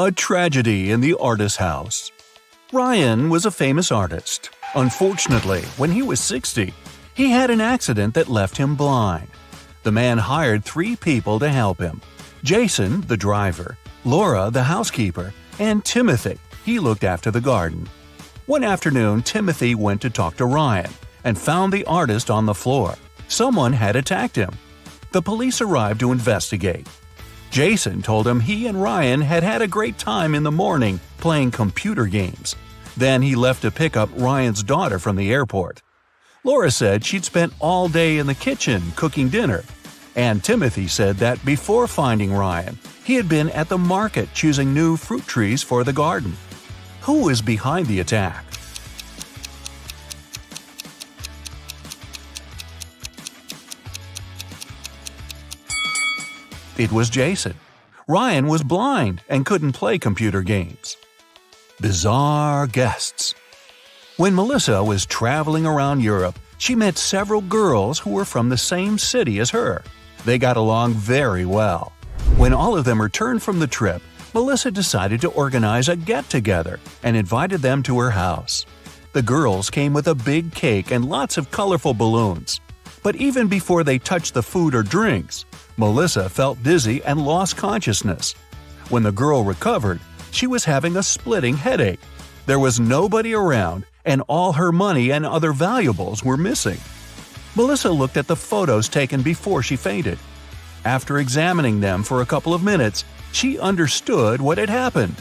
A tragedy in the artist's house. Ryan was a famous artist. Unfortunately, when he was 60, he had an accident that left him blind. The man hired 3 people to help him: Jason, the driver, Laura, the housekeeper, and Timothy. He looked after the garden. One afternoon, Timothy went to talk to Ryan and found the artist on the floor. Someone had attacked him. The police arrived to investigate. Jason told him he and Ryan had had a great time in the morning playing computer games. Then he left to pick up Ryan's daughter from the airport. Laura said she'd spent all day in the kitchen cooking dinner. And Timothy said that before finding Ryan, he had been at the market choosing new fruit trees for the garden. Who is behind the attack? It was Jason. Ryan was blind and couldn't play computer games. Bizarre guests. When Melissa was traveling around Europe, she met several girls who were from the same city as her. They got along very well. When all of them returned from the trip, Melissa decided to organize a get-together and invited them to her house. The girls came with a big cake and lots of colorful balloons. But even before they touched the food or drinks, Melissa felt dizzy and lost consciousness. When the girl recovered, she was having a splitting headache. There was nobody around, and all her money and other valuables were missing. Melissa looked at the photos taken before she fainted. After examining them for a couple of minutes, she understood what had happened.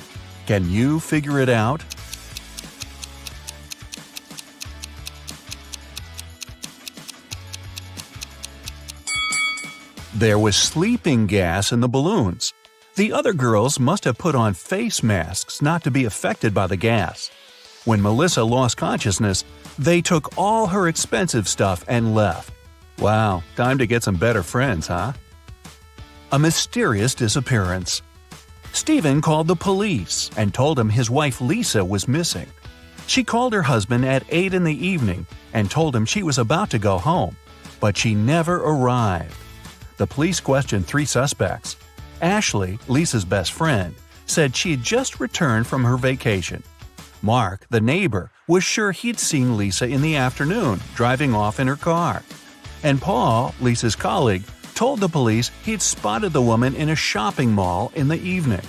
Can you figure it out? There was sleeping gas in the balloons. The other girls must have put on face masks not to be affected by the gas. When Melissa lost consciousness, they took all her expensive stuff and left. Wow, time to get some better friends, huh? A mysterious disappearance. Stephen called the police and told him his wife Lisa was missing. She called her husband at 8 in the evening and told him she was about to go home, but she never arrived. The police questioned 3 suspects. Ashley, Lisa's best friend, said she had just returned from her vacation. Mark, the neighbor, was sure he'd seen Lisa in the afternoon, driving off in her car. And Paul, Lisa's colleague, told the police he'd spotted the woman in a shopping mall in the evening.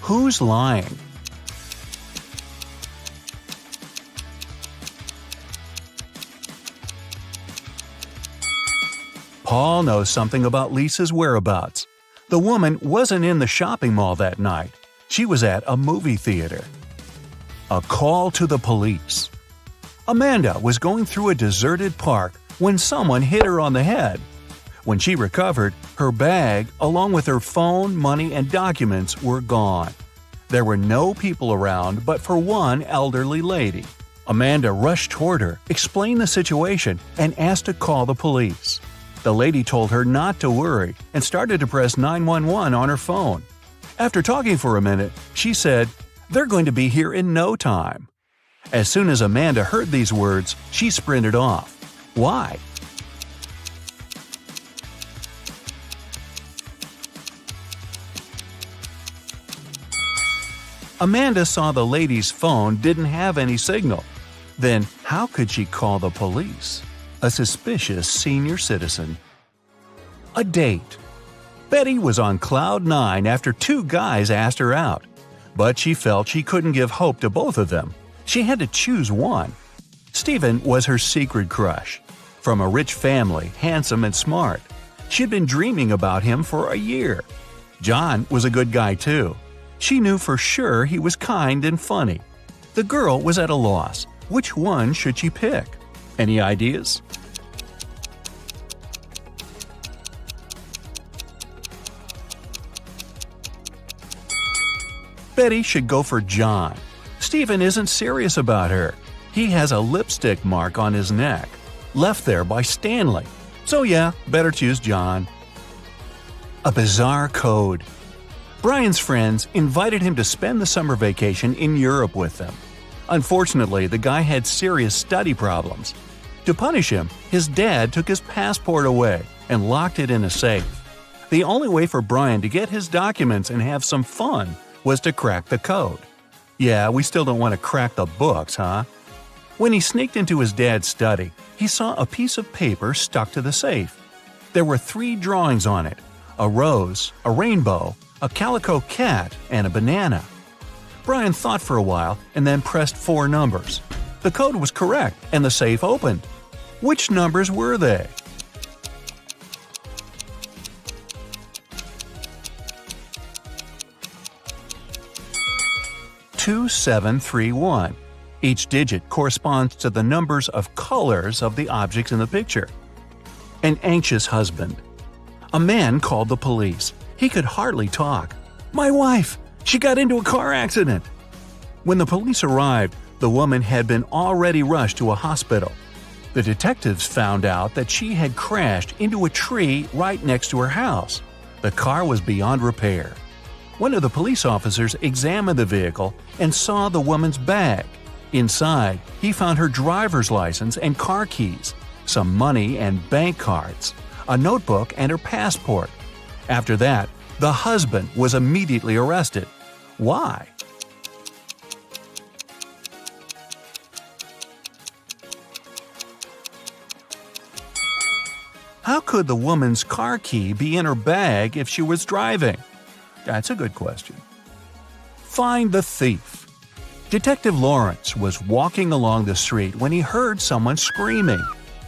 Who's lying? Paul knows something about Lisa's whereabouts. The woman wasn't in the shopping mall that night. She was at a movie theater. A call to the police. Amanda was going through a deserted park when someone hit her on the head. When she recovered, her bag, along with her phone, money, and documents, were gone. There were no people around but for one elderly lady. Amanda rushed toward her, explained the situation, and asked to call the police. The lady told her not to worry and started to press 911 on her phone. After talking for a minute, she said, "They're going to be here in no time." As soon as Amanda heard these words, she sprinted off. Why? Amanda saw the lady's phone didn't have any signal. Then how could she call the police? A suspicious senior citizen. A date. Betty was on cloud 9 after 2 guys asked her out. But she felt she couldn't give hope to both of them. She had to choose one. Stephen was her secret crush. From a rich family, handsome and smart. She'd been dreaming about him for a year. John was a good guy too. She knew for sure he was kind and funny. The girl was at a loss. Which one should she pick? Any ideas? Betty should go for John. Stephen isn't serious about her. He has a lipstick mark on his neck, left there by Stanley. So yeah, better choose John. A bizarre code. Brian's friends invited him to spend the summer vacation in Europe with them. Unfortunately, the guy had serious study problems. To punish him, his dad took his passport away and locked it in a safe. The only way for Brian to get his documents and have some fun was to crack the code. Yeah, we still don't want to crack the books, huh? When he sneaked into his dad's study, he saw a piece of paper stuck to the safe. There were 3 drawings on it: a rose, a rainbow, a calico cat, and a banana. Brian thought for a while and then pressed 4 numbers. The code was correct and the safe opened. Which numbers were they? Two, 7, 3, 1. Each digit corresponds to the numbers of colors of the objects in the picture. An anxious husband. A man called the police. He could hardly talk. "My wife! She got into a car accident!" When the police arrived, the woman had been already rushed to a hospital. The detectives found out that she had crashed into a tree right next to her house. The car was beyond repair. One of the police officers examined the vehicle and saw the woman's bag. Inside, he found her driver's license and car keys, some money and bank cards, a notebook and her passport. After that, the husband was immediately arrested. Why? How could the woman's car key be in her bag if she was driving? That's a good question. Find the thief. Detective Lawrence was walking along the street when he heard someone screaming.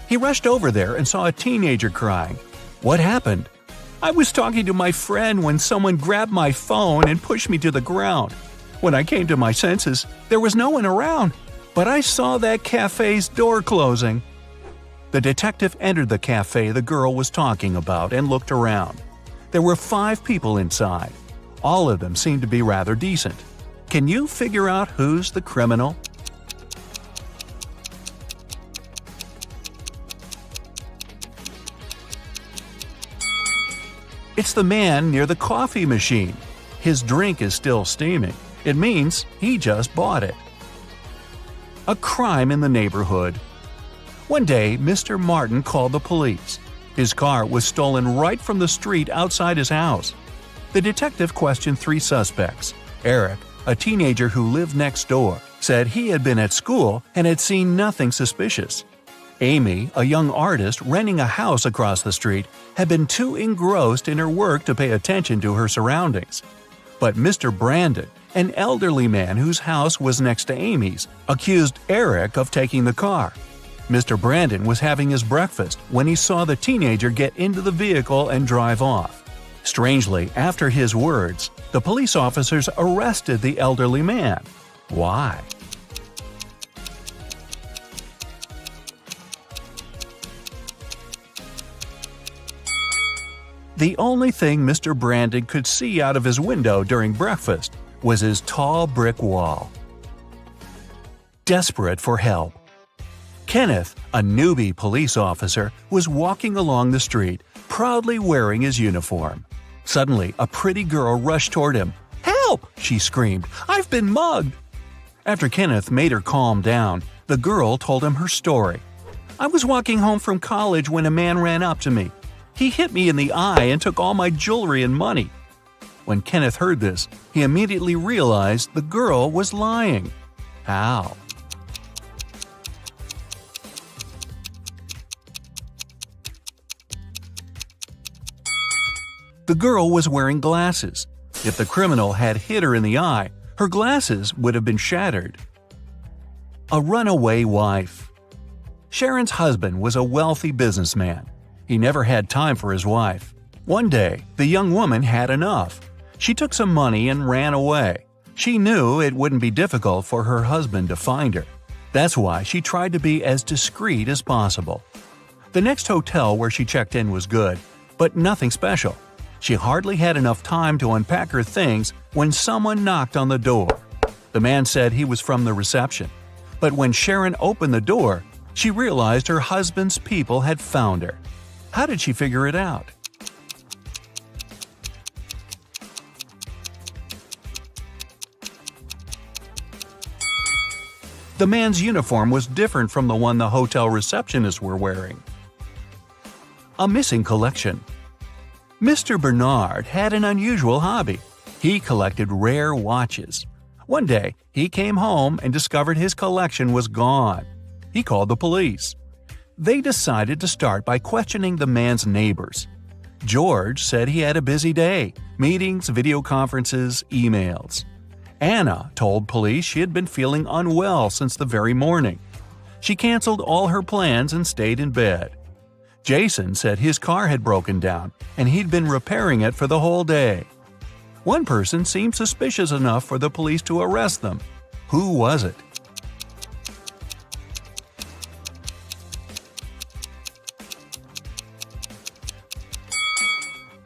He rushed over there and saw a teenager crying. What happened? "I was talking to my friend when someone grabbed my phone and pushed me to the ground. When I came to my senses, there was no one around, but I saw that cafe's door closing." The detective entered the cafe the girl was talking about and looked around. There were 5 people inside. All of them seemed to be rather decent. Can you figure out who's the criminal? It's the man near the coffee machine. His drink is still steaming. It means he just bought it. A crime in the neighborhood. One day, Mr. Martin called the police. His car was stolen right from the street outside his house. The detective questioned 3 suspects. Eric, a teenager who lived next door, said he had been at school and had seen nothing suspicious. Amy, a young artist renting a house across the street, had been too engrossed in her work to pay attention to her surroundings. But Mr. Brandon, an elderly man whose house was next to Amy's, accused Eric of taking the car. Mr. Brandon was having his breakfast when he saw the teenager get into the vehicle and drive off. Strangely, after his words, the police officers arrested the elderly man. Why? The only thing Mr. Brandon could see out of his window during breakfast was his tall brick wall. Desperate for help. Kenneth, a newbie police officer, was walking along the street, proudly wearing his uniform. Suddenly, a pretty girl rushed toward him. "Help!" she screamed. "I've been mugged!" After Kenneth made her calm down, the girl told him her story. "I was walking home from college when a man ran up to me. He hit me in the eye and took all my jewelry and money." When Kenneth heard this, he immediately realized the girl was lying. How? The girl was wearing glasses. If the criminal had hit her in the eye, her glasses would have been shattered. A runaway wife. Sharon's husband was a wealthy businessman. He never had time for his wife. One day, the young woman had enough. She took some money and ran away. She knew it wouldn't be difficult for her husband to find her. That's why she tried to be as discreet as possible. The next hotel where she checked in was good, but nothing special. She hardly had enough time to unpack her things when someone knocked on the door. The man said he was from the reception. But when Sharon opened the door, she realized her husband's people had found her. How did she figure it out? The man's uniform was different from the one the hotel receptionists were wearing. A missing collection. Mr. Bernard had an unusual hobby. He collected rare watches. One day, he came home and discovered his collection was gone. He called the police. They decided to start by questioning the man's neighbors. George said he had a busy day – meetings, video conferences, emails. Anna told police she had been feeling unwell since the very morning. She canceled all her plans and stayed in bed. Jason said his car had broken down and he'd been repairing it for the whole day. One person seemed suspicious enough for the police to arrest them. Who was it?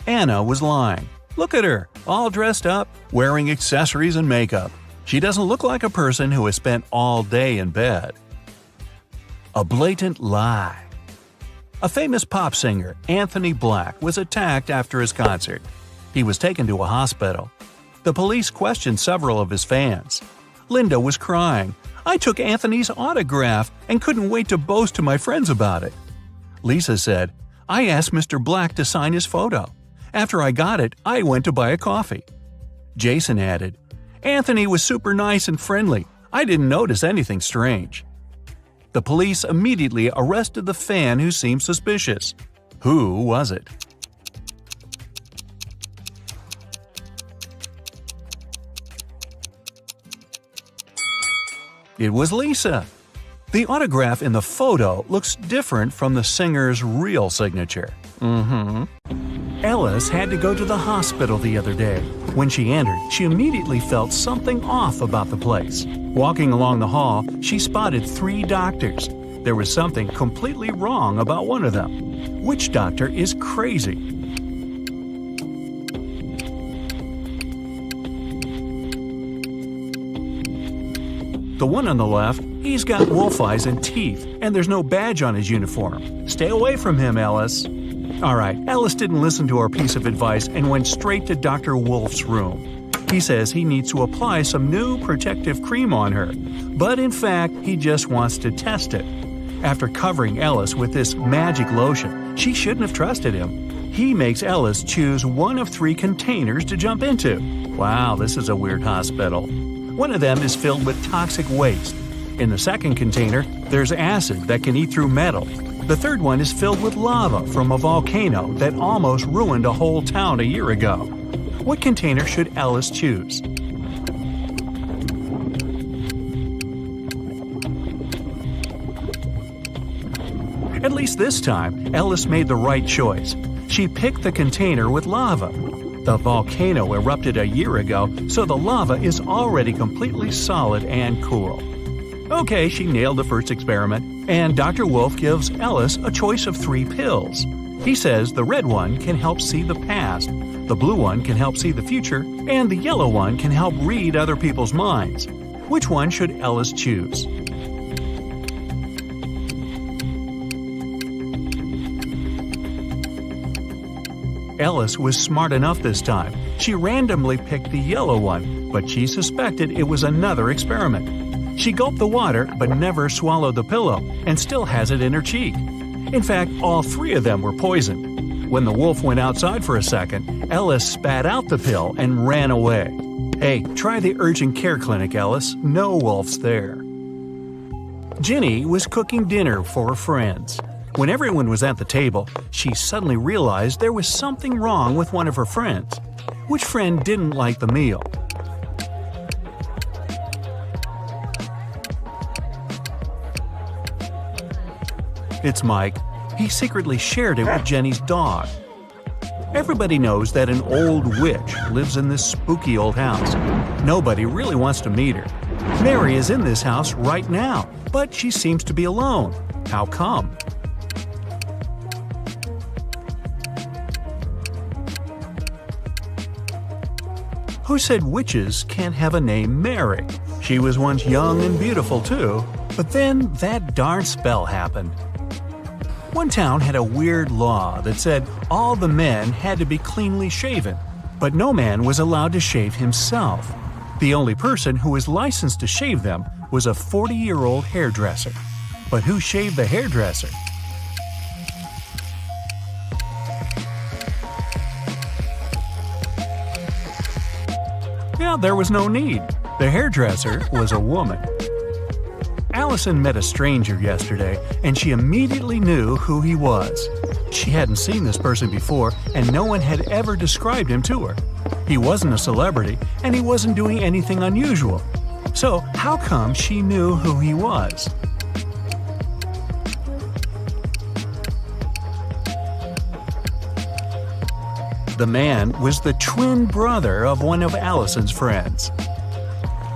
Anna was lying. Look at her, all dressed up, wearing accessories and makeup. She doesn't look like a person who has spent all day in bed. A blatant lie. A famous pop singer, Anthony Black, was attacked after his concert. He was taken to a hospital. The police questioned several of his fans. Linda was crying. "I took Anthony's autograph and couldn't wait to boast to my friends about it." Lisa said, "I asked Mr. Black to sign his photo. After I got it, I went to buy a coffee." Jason added, "Anthony was super nice and friendly. I didn't notice anything strange." The police immediately arrested the fan who seemed suspicious. Who was it? It was Lisa. The autograph in the photo looks different from the singer's real signature. Ellis had to go to the hospital the other day. When she entered, she immediately felt something off about the place. Walking along the hall, she spotted 3 doctors. There was something completely wrong about one of them. Which doctor is crazy? The one on the left, he's got wolf eyes and teeth, and there's no badge on his uniform. Stay away from him, Ellis. Alright, Ellis didn't listen to our piece of advice and went straight to Dr. Wolf's room. He says he needs to apply some new protective cream on her, but in fact, he just wants to test it. After covering Ellis with this magic lotion, she shouldn't have trusted him. He makes Ellis choose one of 3 containers to jump into. Wow, this is a weird hospital. One of them is filled with toxic waste. In the second container, there's acid that can eat through metal. The third one is filled with lava from a volcano that almost ruined a whole town a year ago. What container should Ellis choose? At least this time, Ellis made the right choice. She picked the container with lava. The volcano erupted a year ago, so the lava is already completely solid and cool. Okay, she nailed the first experiment, and Dr. Wolf gives Ellis a choice of 3 pills. He says the red one can help see the past, the blue one can help see the future, and the yellow one can help read other people's minds. Which one should Ellis choose? Ellis was smart enough this time. She randomly picked the yellow one, but she suspected it was another experiment. She gulped the water but never swallowed the pillow and still has it in her cheek. In fact, all 3 of them were poisoned. When the wolf went outside for a second, Ellis spat out the pill and ran away. Hey, try the urgent care clinic, Ellis. No wolves there. Ginny was cooking dinner for her friends. When everyone was at the table, she suddenly realized there was something wrong with one of her friends. Which friend didn't like the meal? It's Mike. He secretly shared it with Jenny's dog. Everybody knows that an old witch lives in this spooky old house. Nobody really wants to meet her. Mary is in this house right now, but she seems to be alone. How come? Who said witches can't have a name Mary? She was once young and beautiful too, but then that darn spell happened. One town had a weird law that said all the men had to be cleanly shaven, but no man was allowed to shave himself. The only person who was licensed to shave them was a 40-year-old hairdresser. But who shaved the hairdresser? Well, there was no need. The hairdresser was a woman. Allison met a stranger yesterday, and she immediately knew who he was. She hadn't seen this person before, and no one had ever described him to her. He wasn't a celebrity, and he wasn't doing anything unusual. So, how come she knew who he was? The man was the twin brother of one of Allison's friends.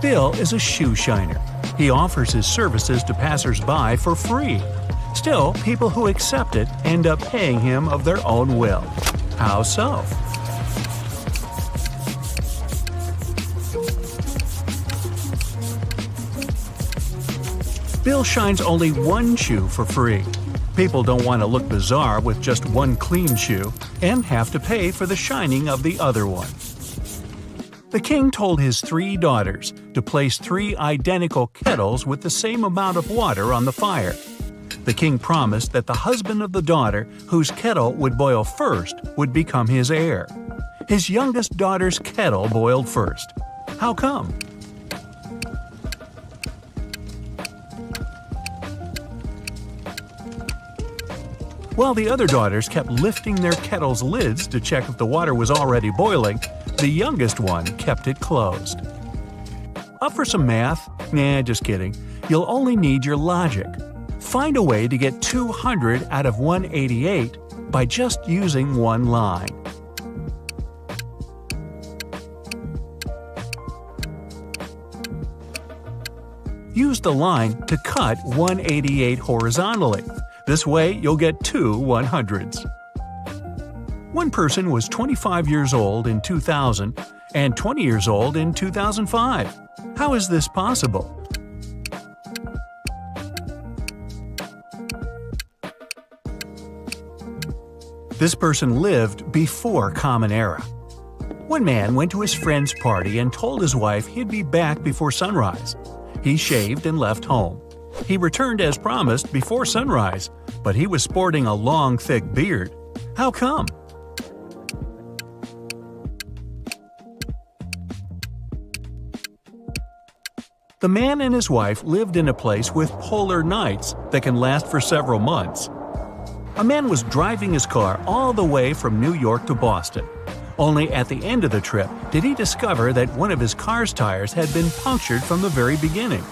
Bill is a shoe shiner. He offers his services to passers-by for free. Still, people who accept it end up paying him of their own will. How so? Bill shines only one shoe for free. People don't want to look bizarre with just one clean shoe and have to pay for the shining of the other one. The king told his 3 daughters to place 3 identical kettles with the same amount of water on the fire. The king promised that the husband of the daughter whose kettle would boil first would become his heir. His youngest daughter's kettle boiled first. How come? While the other daughters kept lifting their kettle's lids to check if the water was already boiling, the youngest one kept it closed. Up for some math? Nah, just kidding. You'll only need your logic. Find a way to get 200 out of 188 by just using one line. Use the line to cut 188 horizontally. This way, you'll get 2 100s. One person was 25 years old in 2000 and 20 years old in 2005. How is this possible? This person lived before Common Era. One man went to his friend's party and told his wife he'd be back before sunrise. He shaved and left home. He returned as promised before sunrise, but he was sporting a long, thick beard. How come? The man and his wife lived in a place with polar nights that can last for several months. A man was driving his car all the way from New York to Boston. Only at the end of the trip did he discover that one of his car's tires had been punctured from the very beginning.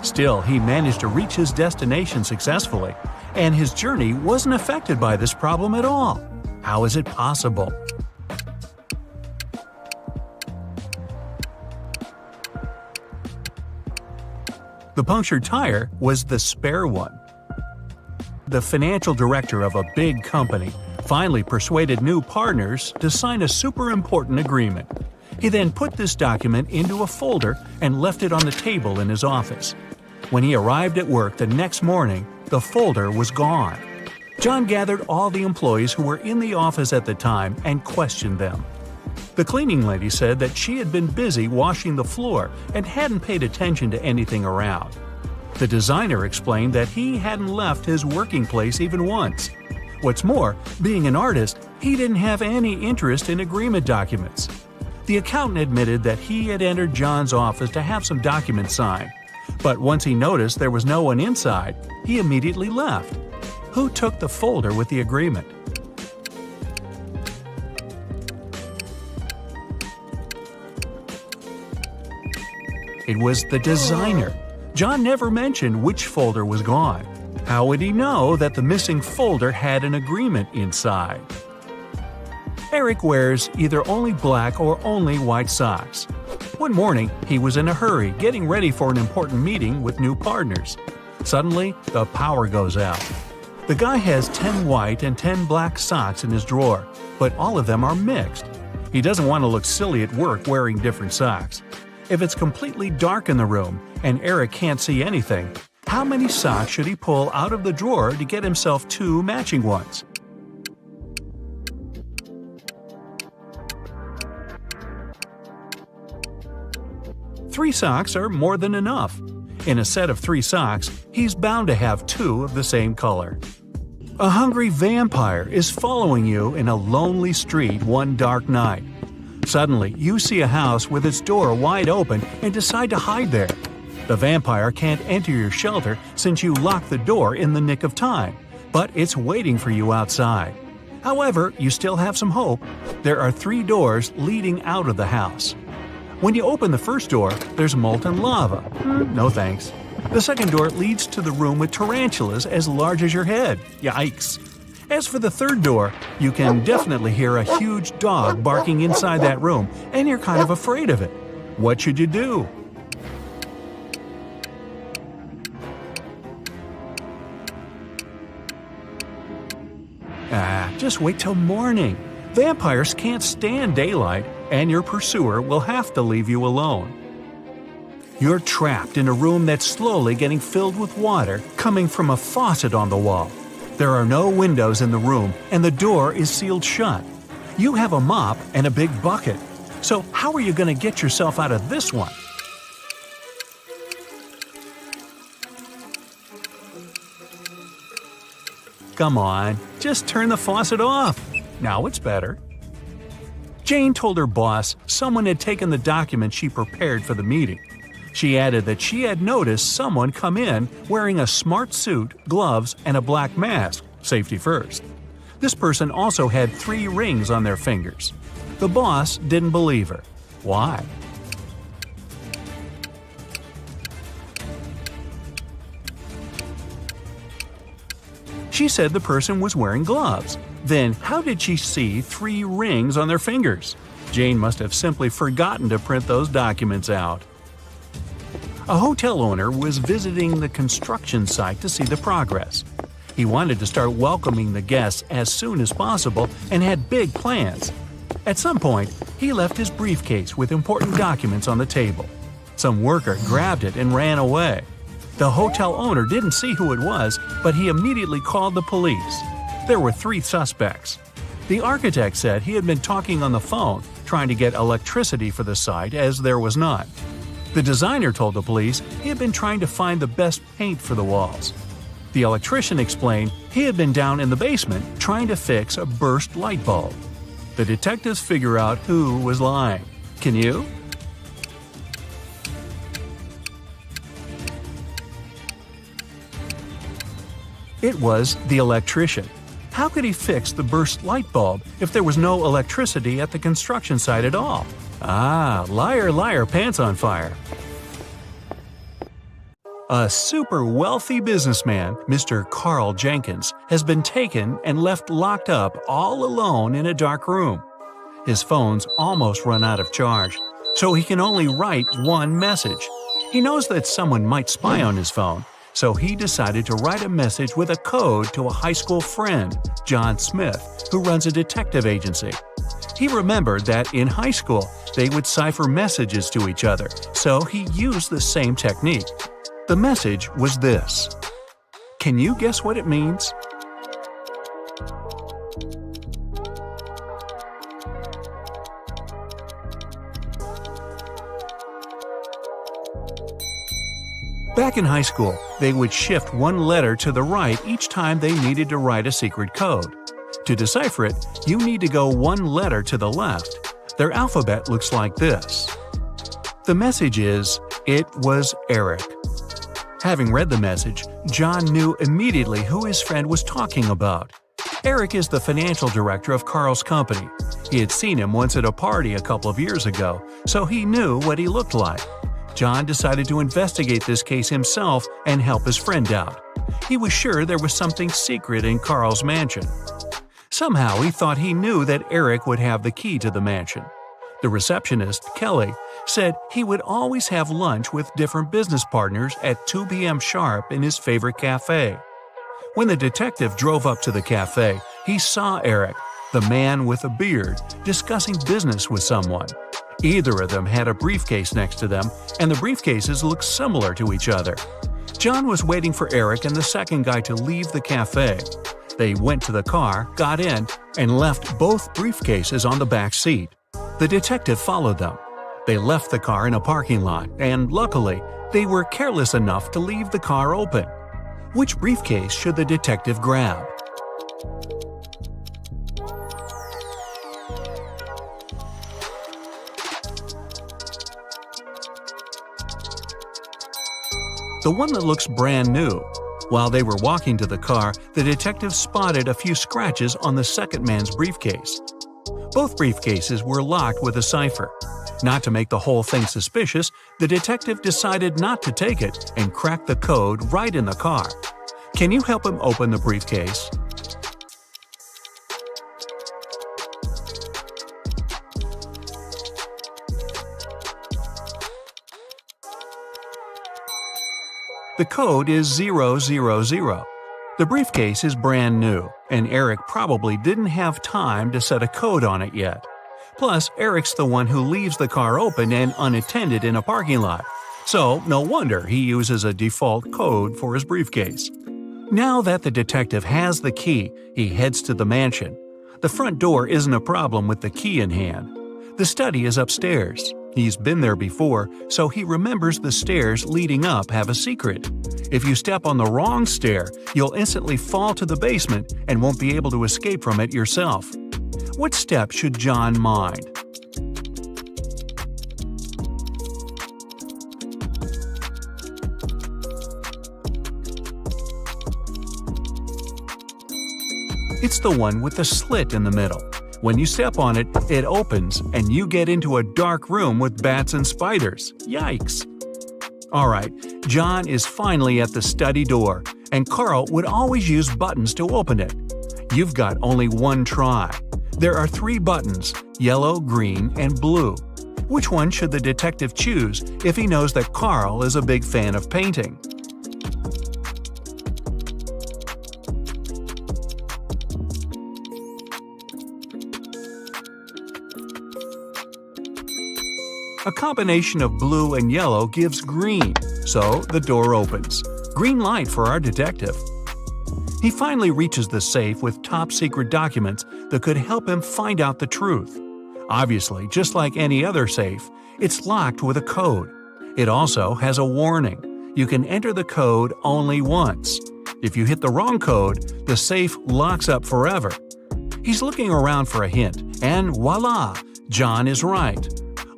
Still, he managed to reach his destination successfully, and his journey wasn't affected by this problem at all. How is it possible? The punctured tire was the spare one. The financial director of a big company finally persuaded new partners to sign a super important agreement. He then put this document into a folder and left it on the table in his office. When he arrived at work the next morning, the folder was gone. John gathered all the employees who were in the office at the time and questioned them. The cleaning lady said that she had been busy washing the floor and hadn't paid attention to anything around. The designer explained that he hadn't left his working place even once. What's more, being an artist, he didn't have any interest in agreement documents. The accountant admitted that he had entered John's office to have some documents signed, but once he noticed there was no one inside, he immediately left. Who took the folder with the agreement? It was the designer. John never mentioned which folder was gone. How would he know that the missing folder had an agreement inside? Eric wears either only black or only white socks. One morning, he was in a hurry getting ready for an important meeting with new partners. Suddenly, the power goes out. The guy has 10 white and 10 black socks in his drawer, but all of them are mixed. He doesn't want to look silly at work wearing different socks. If it's completely dark in the room and Eric can't see anything, how many socks should he pull out of the drawer to get himself 2 matching ones? Three socks are more than enough. In a set of 3 socks, he's bound to have 2 of the same color. A hungry vampire is following you in a lonely street one dark night. Suddenly, you see a house with its door wide open and decide to hide there. The vampire can't enter your shelter since you locked the door in the nick of time, but it's waiting for you outside. However, you still have some hope. There are 3 doors leading out of the house. When you open the first door, there's molten lava. No thanks. The second door leads to the room with tarantulas as large as your head. Yikes. As for the third door, you can definitely hear a huge dog barking inside that room, and you're kind of afraid of it. What should you do? Just wait till morning. Vampires can't stand daylight, and your pursuer will have to leave you alone. You're trapped in a room that's slowly getting filled with water coming from a faucet on the wall. There are no windows in the room, and the door is sealed shut. You have a mop and a big bucket. So how are you going to get yourself out of this one? Come on, just turn the faucet off. Now it's better. Jane told her boss someone had taken the document she prepared for the meeting. She added that she had noticed someone come in wearing a smart suit, gloves, and a black mask, safety first. This person also had 3 rings on their fingers. The boss didn't believe her. Why? She said the person was wearing gloves. Then how did she see 3 rings on their fingers? Jane must have simply forgotten to print those documents out. A hotel owner was visiting the construction site to see the progress. He wanted to start welcoming the guests as soon as possible and had big plans. At some point, he left his briefcase with important documents on the table. Some worker grabbed it and ran away. The hotel owner didn't see who it was, but he immediately called the police. There were 3 suspects. The architect said he had been talking on the phone, trying to get electricity for the site as there was none. The designer told the police he had been trying to find the best paint for the walls. The electrician explained he had been down in the basement trying to fix a burst light bulb. The detectives figure out who was lying. Can you? It was the electrician. How could he fix the burst light bulb if there was no electricity at the construction site at all? Liar, liar, pants on fire. A super wealthy businessman, Mr. Carl Jenkins, has been taken and left locked up all alone in a dark room. His phone's almost run out of charge, so he can only write one message. He knows that someone might spy on his phone, so he decided to write a message with a code to a high school friend, John Smith, who runs a detective agency. He remembered that in high school, they would cipher messages to each other, so he used the same technique. The message was this. Can you guess what it means? Back in high school, they would shift one letter to the right each time they needed to write a secret code. To decipher it, you need to go one letter to the left. Their alphabet looks like this. The message is, "It was Eric." Having read the message, John knew immediately who his friend was talking about. Eric is the financial director of Carl's company. He had seen him once at a party a couple of years ago, so he knew what he looked like. John decided to investigate this case himself and help his friend out. He was sure there was something secret in Carl's mansion. Somehow he thought he knew that Eric would have the key to the mansion. The receptionist, Kelly, said he would always have lunch with different business partners at 2 p.m. sharp in his favorite cafe. When the detective drove up to the cafe, he saw Eric, the man with a beard, discussing business with someone. Either of them had a briefcase next to them, and the briefcases looked similar to each other. John was waiting for Eric and the second guy to leave the cafe. They went to the car, got in, and left both briefcases on the back seat. The detective followed them. They left the car in a parking lot, and luckily, they were careless enough to leave the car open. Which briefcase should the detective grab? The one that looks brand new. While they were walking to the car, the detective spotted a few scratches on the second man's briefcase. Both briefcases were locked with a cipher. Not to make the whole thing suspicious, the detective decided not to take it and cracked the code right in the car. Can you help him open the briefcase? The code is 000. The briefcase is brand new, and Eric probably didn't have time to set a code on it yet. Plus, Eric's the one who leaves the car open and unattended in a parking lot, so no wonder he uses a default code for his briefcase. Now that the detective has the key, he heads to the mansion. The front door isn't a problem with the key in hand. The study is upstairs. He's been there before, so he remembers the stairs leading up have a secret. If you step on the wrong stair, you'll instantly fall to the basement and won't be able to escape from it yourself. What step should John mind? It's the one with the slit in the middle. When you step on it, it opens and you get into a dark room with bats and spiders. Yikes! Alright, John is finally at the study door, and Carl would always use buttons to open it. You've got only one try. There are 3 buttons, yellow, green, and blue. Which one should the detective choose if he knows that Carl is a big fan of painting? A combination of blue and yellow gives green, so the door opens. Green light for our detective. He finally reaches the safe with top-secret documents that could help him find out the truth. Obviously, just like any other safe, it's locked with a code. It also has a warning. You can enter the code only once. If you hit the wrong code, the safe locks up forever. He's looking around for a hint, and voila! John is right.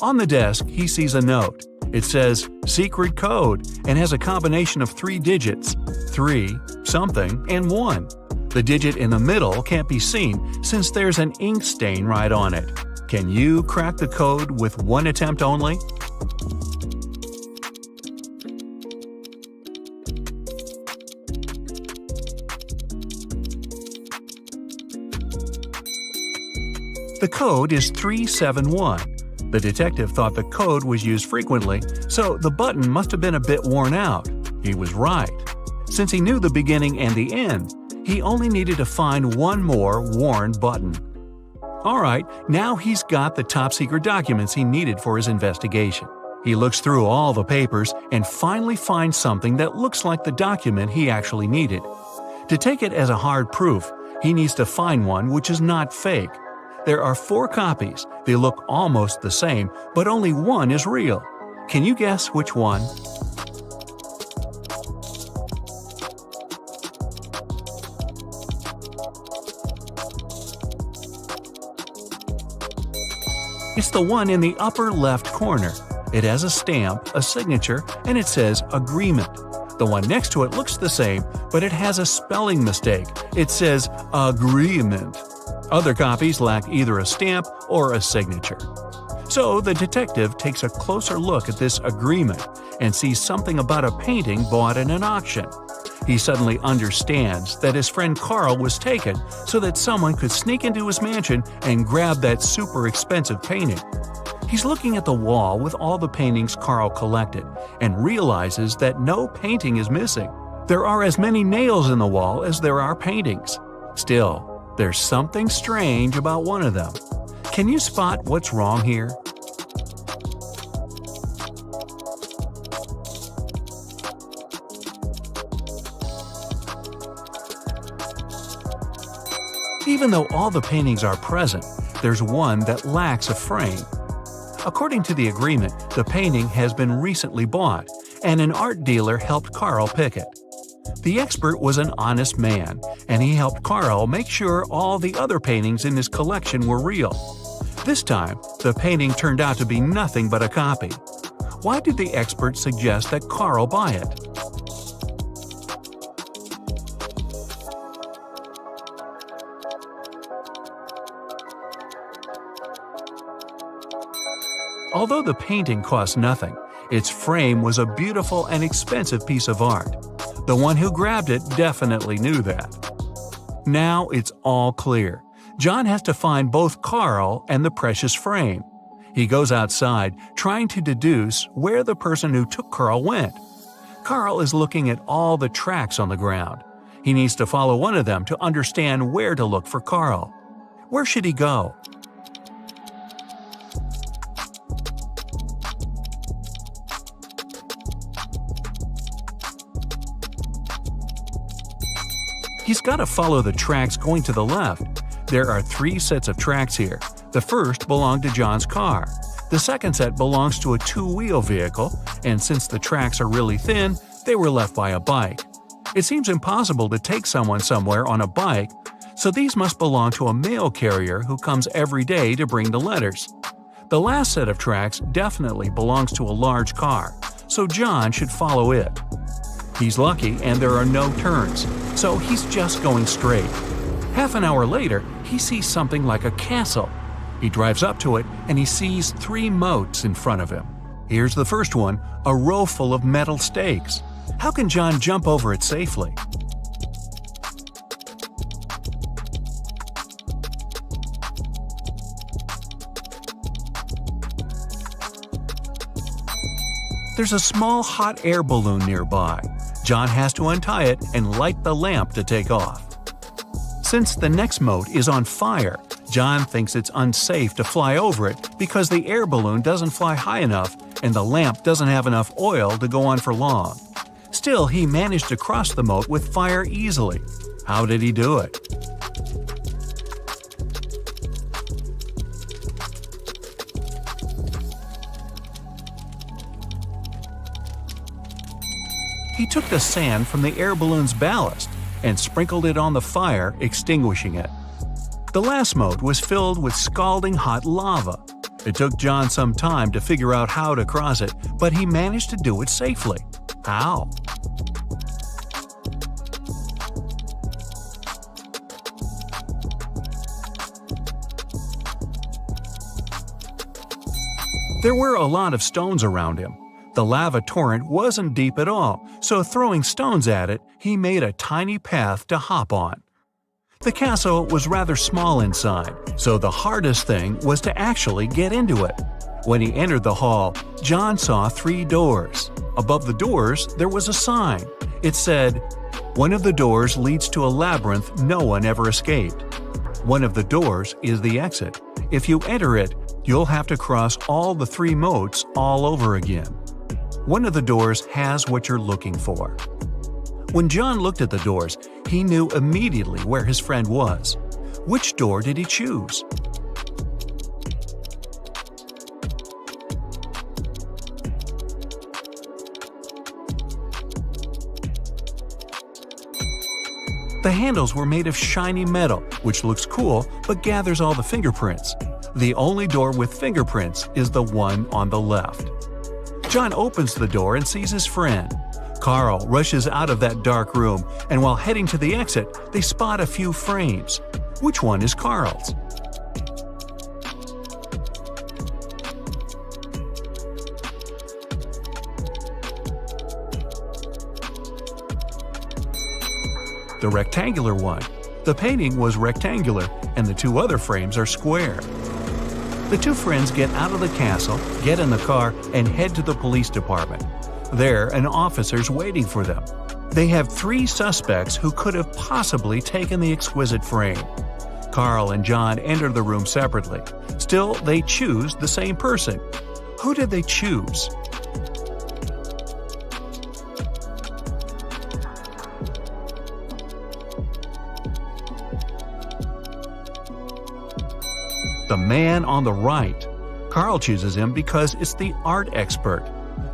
On the desk, he sees a note. It says, "Secret code," and has a combination of 3 digits, 3, something, and 1. The digit in the middle can't be seen since there's an ink stain right on it. Can you crack the code with one attempt only? The code is 371. The detective thought the code was used frequently, so the button must have been a bit worn out. He was right. Since he knew the beginning and the end, he only needed to find one more worn button. Alright, now he's got the top-secret documents he needed for his investigation. He looks through all the papers and finally finds something that looks like the document he actually needed. To take it as a hard proof, he needs to find one which is not fake. There are 4 copies. They look almost the same, but only one is real. Can you guess which one? It's the one in the upper left corner. It has a stamp, a signature, and it says agreement. The one next to it looks the same, but it has a spelling mistake. It says agreement. Other copies lack either a stamp or a signature. So the detective takes a closer look at this agreement and sees something about a painting bought in an auction. He suddenly understands that his friend Carl was taken so that someone could sneak into his mansion and grab that super expensive painting. He's looking at the wall with all the paintings Carl collected and realizes that no painting is missing. There are as many nails in the wall as there are paintings. Still, there's something strange about one of them. Can you spot what's wrong here? Even though all the paintings are present, there's one that lacks a frame. According to the agreement, the painting has been recently bought, and an art dealer helped Carl pick it. The expert was an honest man, and he helped Carl make sure all the other paintings in his collection were real. This time, the painting turned out to be nothing but a copy. Why did the expert suggest that Carl buy it? Although the painting cost nothing, its frame was a beautiful and expensive piece of art. The one who grabbed it definitely knew that. Now it's all clear. John has to find both Carl and the precious frame. He goes outside, trying to deduce where the person who took Carl went. Carl is looking at all the tracks on the ground. He needs to follow one of them to understand where to look for Carl. Where should he go? He's got to follow the tracks going to the left. There are 3 sets of tracks here. The first belonged to John's car. The second set belongs to a 2-wheel vehicle, and since the tracks are really thin, they were left by a bike. It seems impossible to take someone somewhere on a bike, so these must belong to a mail carrier who comes every day to bring the letters. The last set of tracks definitely belongs to a large car, so John should follow it. He's lucky and there are no turns, so he's just going straight. Half an hour later, he sees something like a castle. He drives up to it and he sees 3 moats in front of him. Here's the first one, a row full of metal stakes. How can John jump over it safely? There's a small hot air balloon nearby. John has to untie it and light the lamp to take off. Since the next moat is on fire, John thinks it's unsafe to fly over it because the air balloon doesn't fly high enough and the lamp doesn't have enough oil to go on for long. Still, he managed to cross the moat with fire easily. How did he do it? He took the sand from the air balloon's ballast and sprinkled it on the fire, extinguishing it. The last moat was filled with scalding hot lava. It took John some time to figure out how to cross it, but he managed to do it safely. How? There were a lot of stones around him. The lava torrent wasn't deep at all, so throwing stones at it, he made a tiny path to hop on. The castle was rather small inside, so the hardest thing was to actually get into it. When he entered the hall, John saw 3 doors. Above the doors, there was a sign. It said, "One of the doors leads to a labyrinth no one ever escaped. One of the doors is the exit. If you enter it, you'll have to cross all the 3 moats all over again. One of the doors has what you're looking for." When John looked at the doors, he knew immediately where his friend was. Which door did he choose? The handles were made of shiny metal, which looks cool but gathers all the fingerprints. The only door with fingerprints is the one on the left. John opens the door and sees his friend. Carl rushes out of that dark room, and while heading to the exit, they spot a few frames. Which one is Carl's? The rectangular one. The painting was rectangular, and the 2 other frames are square. The 2 friends get out of the castle, get in the car, and head to the police department. There, an officer's waiting for them. They have 3 suspects who could have possibly taken the exquisite frame. Carl and John enter the room separately. Still, they choose the same person. Who did they choose? The man on the right. Carl chooses him because it's the art expert.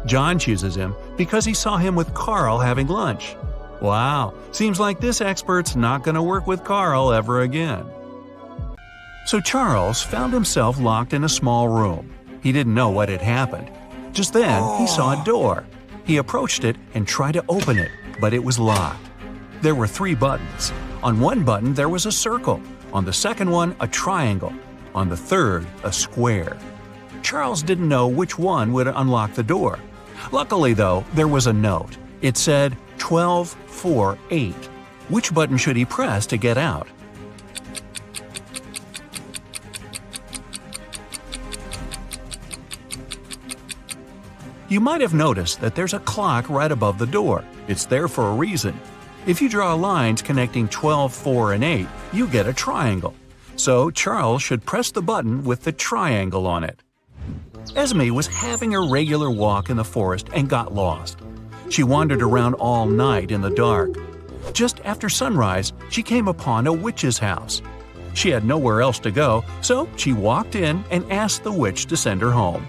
John chooses him because he saw him with Carl having lunch. Wow, seems like this expert's not going to work with Carl ever again. So Charles found himself locked in a small room. He didn't know what had happened. Just then, he saw a door. He approached it and tried to open it, but it was locked. There were 3 buttons. On one button, there was a circle. On the second one, a triangle. On the third, a square. Charles didn't know which one would unlock the door. Luckily, though, there was a note. It said 1248. Which button should he press to get out? You might have noticed that there's a clock right above the door. It's there for a reason. If you draw lines connecting 12, 4, and 8, you get a triangle. So Charles should press the button with the triangle on it. Esme was having a regular walk in the forest and got lost. She wandered around all night in the dark. Just after sunrise, she came upon a witch's house. She had nowhere else to go, so she walked in and asked the witch to send her home.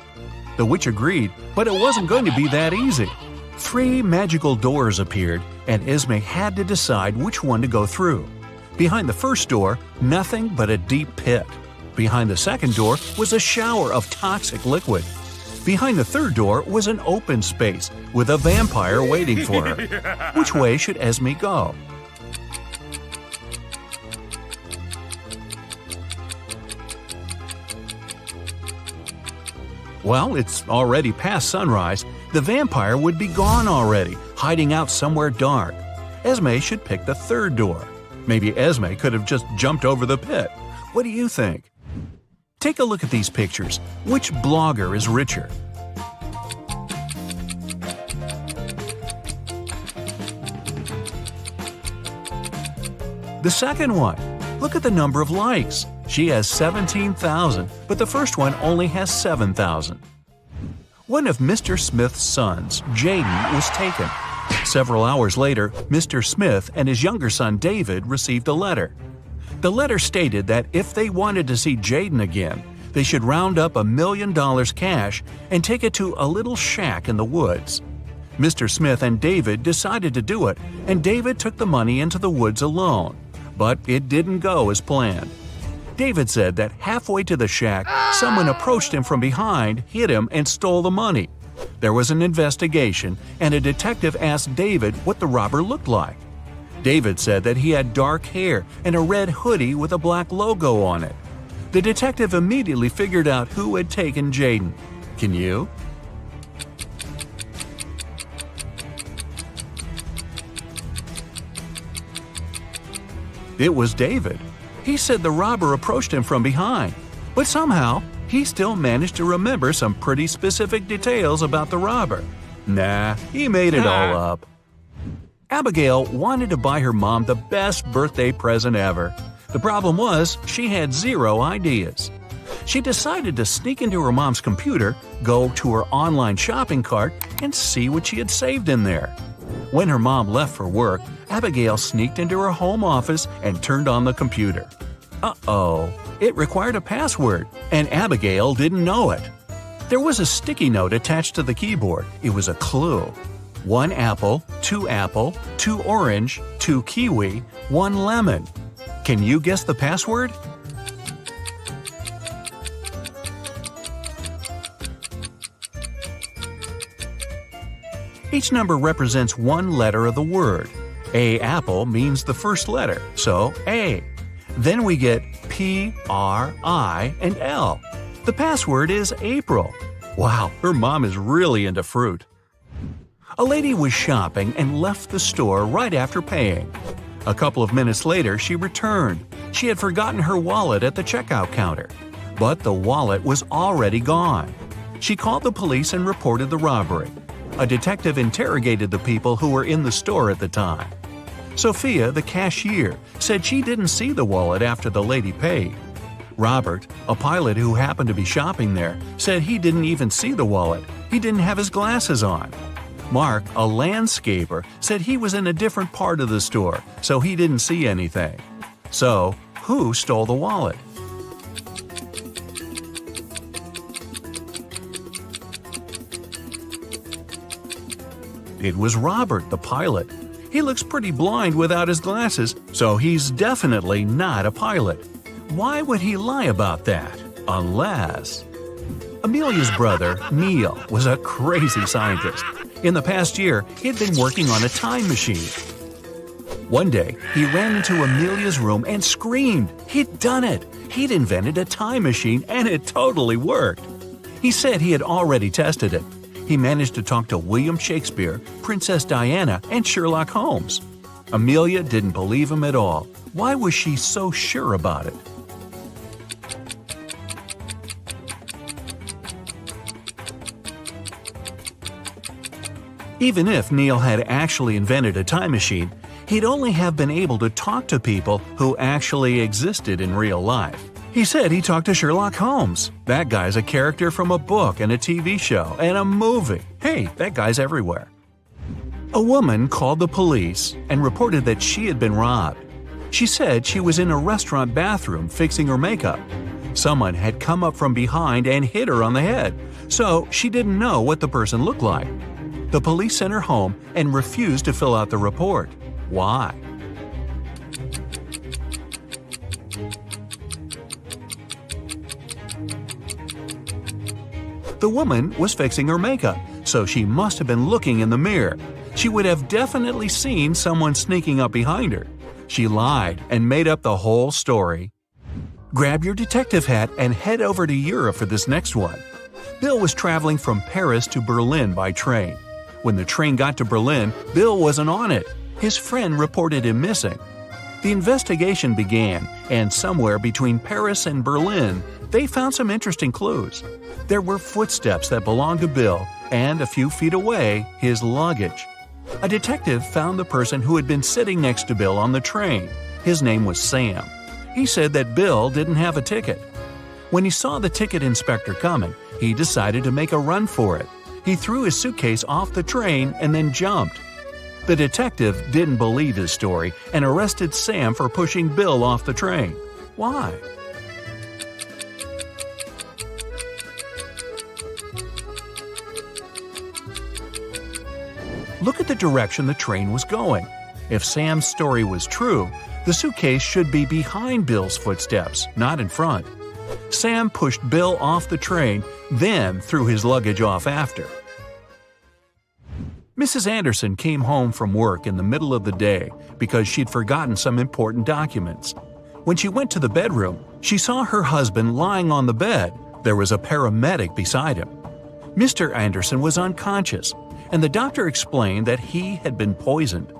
The witch agreed, but it wasn't going to be that easy. 3 magical doors appeared, and Esme had to decide which one to go through. Behind the first door, nothing but a deep pit. Behind the second door was a shower of toxic liquid. Behind the third door was an open space with a vampire waiting for her. Which way should Esme go? Well, it's already past sunrise. The vampire would be gone already, hiding out somewhere dark. Esme should pick the third door. Maybe Esme could have just jumped over the pit. What do you think? Take a look at these pictures. Which blogger is richer? The second one. Look at the number of likes. She has 17,000, but the first one only has 7,000. One of Mr. Smith's sons, Jaden, was taken. Several hours later, Mr. Smith and his younger son David received a letter. The letter stated that if they wanted to see Jaden again, they should round up $1 million cash and take it to a little shack in the woods. Mr. Smith and David decided to do it, and David took the money into the woods alone. But it didn't go as planned. David said that halfway to the shack, someone approached him from behind, hit him, and stole the money. There was an investigation, and a detective asked David what the robber looked like. David said that he had dark hair and a red hoodie with a black logo on it. The detective immediately figured out who had taken Jaden. Can you? It was David. He said the robber approached him from behind, but somehow he still managed to remember some pretty specific details about the robber. Nah, he made it all up. Abigail wanted to buy her mom the best birthday present ever. The problem was she had 0 ideas. She decided to sneak into her mom's computer, go to her online shopping cart, and see what she had saved in there. When her mom left for work, Abigail sneaked into her home office and turned on the computer. Uh-oh, it required a password, and Abigail didn't know it. There was a sticky note attached to the keyboard. It was a clue. 1 apple, 2 orange, 2 kiwi, 1 lemon. Can you guess the password? Each number represents 1 letter of the word. A apple means the first letter, so A. Then we get P, R, I, and L. The password is April. Wow, her mom is really into fruit. A lady was shopping and left the store right after paying. A couple of minutes later, she returned. She had forgotten her wallet at the checkout counter. But the wallet was already gone. She called the police and reported the robbery. A detective interrogated the people who were in the store at the time. Sophia, the cashier, said she didn't see the wallet after the lady paid. Robert, a pilot who happened to be shopping there, said he didn't even see the wallet. He didn't have his glasses on. Mark, a landscaper, said he was in a different part of the store, so he didn't see anything. So, who stole the wallet? It was Robert, the pilot. He looks pretty blind without his glasses, so he's definitely not a pilot. Why would he lie about that? Unless… Amelia's brother, Neil, was a crazy scientist. In the past year, he'd been working on a time machine. One day, he ran into Amelia's room and screamed. He'd done it! He'd invented a time machine and it totally worked. He said he had already tested it. He managed to talk to William Shakespeare, Princess Diana, and Sherlock Holmes. Amelia didn't believe him at all. Why was she so sure about it? Even if Neil had actually invented a time machine, he'd only have been able to talk to people who actually existed in real life. He said he talked to Sherlock Holmes. That guy's a character from a book and a TV show and a movie. Hey, that guy's everywhere. A woman called the police and reported that she had been robbed. She said she was in a restaurant bathroom fixing her makeup. Someone had come up from behind and hit her on the head, so she didn't know what the person looked like. The police sent her home and refused to fill out the report. Why? The woman was fixing her makeup, so she must have been looking in the mirror. She would have definitely seen someone sneaking up behind her. She lied and made up the whole story. Grab your detective hat and head over to Europe for this next one. Bill was traveling from Paris to Berlin by train. When the train got to Berlin, Bill wasn't on it. His friend reported him missing. The investigation began, and somewhere between Paris and Berlin, they found some interesting clues. There were footsteps that belonged to Bill, and a few feet away, his luggage. A detective found the person who had been sitting next to Bill on the train. His name was Sam. He said that Bill didn't have a ticket. When he saw the ticket inspector coming, he decided to make a run for it. He threw his suitcase off the train and then jumped. The detective didn't believe his story and arrested Sam for pushing Bill off the train. Why? Look at the direction the train was going. If Sam's story was true, the suitcase should be behind Bill's footsteps, not in front. Sam pushed Bill off the train, then threw his luggage off after. Mrs. Anderson came home from work in the middle of the day because she'd forgotten some important documents. When she went to the bedroom, she saw her husband lying on the bed. There was a paramedic beside him. Mr. Anderson was unconscious, and the doctor explained that he had been poisoned.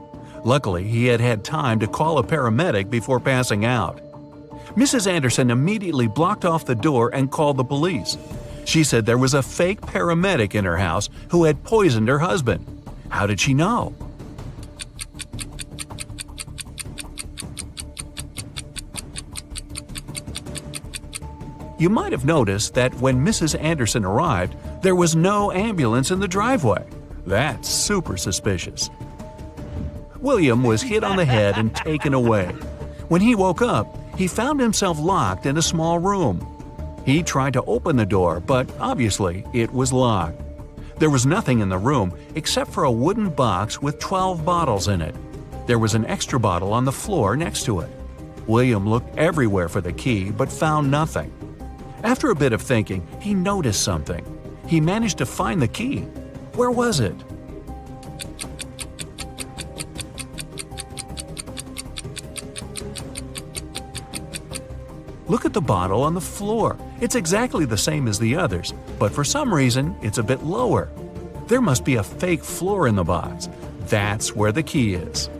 Luckily, he had had time to call a paramedic before passing out. Mrs. Anderson immediately blocked off the door and called the police. She said there was a fake paramedic in her house who had poisoned her husband. How did she know? You might have noticed that when Mrs. Anderson arrived, there was no ambulance in the driveway. That's super suspicious. William was hit on the head and taken away. When he woke up, he found himself locked in a small room. He tried to open the door, but obviously it was locked. There was nothing in the room except for a wooden box with 12 bottles in it. There was an extra bottle on the floor next to it. William looked everywhere for the key but found nothing. After a bit of thinking, he noticed something. He managed to find the key. Where was it? Look at the bottle on the floor. It's exactly the same as the others, but for some reason, it's a bit lower. There must be a fake floor in the box. That's where the key is.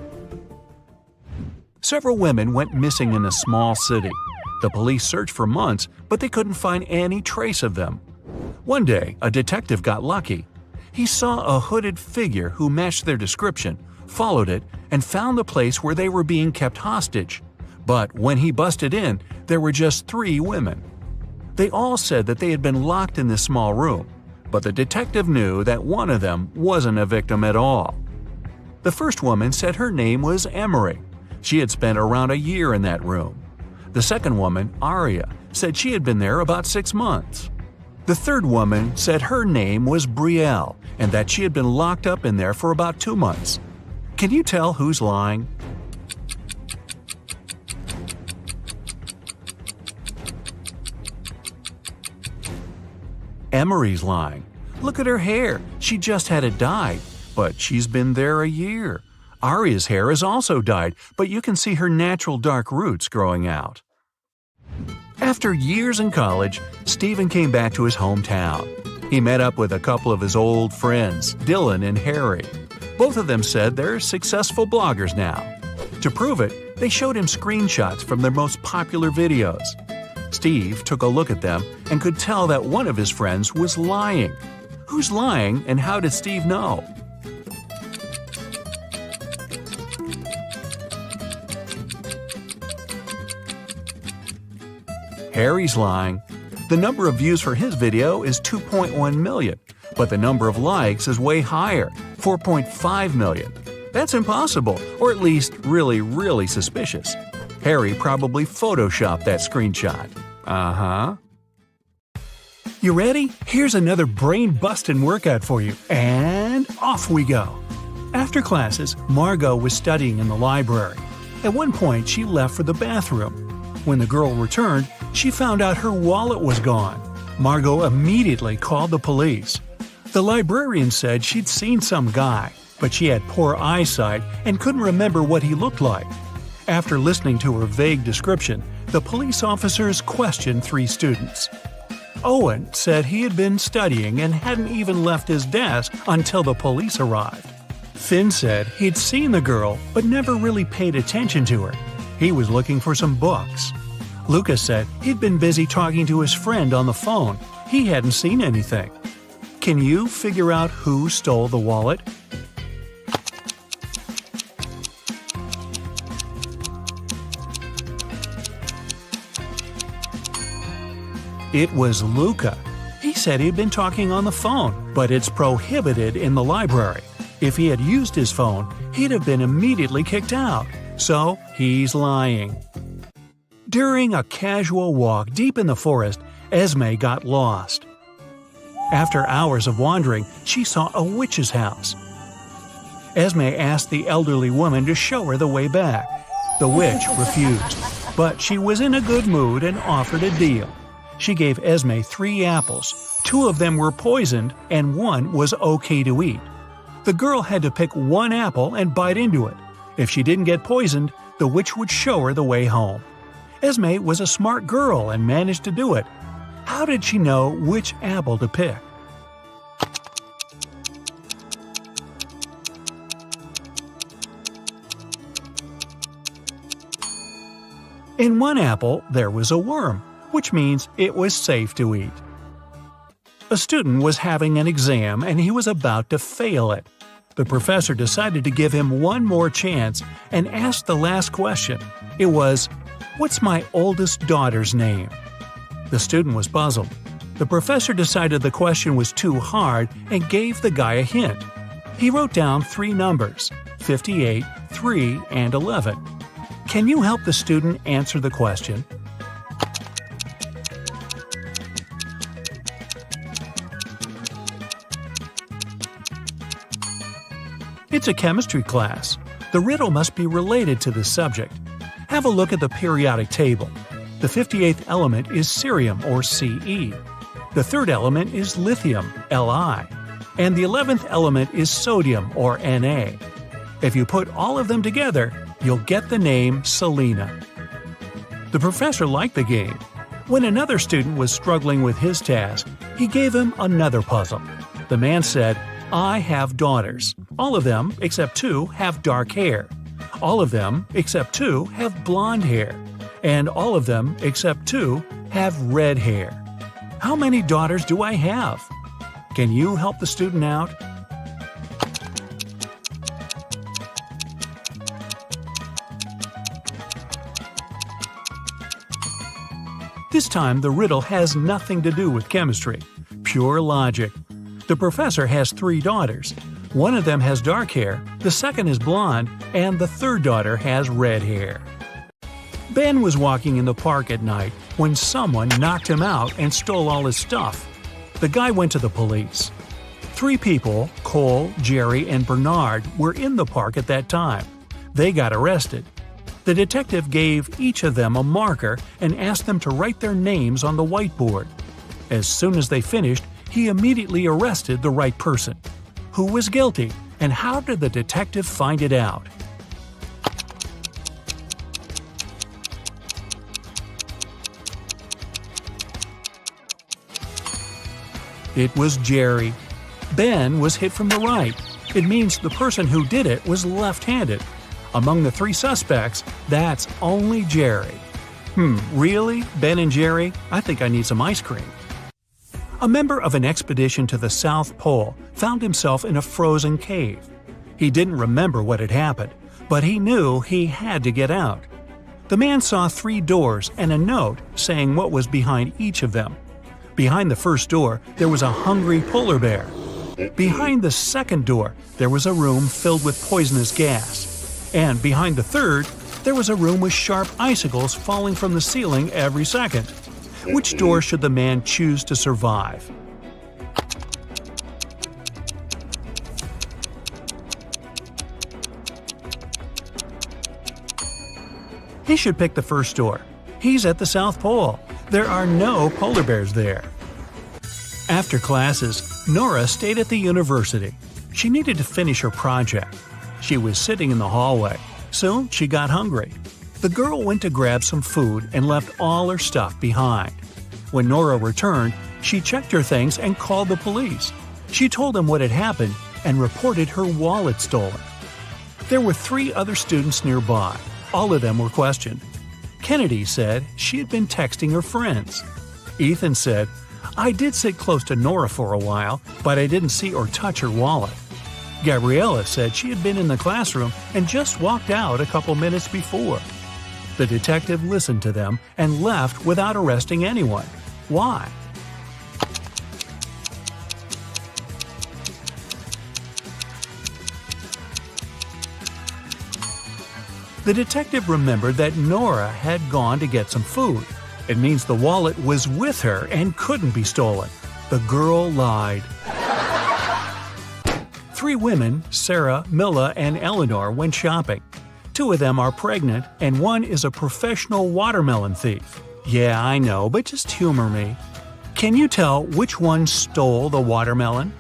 Several women went missing in a small city. The police searched for months, but they couldn't find any trace of them. One day, a detective got lucky. He saw a hooded figure who matched their description, followed it, and found the place where they were being kept hostage. But when he busted in, there were just 3 women. They all said that they had been locked in this small room, but the detective knew that one of them wasn't a victim at all. The first woman said her name was Emery. She had spent around a year in that room. The second woman, Aria, said she had been there about 6 months. The third woman said her name was Brielle and that she had been locked up in there for about 2 months. Can you tell who's lying? Emery's lying. Look at her hair. She just had it dyed, but she's been there a year. Aria's hair is also dyed, but you can see her natural dark roots growing out. After years in college, Stephen came back to his hometown. He met up with a couple of his old friends, Dylan and Harry. Both of them said they're successful bloggers now. To prove it, they showed him screenshots from their most popular videos. Steve took a look at them and could tell that one of his friends was lying. Who's lying, and how did Steve know? Harry's lying. The number of views for his video is 2.1 million, but the number of likes is way higher, 4.5 million. That's impossible, or at least really suspicious. Harry probably photoshopped that screenshot. Uh-huh. You ready? Here's another brain-busting workout for you, and off we go. After classes, Margot was studying in the library. At one point, she left for the bathroom. When the girl returned, she found out her wallet was gone. Margot immediately called the police. The librarian said she'd seen some guy, but she had poor eyesight and couldn't remember what he looked like. After listening to her vague description, the police officers questioned 3 students. Owen said he had been studying and hadn't even left his desk until the police arrived. Finn said he'd seen the girl but never really paid attention to her. He was looking for some books. Lucas said he'd been busy talking to his friend on the phone. He hadn't seen anything. Can you figure out who stole the wallet? It was Luca. He said he'd been talking on the phone, but it's prohibited in the library. If he had used his phone, he'd have been immediately kicked out. So, he's lying. During a casual walk deep in the forest, Esme got lost. After hours of wandering, she saw a witch's house. Esme asked the elderly woman to show her the way back. The witch refused, but she was in a good mood and offered a deal. She gave Esme 3 apples. 2 of them were poisoned, and 1 was okay to eat. The girl had to pick 1 apple and bite into it. If she didn't get poisoned, the witch would show her the way home. Esme was a smart girl and managed to do it. How did she know which apple to pick? In 1 apple, there was a worm, which means it was safe to eat. A student was having an exam and he was about to fail it. The professor decided to give him one more chance and asked the last question. It was, "What's my oldest daughter's name?" The student was puzzled. The professor decided the question was too hard and gave the guy a hint. He wrote down 3 numbers, 58, 3, and 11. Can you help the student answer the question? It's a chemistry class. The riddle must be related to this subject. Have a look at the periodic table. The 58th element is cerium, or Ce. The 3rd element is lithium, Li. And the 11th element is sodium, or Na. If you put all of them together, you'll get the name Selena. The professor liked the game. When another student was struggling with his task, he gave him another puzzle. The man said, "I have daughters. All of them, except 2, have dark hair. All of them, except 2, have blonde hair. And all of them, except 2, have red hair. How many daughters do I have?" Can you help the student out? This time, the riddle has nothing to do with chemistry. Pure logic. The professor has 3 daughters. One of them has dark hair, the second is blonde, and the 3rd daughter has red hair. Ben was walking in the park at night when someone knocked him out and stole all his stuff. The guy went to the police. 3 people, Cole, Jerry, and Bernard, were in the park at that time. They got arrested. The detective gave each of them a marker and asked them to write their names on the whiteboard. As soon as they finished, He immediately arrested the right person. Who was guilty, and how did the detective find it out? It was Jerry. Ben was hit from the right. It means the person who did it was left-handed. Among the three suspects, that's only Jerry. Really? Ben and Jerry? I think I need some ice cream. A member of an expedition to the South Pole found himself in a frozen cave. He didn't remember what had happened, but he knew he had to get out. The man saw 3 doors and a note saying what was behind each of them. Behind the first door, there was a hungry polar bear. Behind the second door, there was a room filled with poisonous gas. And behind the third, there was a room with sharp icicles falling from the ceiling every second. Which door should the man choose to survive? He should pick the first door. He's at the South Pole. There are no polar bears there. After classes, Nora stayed at the university. She needed to finish her project. She was sitting in the hallway. Soon she got hungry. The girl went to grab some food and left all her stuff behind. When Nora returned, she checked her things and called the police. She told them what had happened and reported her wallet stolen. There were 3 other students nearby. All of them were questioned. Kennedy said she had been texting her friends. Ethan said, "I did sit close to Nora for a while, but I didn't see or touch her wallet." Gabriella said she had been in the classroom and just walked out a couple minutes before. The detective listened to them and left without arresting anyone. Why? The detective remembered that Nora had gone to get some food. It means the wallet was with her and couldn't be stolen. The girl lied. 3 women, Sarah, Milla, and Eleanor, went shopping. 2 of them are pregnant, and 1 is a professional watermelon thief. Yeah, I know, but just humor me. Can you tell which one stole the watermelon?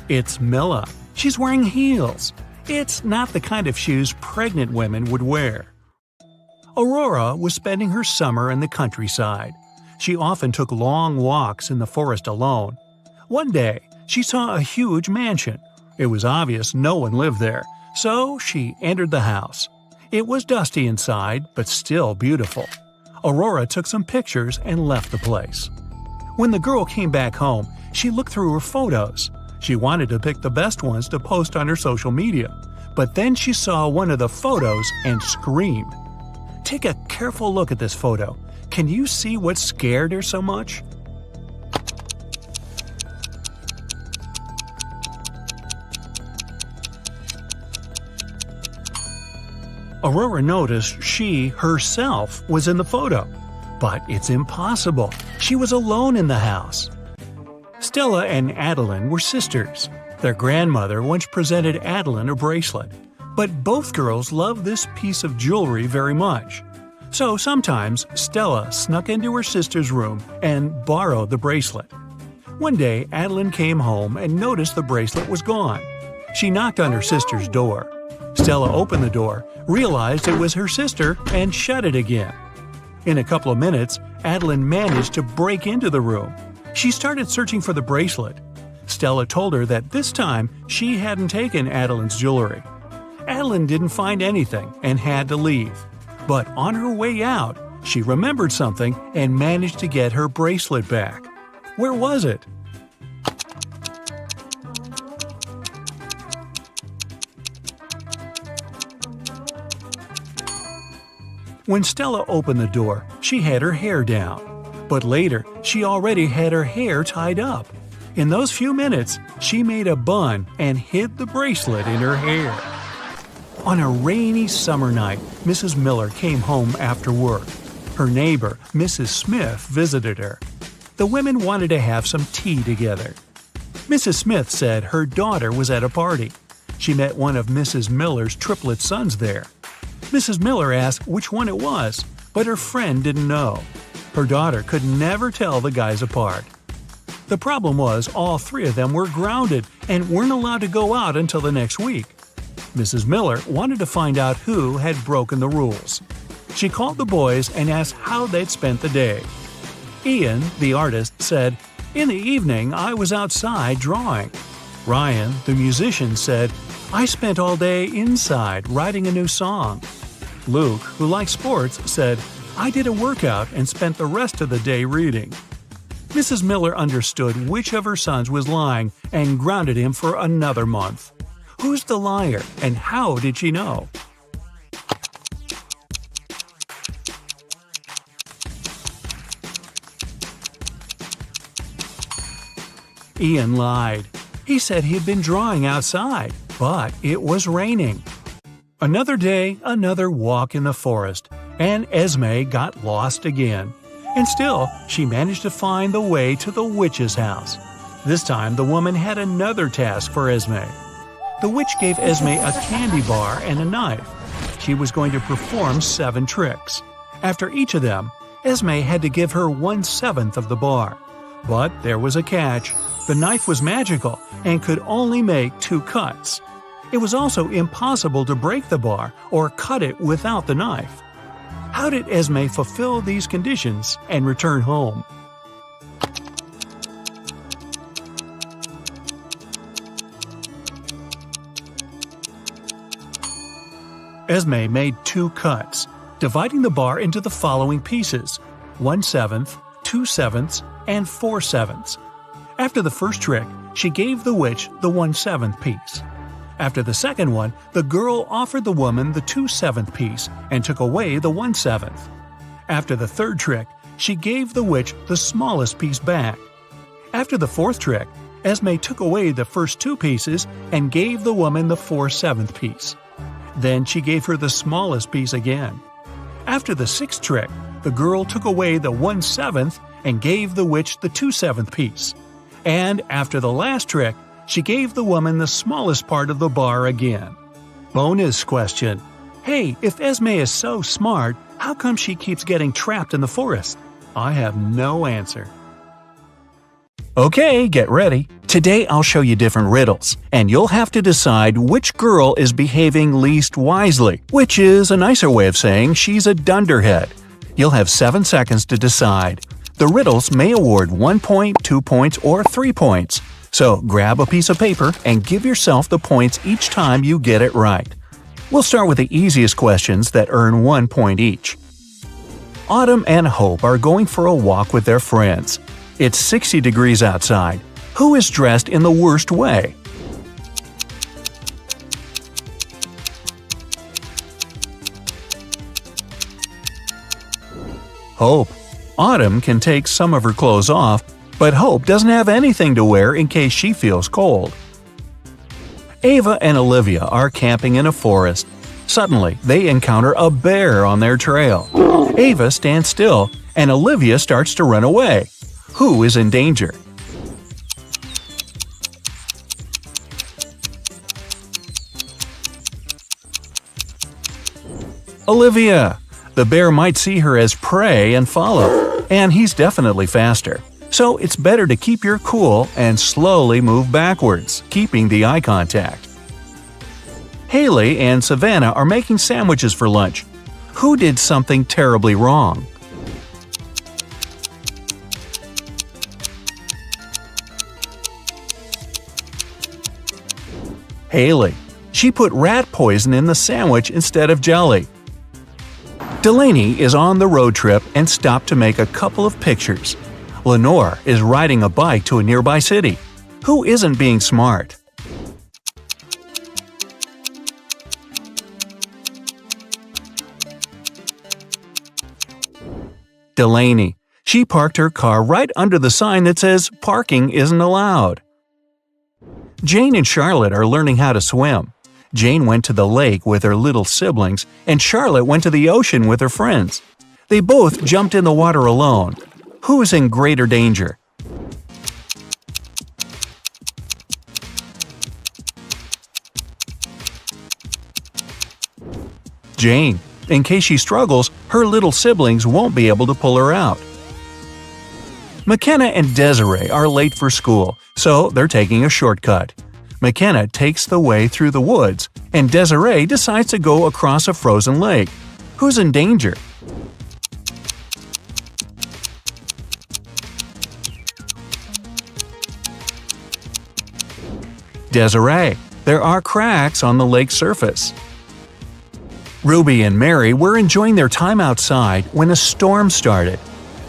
It's Milla. She's wearing heels. It's not the kind of shoes pregnant women would wear. Aurora was spending her summer in the countryside. She often took long walks in the forest alone. One day, she saw a huge mansion. It was obvious no one lived there, so she entered the house. It was dusty inside, but still beautiful. Aurora took some pictures and left the place. When the girl came back home, she looked through her photos. She wanted to pick the best ones to post on her social media, but then she saw one of the photos and screamed. Take a careful look at this photo. Can you see what scared her so much? Aurora noticed she, herself, was in the photo. But it's impossible. She was alone in the house. Stella and Adeline were sisters. Their grandmother once presented Adeline a bracelet. But both girls loved this piece of jewelry very much. So sometimes Stella snuck into her sister's room and borrowed the bracelet. One day, Adeline came home and noticed the bracelet was gone. She knocked on her sister's door. Stella opened the door, realized it was her sister, and shut it again. In a couple of minutes, Adeline managed to break into the room. She started searching for the bracelet. Stella told her that this time she hadn't taken Adeline's jewelry. Adeline didn't find anything and had to leave. But on her way out, she remembered something and managed to get her bracelet back. Where was it? When Stella opened the door, she had her hair down. But later, she already had her hair tied up. In those few minutes, she made a bun and hid the bracelet in her hair. On a rainy summer night, Mrs. Miller came home after work. Her neighbor, Mrs. Smith, visited her. The women wanted to have some tea together. Mrs. Smith said her daughter was at a party. She met one of Mrs. Miller's triplet sons there. Mrs. Miller asked which one it was, but her friend didn't know. Her daughter could never tell the guys apart. The problem was all three of them were grounded and weren't allowed to go out until the next week. Mrs. Miller wanted to find out who had broken the rules. She called the boys and asked how they'd spent the day. Ian, the artist, said, "In the evening, I was outside drawing." Ryan, the musician, said, "I spent all day inside writing a new song." Luke, who likes sports, said, "I did a workout and spent the rest of the day reading." Mrs. Miller understood which of her sons was lying and grounded him for another month. Who's the liar, and how did she know? Ian lied. He said he'd been drawing outside, but it was raining. Another day, another walk in the forest, and Esme got lost again. And still, she managed to find the way to the witch's house. This time, the woman had another task for Esme. The witch gave Esme a candy bar and a knife. She was going to perform 7 tricks. After each of them, Esme had to give her 1/7 of the bar. But there was a catch. The knife was magical and could only make 2 cuts. It was also impossible to break the bar or cut it without the knife. How did Esme fulfill these conditions and return home? Esme made 2 cuts, dividing the bar into the following pieces: 1/7, 2/7, and 4/7. After the first trick, she gave the witch the 1/7 piece. After the second one, the girl offered the woman the 2/7 piece and took away the 1/7. After the third trick, she gave the witch the smallest piece back. After the fourth trick, Esme took away the first 2 pieces and gave the woman the 4/7 piece. Then she gave her the smallest piece again. After the sixth trick, the girl took away the 1/7 and gave the witch the 2/7 piece. And after the last trick, she gave the woman the smallest part of the bar again. Bonus question. Hey, if Esme is so smart, how come she keeps getting trapped in the forest? I have no answer. Okay, get ready. Today I'll show you different riddles, and you'll have to decide which girl is behaving least wisely, which is a nicer way of saying she's a dunderhead. You'll have 7 seconds to decide. The riddles may award 1 point, 2 points, or 3 points. So grab a piece of paper and give yourself the points each time you get it right. We'll start with the easiest questions that earn 1 point each. Autumn and Hope are going for a walk with their friends. It's 60 degrees outside. Who is dressed in the worst way? Hope. Autumn can take some of her clothes off, but Hope doesn't have anything to wear in case she feels cold. Ava and Olivia are camping in a forest. Suddenly, they encounter a bear on their trail. Ava stands still, and Olivia starts to run away. Who is in danger? Olivia. The bear might see her as prey and follow, and he's definitely faster. So it's better to keep your cool and slowly move backwards, keeping the eye contact. Haley and Savannah are making sandwiches for lunch. Who did something terribly wrong? Haley. She put rat poison in the sandwich instead of jelly. Delaney is on the road trip and stopped to make a couple of pictures. Lenore is riding a bike to a nearby city. Who isn't being smart? Delaney. She parked her car right under the sign that says "Parking isn't allowed." Jane and Charlotte are learning how to swim. Jane went to the lake with her little siblings, and Charlotte went to the ocean with her friends. They both jumped in the water alone. Who is in greater danger? Jane. In case she struggles, her little siblings won't be able to pull her out. McKenna and Desiree are late for school, so they're taking a shortcut. McKenna takes the way through the woods, and Desiree decides to go across a frozen lake. Who's in danger? Desiree. There are cracks on the lake's surface. Ruby and Mary were enjoying their time outside when a storm started.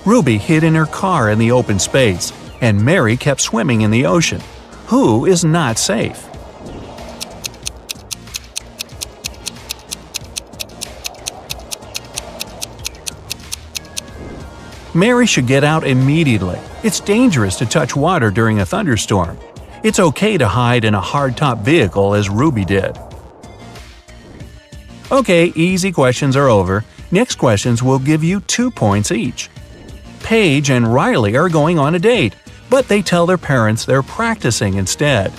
Ruby hid in her car in the open space, and Mary kept swimming in the ocean. Who is not safe? Mary should get out immediately. It's dangerous to touch water during a thunderstorm. It's okay to hide in a hardtop vehicle as Ruby did. Okay, easy questions are over. Next questions will give you 2 points each. Paige and Riley are going on a date, but they tell their parents they're practicing instead.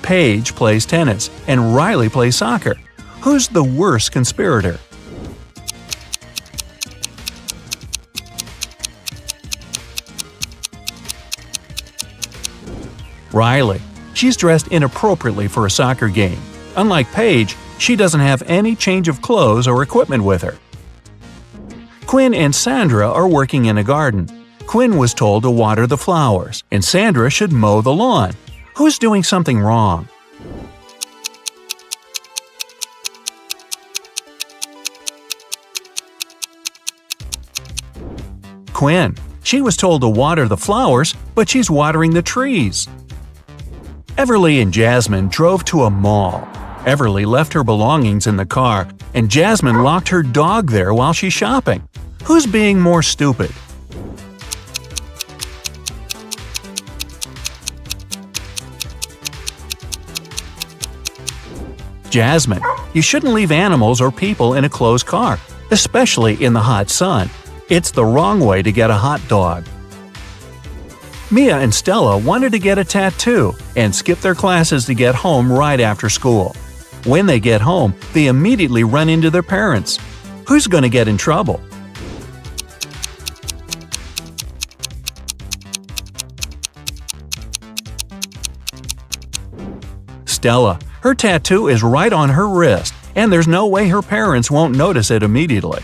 Paige plays tennis and Riley plays soccer. Who's the worst conspirator? Riley. She's dressed inappropriately for a soccer game. Unlike Paige, she doesn't have any change of clothes or equipment with her. Quinn and Sandra are working in a garden. Quinn was told to water the flowers, and Sandra should mow the lawn. Who's doing something wrong? Quinn. She was told to water the flowers, but she's watering the trees. Everly and Jasmine drove to a mall. Everly left her belongings in the car, and Jasmine locked her dog there while she's shopping. Who's being more stupid? Jasmine. You shouldn't leave animals or people in a closed car, especially in the hot sun. It's the wrong way to get a hot dog. Mia and Stella wanted to get a tattoo and skip their classes to get home right after school. When they get home, they immediately run into their parents. Who's going to get in trouble? Stella. Her tattoo is right on her wrist, and there's no way her parents won't notice it immediately.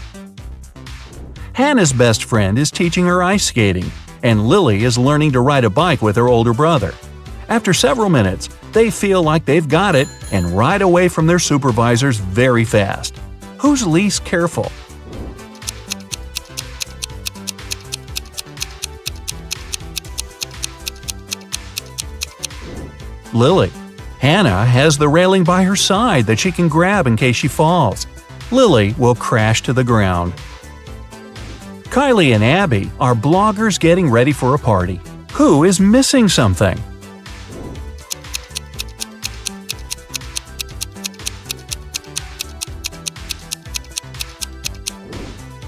Hannah's best friend is teaching her ice skating, and Lily is learning to ride a bike with her older brother. After several minutes, they feel like they've got it and ride away from their supervisors very fast. Who's least careful? Lily. Hannah has the railing by her side that she can grab in case she falls. Lily will crash to the ground. Kylie and Abby are bloggers getting ready for a party. Who is missing something?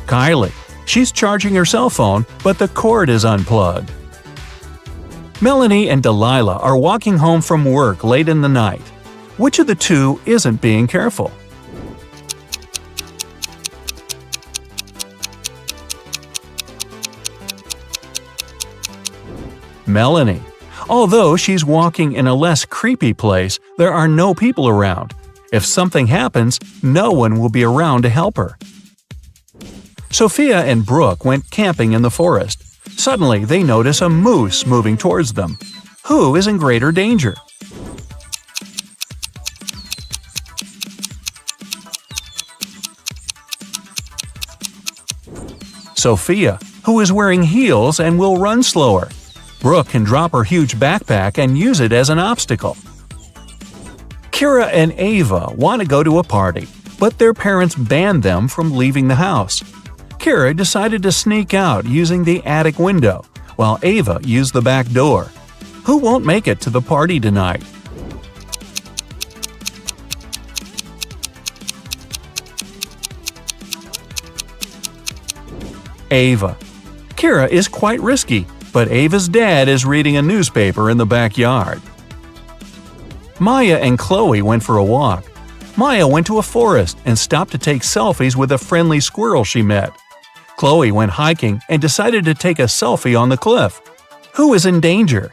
Kylie. She's charging her cell phone, but the cord is unplugged. Melanie and Delilah are walking home from work late in the night. Which of the two isn't being careful? Melanie. Although she's walking in a less creepy place, there are no people around. If something happens, no one will be around to help her. Sophia and Brooke went camping in the forest. Suddenly, they notice a moose moving towards them. Who is in greater danger? Sophia, who is wearing heels and will run slower. Brooke can drop her huge backpack and use it as an obstacle. Kira and Ava want to go to a party, but their parents banned them from leaving the house. Kira decided to sneak out using the attic window, while Ava used the back door. Who won't make it to the party tonight? Ava. Kira is quite risky, but Ava's dad is reading a newspaper in the backyard. Maya and Chloe went for a walk. Maya went to a forest and stopped to take selfies with a friendly squirrel she met. Chloe went hiking and decided to take a selfie on the cliff. Who is in danger?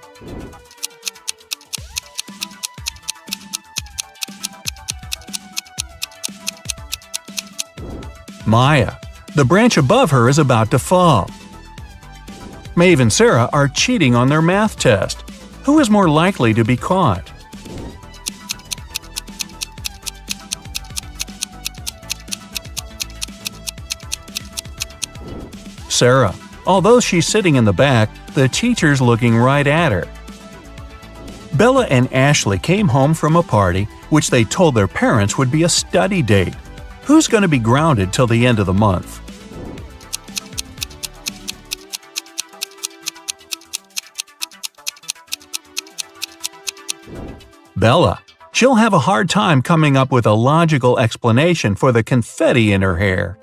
Maya. The branch above her is about to fall. Maeve and Sarah are cheating on their math test. Who is more likely to be caught? Sarah. Although she's sitting in the back, the teacher's looking right at her. Bella and Ashley came home from a party which they told their parents would be a study date. Who's going to be grounded till the end of the month? Bella. She'll have a hard time coming up with a logical explanation for the confetti in her hair.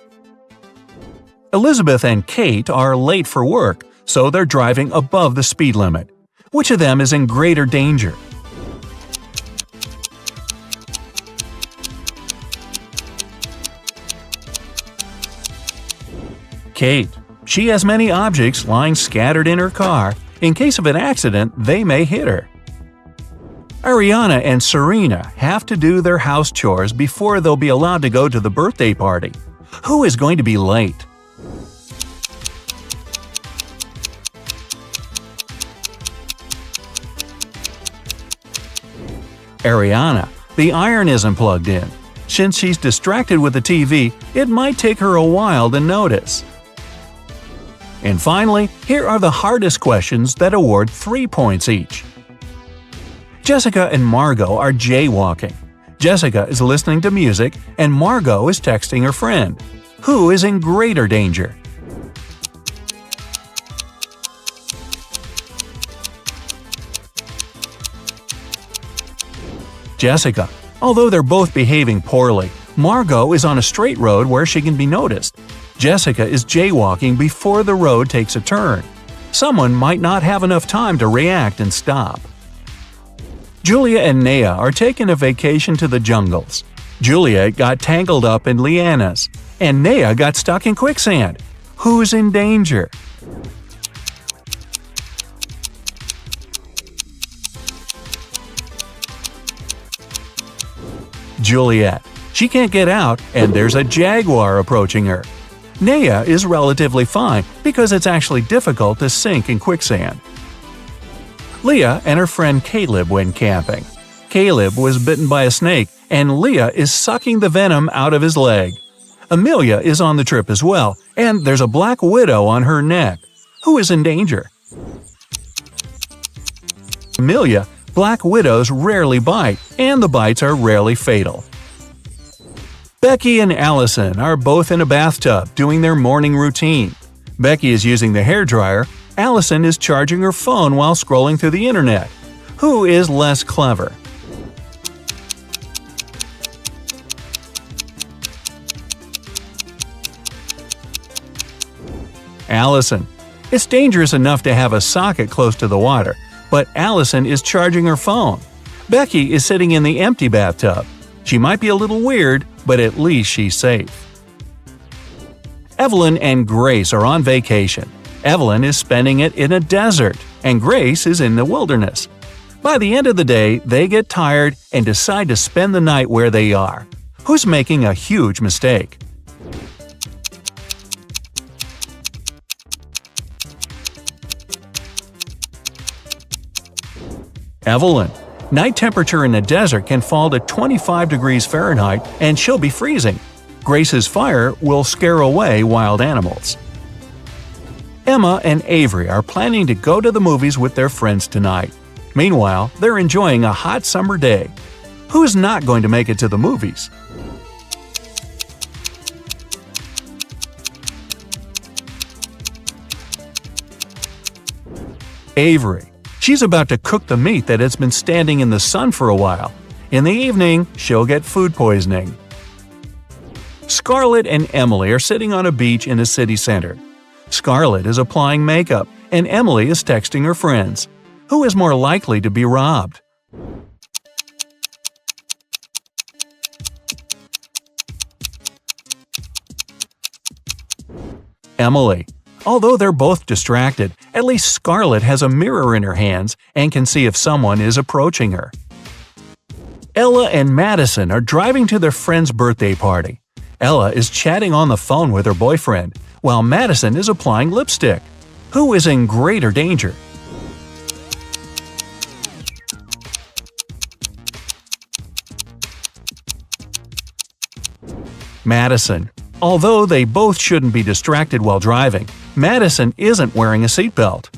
Elizabeth and Kate are late for work, so they're driving above the speed limit. Which of them is in greater danger? Kate. She has many objects lying scattered in her car. In case of an accident, they may hit her. Ariana and Serena have to do their house chores before they'll be allowed to go to the birthday party. Who is going to be late? Ariana. The iron isn't plugged in. Since she's distracted with the TV, it might take her a while to notice. And finally, here are the hardest questions that award 3 points each. Jessica and Margot are jaywalking. Jessica is listening to music, and Margot is texting her friend. Who is in greater danger? Jessica. Although they're both behaving poorly, Margot is on a straight road where she can be noticed. Jessica is jaywalking before the road takes a turn. Someone might not have enough time to react and stop. Julia and Naya are taking a vacation to the jungles. Julia got tangled up in lianas, and Naya got stuck in quicksand. Who's in danger? Juliet. She can't get out, and there's a jaguar approaching her. Naya is relatively fine because it's actually difficult to sink in quicksand. Leah and her friend Caleb went camping. Caleb was bitten by a snake, and Leah is sucking the venom out of his leg. Amelia is on the trip as well, and there's a black widow on her neck. Who is in danger? Amelia. Black widows rarely bite, and the bites are rarely fatal. Becky and Allison are both in a bathtub doing their morning routine. Becky is using the hairdryer. Allison is charging her phone while scrolling through the internet. Who is less clever? Allison. It's dangerous enough to have a socket close to the water, but Allison is charging her phone. Becky is sitting in the empty bathtub. She might be a little weird, but at least she's safe. Evelyn and Grace are on vacation. Evelyn is spending it in a desert, and Grace is in the wilderness. By the end of the day, they get tired and decide to spend the night where they are. Who's making a huge mistake? Evelyn. Night temperature in the desert can fall to 25 degrees Fahrenheit and she'll be freezing. Grace's fire will scare away wild animals. Emma and Avery are planning to go to the movies with their friends tonight. Meanwhile, they're enjoying a hot summer day. Who's not going to make it to the movies? Avery. She's about to cook the meat that has been standing in the sun for a while. In the evening, she'll get food poisoning. Scarlett and Emily are sitting on a beach in a city center. Scarlett is applying makeup, and Emily is texting her friends. Who is more likely to be robbed? Emily. Although they're both distracted, at least Scarlett has a mirror in her hands and can see if someone is approaching her. Ella and Madison are driving to their friend's birthday party. Ella is chatting on the phone with her boyfriend, while Madison is applying lipstick. Who is in greater danger? Madison. Although they both shouldn't be distracted while driving, Madison isn't wearing a seatbelt.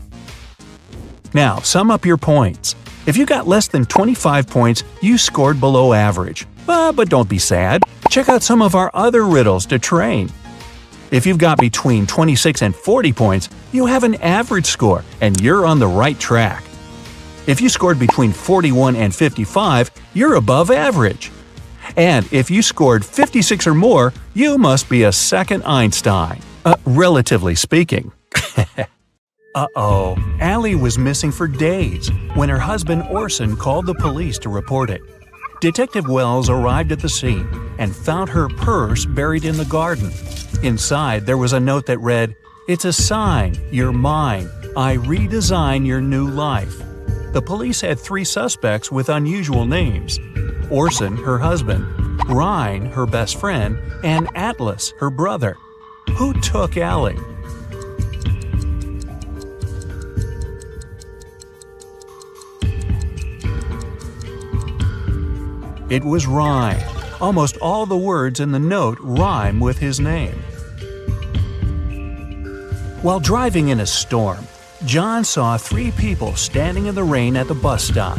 Now, sum up your points. If you got less than 25 points, you scored below average. But don't be sad. Check out some of our other riddles to train. If you've got between 26 and 40 points, you have an average score, and you're on the right track. If you scored between 41 and 55, you're above average. And if you scored 56 or more, you must be a second Einstein. Relatively speaking. Uh-oh, Allie was missing for days when her husband Orson called the police to report it. Detective Wells arrived at the scene and found her purse buried in the garden. Inside, there was a note that read, "It's a sign, you're mine. I redesign your new life." The police had 3 suspects with unusual names: Orson, her husband, Ryan, her best friend, and Atlas, her brother. Who took Allie? It was Ryan. Almost all the words in the note rhyme with his name. While driving in a storm, John saw 3 people standing in the rain at the bus stop.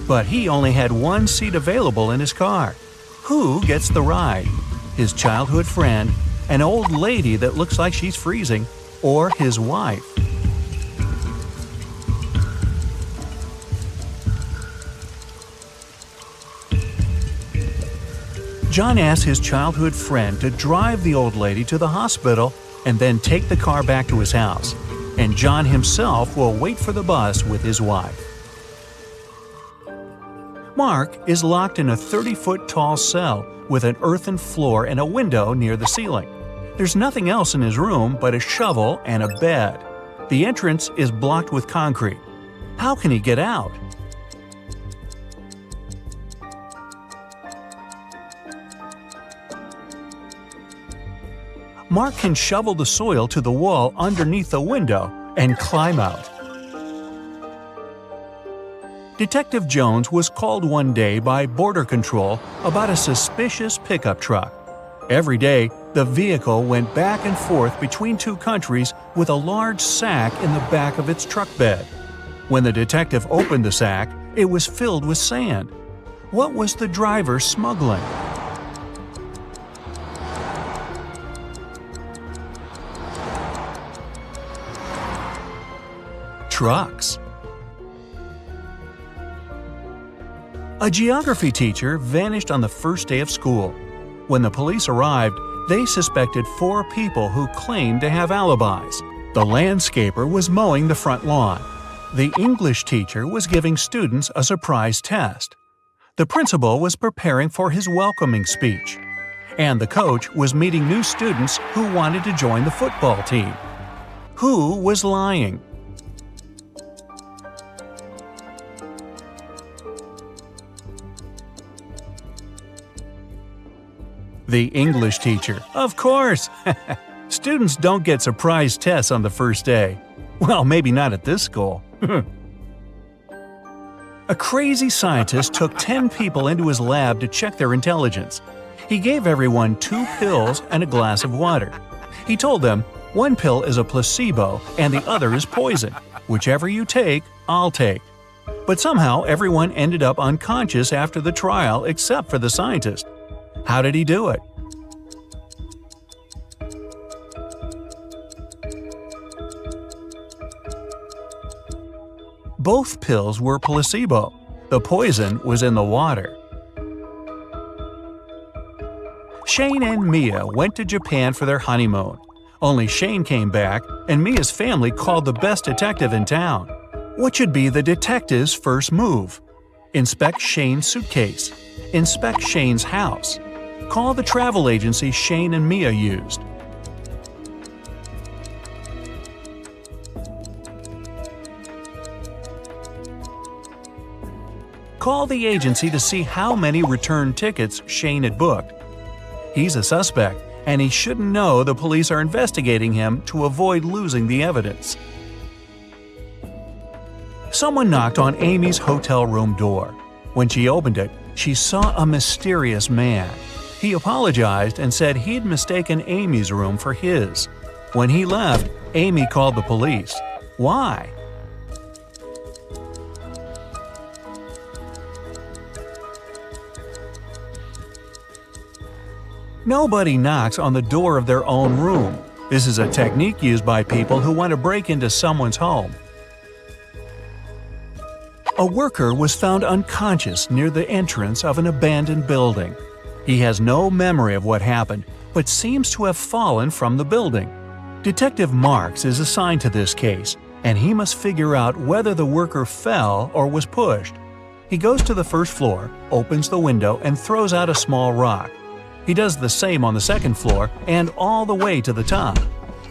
But he only had 1 seat available in his car. Who gets the ride? His childhood friend, an old lady that looks like she's freezing, or his wife? John asked his childhood friend to drive the old lady to the hospital and then take the car back to his house, and John himself will wait for the bus with his wife. Mark is locked in a 30-foot tall cell with an earthen floor and a window near the ceiling. There's nothing else in his room but a shovel and a bed. The entrance is blocked with concrete. How can he get out? Mark can shovel the soil to the wall underneath the window and climb out. Detective Jones was called one day by Border Control about a suspicious pickup truck. Every day, the vehicle went back and forth between 2 countries with a large sack in the back of its truck bed. When the detective opened the sack, it was filled with sand. What was the driver smuggling? Trucks. A geography teacher vanished on the first day of school. When the police arrived, they suspected 4 people who claimed to have alibis. The landscaper was mowing the front lawn. The English teacher was giving students a surprise test. The principal was preparing for his welcoming speech. And the coach was meeting new students who wanted to join the football team. Who was lying? The English teacher, of course! Students don't get surprise tests on the first day. Well, maybe not at this school. A crazy scientist took 10 people into his lab to check their intelligence. He gave everyone 2 pills and a glass of water. He told them, one pill is a placebo and the other is poison. Whichever you take, I'll take. But somehow everyone ended up unconscious after the trial except for the scientist. How did he do it? Both pills were placebo. The poison was in the water. Shane and Mia went to Japan for their honeymoon. Only Shane came back, and Mia's family called the best detective in town. What should be the detective's first move? Inspect Shane's suitcase. Inspect Shane's house. Call the travel agency Shane and Mia used. called the agency to see how many return tickets Shane had booked. He's a suspect, and he shouldn't know the police are investigating him to avoid losing the evidence. Someone knocked on Amy's hotel room door. When she opened it, she saw a mysterious man. He apologized and said he'd mistaken Amy's room for his. When he left, Amy called the police. Why? Nobody knocks on the door of their own room. This is a technique used by people who want to break into someone's home. A worker was found unconscious near the entrance of an abandoned building. He has no memory of what happened, but seems to have fallen from the building. Detective Marks is assigned to this case, and he must figure out whether the worker fell or was pushed. He goes to the first floor, opens the window, and throws out a small rock. He does the same on the second floor and all the way to the top.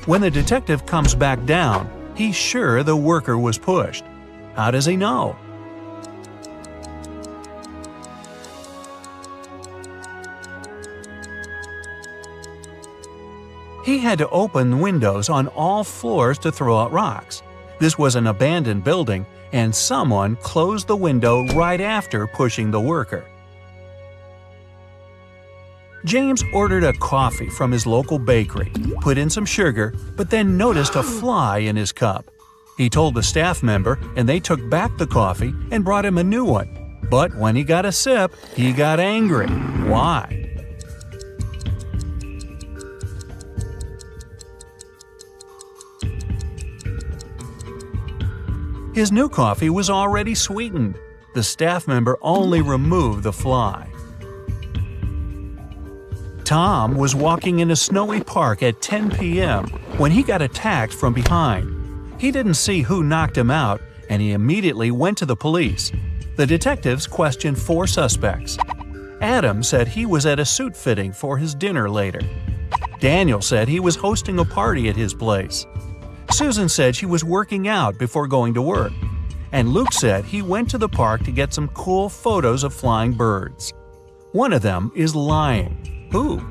When the detective comes back down, he's sure the worker was pushed. How does he know? He had to open windows on all floors to throw out rocks. This was an abandoned building, and someone closed the window right after pushing the worker. James ordered a coffee from his local bakery, put in some sugar, but then noticed a fly in his cup. He told the staff member, and they took back the coffee and brought him a new one. But when he got a sip, he got angry. Why? His new coffee was already sweetened. The staff member only removed the fly. Tom was walking in a snowy park at 10 p.m. when he got attacked from behind. He didn't see who knocked him out, and he immediately went to the police. The detectives questioned 4 suspects. Adam said he was at a suit fitting for his dinner later. Daniel said he was hosting a party at his place. Susan said she was working out before going to work. And Luke said he went to the park to get some cool photos of flying birds. One of them is lying. Who?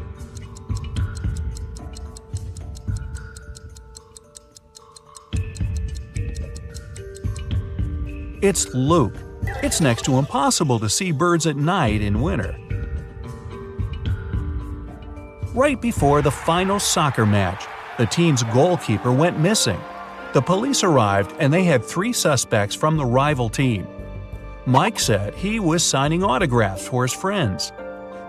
It's Luke. It's next to impossible to see birds at night in winter. Right before the final soccer match, the team's goalkeeper went missing. The police arrived and they had 3 suspects from the rival team. Mike said he was signing autographs for his friends.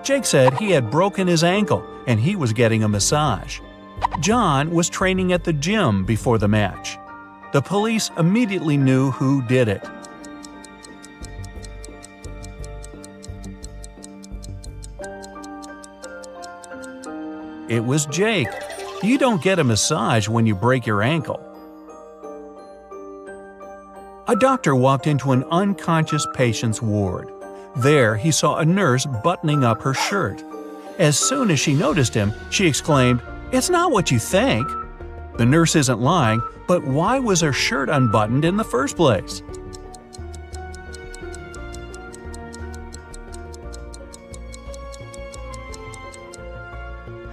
Jake said he had broken his ankle and he was getting a massage. John was training at the gym before the match. The police immediately knew who did it. It was Jake. You don't get a massage when you break your ankle. A doctor walked into an unconscious patient's ward. There, he saw a nurse buttoning up her shirt. As soon as she noticed him, she exclaimed, "It's not what you think." The nurse isn't lying, but why was her shirt unbuttoned in the first place?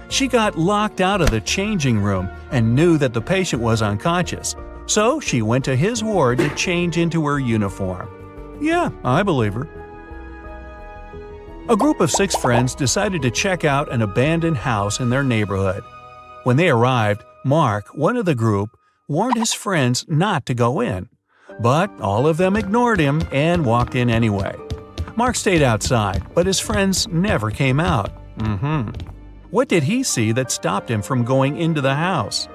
She got locked out of the changing room and knew that the patient was unconscious, so she went to his ward to change into her uniform. Yeah, I believe her. A group of 6 friends decided to check out an abandoned house in their neighborhood. When they arrived, Mark, one of the group, warned his friends not to go in. But all of them ignored him and walked in anyway. Mark stayed outside, but his friends never came out. What did he see that stopped him from going into the house?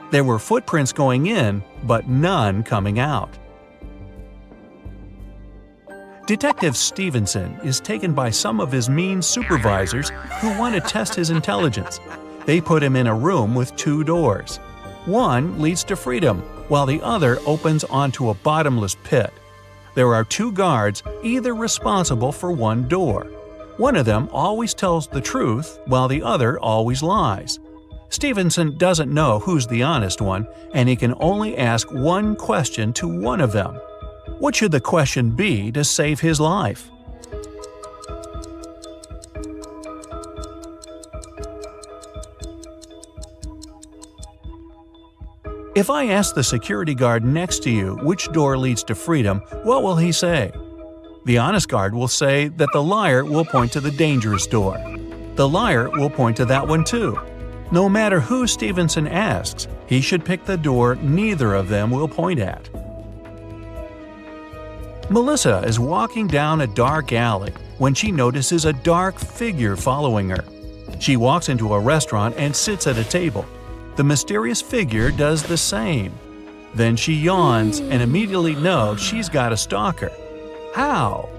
There were footprints going in, but none coming out. Detective Stevenson is taken by some of his mean supervisors who want to test his intelligence. They put him in a room with 2 doors. One leads to freedom, while the other opens onto a bottomless pit. There are 2 guards, either responsible for one door. One of them always tells the truth, while the other always lies. Stevenson doesn't know who's the honest one, and he can only ask one question to one of them. What should the question be to save his life? If I ask the security guard next to you which door leads to freedom, what will he say? The honest guard will say that the liar will point to the dangerous door. The liar will point to that one too. No matter who Stevenson asks, he should pick the door neither of them will point at. Melissa is walking down a dark alley when she notices a dark figure following her. She walks into a restaurant and sits at a table. The mysterious figure does the same. Then she yawns and immediately knows she's got a stalker. How?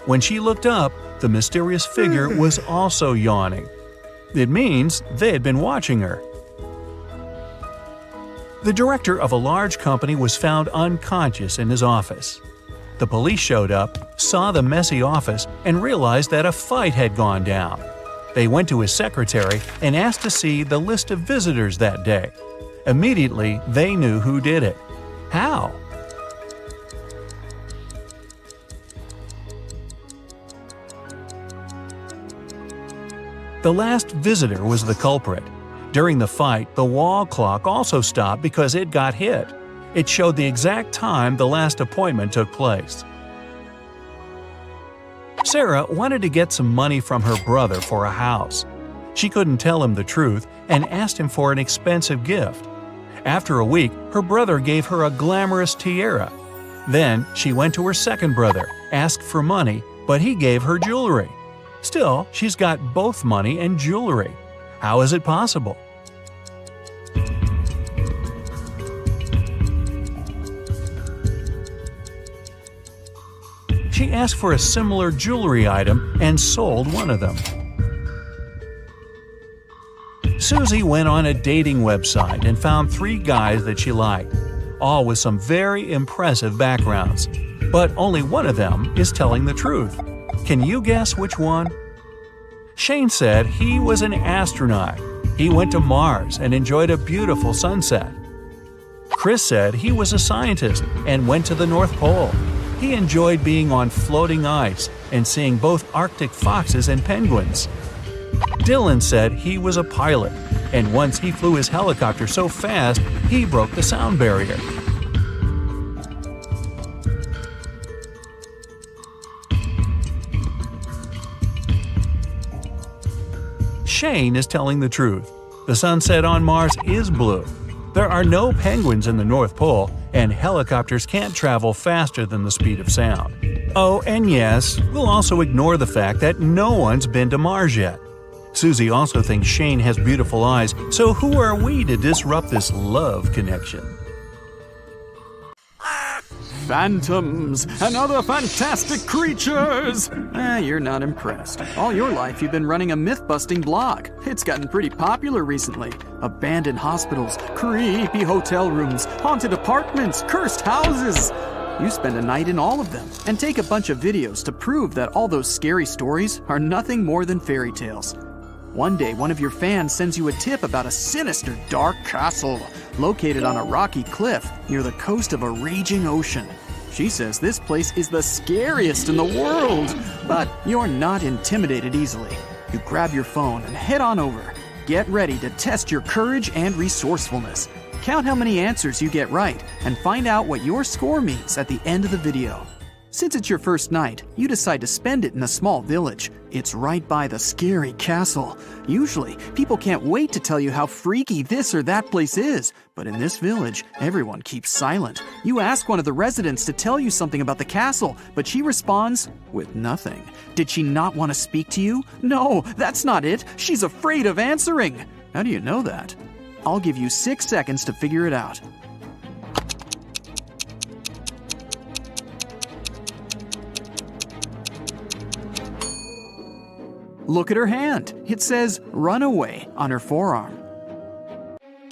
When she looked up, the mysterious figure was also yawning. It means they had been watching her. The director of a large company was found unconscious in his office. The police showed up, saw the messy office, and realized that a fight had gone down. They went to his secretary and asked to see the list of visitors that day. Immediately, they knew who did it. How? The last visitor was the culprit. During the fight, the wall clock also stopped because it got hit. It showed the exact time the last appointment took place. Sarah wanted to get some money from her brother for a house. She couldn't tell him the truth and asked him for an expensive gift. After a week, her brother gave her a glamorous tiara. Then she went to her second brother, asked for money, but he gave her jewelry. Still, she's got both money and jewelry. How is it possible? She asked for a similar jewelry item and sold one of them. Susie went on a dating website and found 3 guys that she liked, all with some very impressive backgrounds. But only one of them is telling the truth. Can you guess which one? Shane said he was an astronaut. He went to Mars and enjoyed a beautiful sunset. Chris said he was a scientist and went to the North Pole. He enjoyed being on floating ice and seeing both Arctic foxes and penguins. Dylan said he was a pilot, and once he flew his helicopter so fast he broke the sound barrier. Shane is telling the truth. The sunset on Mars is blue. There are no penguins in the North Pole, and helicopters can't travel faster than the speed of sound. Oh, and yes, we'll also ignore the fact that no one's been to Mars yet. Susie also thinks Shane has beautiful eyes, so who are we to disrupt this love connection? Phantoms and other fantastic creatures! You're not impressed. All your life you've been running a myth-busting blog. It's gotten pretty popular recently. Abandoned hospitals, creepy hotel rooms, haunted apartments, cursed houses. You spend a night in all of them and take a bunch of videos to prove that all those scary stories are nothing more than fairy tales. One day, one of your fans sends you a tip about a sinister, dark castle located on a rocky cliff near the coast of a raging ocean. She says this place is the scariest in the world, but you're not intimidated easily. You grab your phone and head on over. Get ready to test your courage and resourcefulness. Count how many answers you get right and find out what your score means at the end of the video. Since it's your first night, you decide to spend it in a small village. It's right by the scary castle. Usually, people can't wait to tell you how freaky this or that place is. But in this village, everyone keeps silent. You ask one of the residents to tell you something about the castle, but she responds with nothing. Did she not want to speak to you? No, that's not it. She's afraid of answering. How do you know that? I'll give you 6 seconds to figure it out. Look at her hand. It says "Runaway" on her forearm.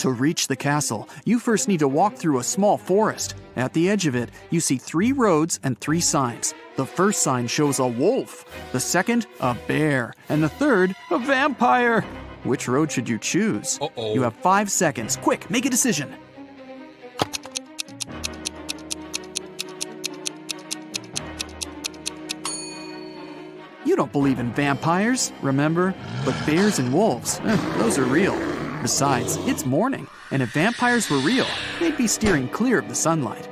To reach the castle, you first need to walk through a small forest. At the edge of it, you see 3 roads and 3 signs. The first sign shows a wolf, the second, a bear, and the third, a vampire. Which road should you choose? You have 5 seconds. Quick, make a decision. You don't believe in vampires, remember? But bears and wolves, those are real. Besides, it's morning, and if vampires were real, they'd be steering clear of the sunlight.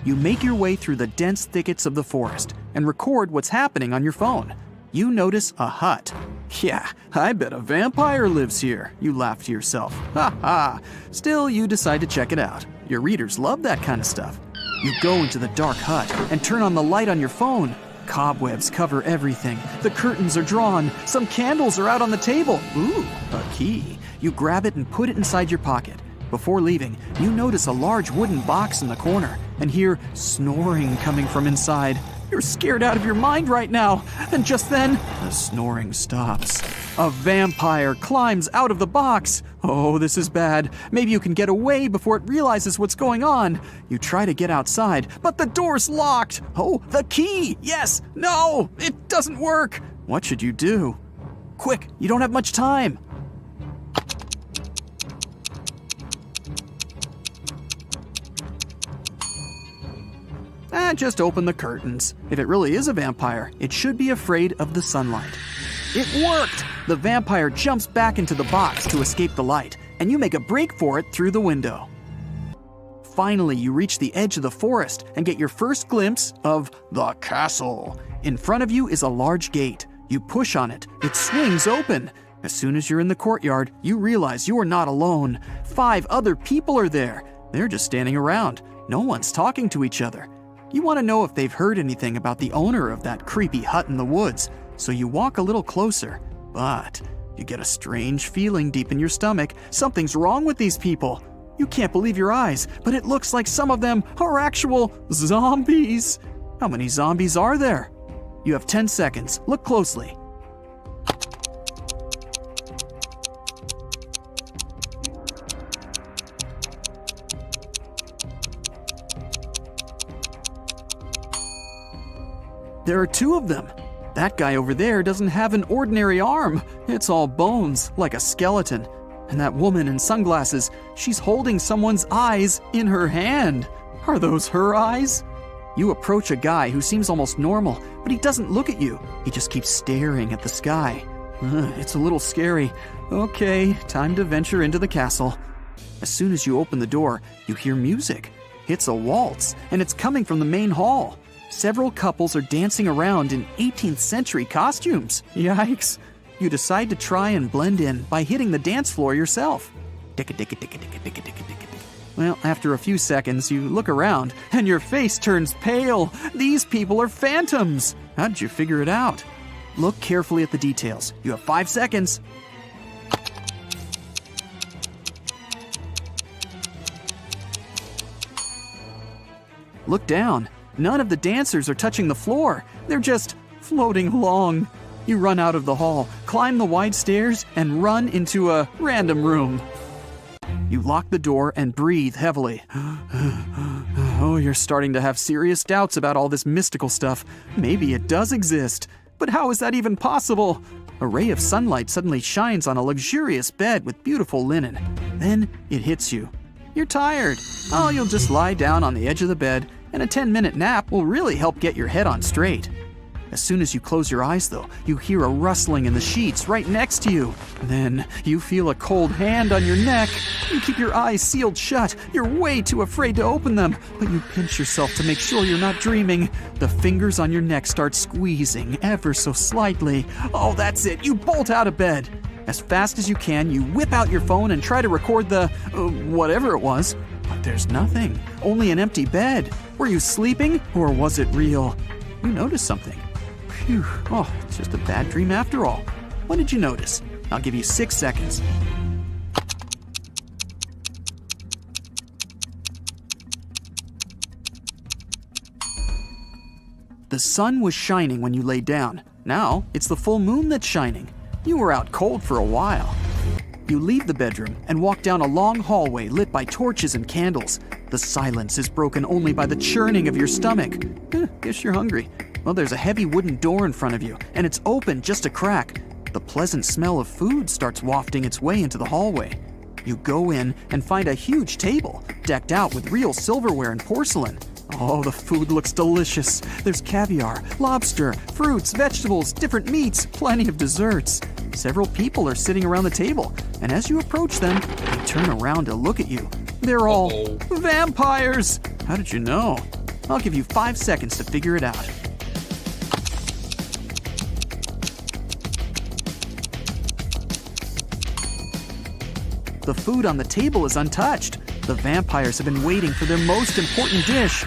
You make your way through the dense thickets of the forest and record what's happening on your phone. You notice a hut. Yeah, I bet a vampire lives here, you laugh to yourself. Ha ha! Still, you decide to check it out. Your readers love that kind of stuff. You go into the dark hut and turn on the light on your phone. Cobwebs cover everything. The curtains are drawn. Some candles are out on the table. Ooh, a key. You grab it and put it inside your pocket. Before leaving, you notice a large wooden box in the corner and hear snoring coming from inside. You're scared out of your mind right now. And just then, the snoring stops. A vampire climbs out of the box. Oh, this is bad. Maybe you can get away before it realizes what's going on. You try to get outside, but the door's locked. Oh, the key! Yes! No! It doesn't work! What should you do? Quick, you don't have much time. Just open the curtains. If it really is a vampire, it should be afraid of the sunlight. It worked! The vampire jumps back into the box to escape the light, and you make a break for it through the window. Finally, you reach the edge of the forest and get your first glimpse of the castle. In front of you is a large gate. You push on it. It swings open. As soon as you're in the courtyard, you realize you are not alone. 5 other people are there. They're just standing around. No one's talking to each other. You want to know if they've heard anything about the owner of that creepy hut in the woods, so you walk a little closer, but you get a strange feeling deep in your stomach. Something's wrong with these people. You can't believe your eyes, but it looks like some of them are actual zombies. How many zombies are there? You have 10 seconds. Look closely. There are 2 of them. That guy over there doesn't have an ordinary arm. It's all bones, like a skeleton. And that woman in sunglasses, she's holding someone's eyes in her hand. Are those her eyes? You approach a guy who seems almost normal, but he doesn't look at you. He just keeps staring at the sky. It's a little scary. Okay, time to venture into the castle. As soon as you open the door, you hear music. It's a waltz, and it's coming from the main hall. Several couples are dancing around in 18th century costumes. Yikes. You decide to try and blend in by hitting the dance floor yourself. Well, after a few seconds, you look around and your face turns pale. These people are phantoms. How'd you figure it out? Look carefully at the details. You have 5 seconds. Look down. None of the dancers are touching the floor. They're just floating along. You run out of the hall, climb the wide stairs, and run into a random room. You lock the door and breathe heavily. Oh, you're starting to have serious doubts about all this mystical stuff. Maybe it does exist. But how is that even possible? A ray of sunlight suddenly shines on a luxurious bed with beautiful linen. Then it hits you. You're tired. Oh, you'll just lie down on the edge of the bed, and a 10-minute nap will really help get your head on straight. As soon as you close your eyes, though, you hear a rustling in the sheets right next to you. Then you feel a cold hand on your neck. You keep your eyes sealed shut. You're way too afraid to open them, but you pinch yourself to make sure you're not dreaming. The fingers on your neck start squeezing ever so slightly. Oh, that's it. You bolt out of bed. As fast as you can, you whip out your phone and try to record the whatever it was. But there's nothing. Only an empty bed. Were you sleeping, or was it real? You noticed something. Phew. Oh, it's just a bad dream after all. What did you notice? I'll give you 6 seconds. The sun was shining when you lay down. Now, it's the full moon that's shining. You were out cold for a while. You leave the bedroom and walk down a long hallway lit by torches and candles. The silence is broken only by the churning of your stomach. Guess you're hungry. Well, there's a heavy wooden door in front of you, and it's open just a crack. The pleasant smell of food starts wafting its way into the hallway. You go in and find a huge table, decked out with real silverware and porcelain. Oh, the food looks delicious. There's caviar, lobster, fruits, vegetables, different meats, plenty of desserts. Several people are sitting around the table, and as you approach them, they turn around to look at you. They're all vampires! How did you know? I'll give you 5 seconds to figure it out. The food on the table is untouched. The vampires have been waiting for their most important dish.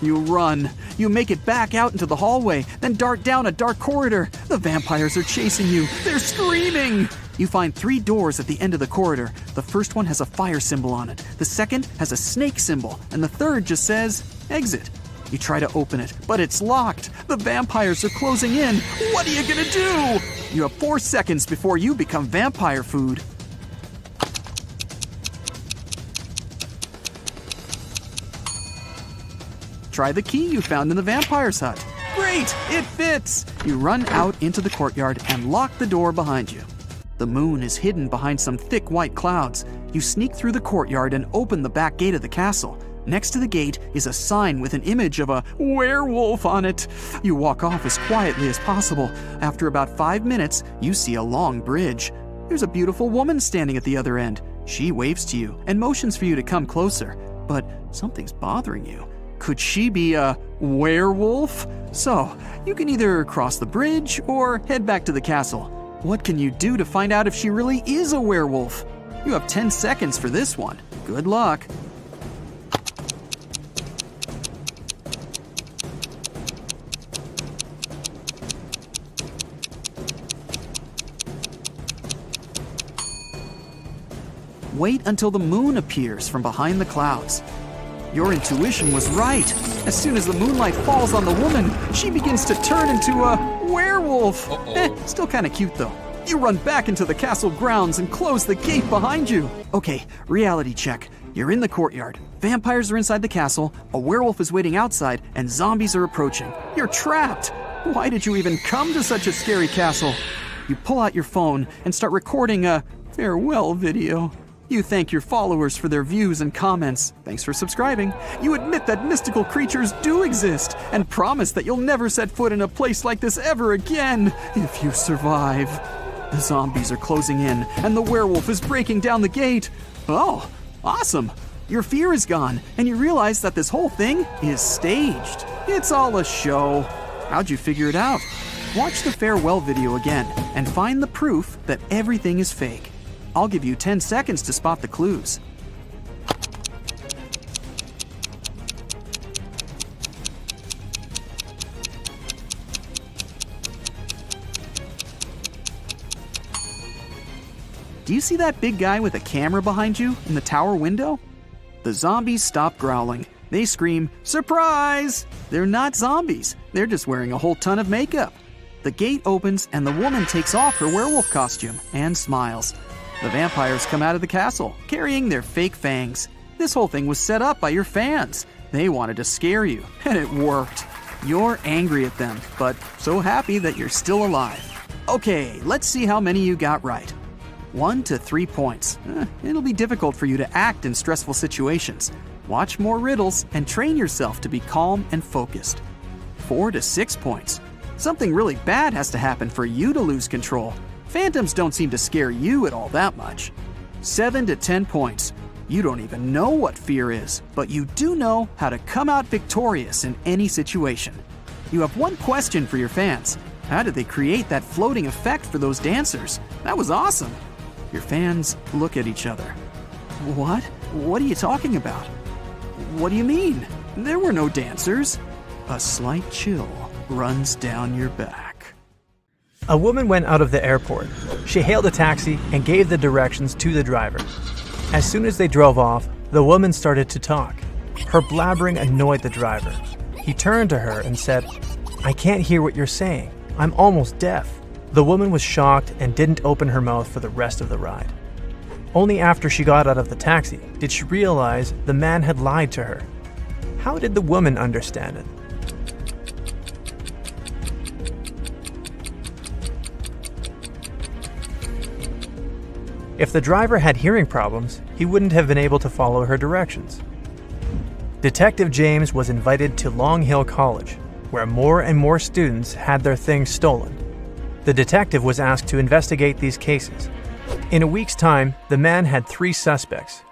You run. You make it back out into the hallway, then dart down a dark corridor. The vampires are chasing you. They're screaming. You find 3 doors at the end of the corridor. The first one has a fire symbol on it. The second has a snake symbol. And the third just says, exit. You try to open it, but it's locked. The vampires are closing in. What are you gonna do? You have 4 seconds before you become vampire food. Try the key you found in the vampire's hut. Great, it fits! You run out into the courtyard and lock the door behind you. The moon is hidden behind some thick white clouds. You sneak through the courtyard and open the back gate of the castle. Next to the gate is a sign with an image of a werewolf on it. You walk off as quietly as possible. After about 5 minutes, you see a long bridge. There's a beautiful woman standing at the other end. She waves to you and motions for you to come closer. But something's bothering you. Could she be a werewolf? So, you can either cross the bridge or head back to the castle. What can you do to find out if she really is a werewolf? You have 10 seconds for this one. Good luck. Wait until the moon appears from behind the clouds. Your intuition was right. As soon as the moonlight falls on the woman, she begins to turn into a werewolf. Still kind of cute though. You run back into the castle grounds and close the gate behind you. Okay, reality check. You're in the courtyard. Vampires are inside the castle, a werewolf is waiting outside, and zombies are approaching. You're trapped. Why did you even come to such a scary castle? You pull out your phone and start recording a farewell video. You thank your followers for their views and comments. Thanks for subscribing. You admit that mystical creatures do exist and promise that you'll never set foot in a place like this ever again if you survive. The zombies are closing in and the werewolf is breaking down the gate. Oh, awesome. Your fear is gone and you realize that this whole thing is staged. It's all a show. How'd you figure it out? Watch the farewell video again and find the proof that everything is fake. I'll give you 10 seconds to spot the clues. Do you see that big guy with a camera behind you in the tower window? The zombies stop growling. They scream, "Surprise!" They're not zombies. They're just wearing a whole ton of makeup. The gate opens and the woman takes off her werewolf costume and smiles. The vampires come out of the castle, carrying their fake fangs. This whole thing was set up by your fans. They wanted to scare you, and it worked. You're angry at them, but so happy that you're still alive. Okay, let's see how many you got right. 1 to 3 points. It'll be difficult for you to act in stressful situations. Watch more riddles and train yourself to be calm and focused. 4 to 6 points. Something really bad has to happen for you to lose control. Phantoms don't seem to scare you at all that much. 7 to 10 points. You don't even know what fear is, but you do know how to come out victorious in any situation. You have one question for your fans. How did they create that floating effect for those dancers? That was awesome. Your fans look at each other. What? What are you talking about? What do you mean? There were no dancers. A slight chill runs down your back. A woman went out of the airport. She hailed a taxi and gave the directions to the driver. As soon as they drove off, the woman started to talk. Her blabbering annoyed the driver. He turned to her and said, "I can't hear what you're saying. I'm almost deaf." The woman was shocked and didn't open her mouth for the rest of the ride. Only after she got out of the taxi did she realize the man had lied to her. How did the woman understand it? If the driver had hearing problems, he wouldn't have been able to follow her directions. Detective James was invited to Long Hill College, where more and more students had their things stolen. The detective was asked to investigate these cases. In a week's time, the man had 3 suspects.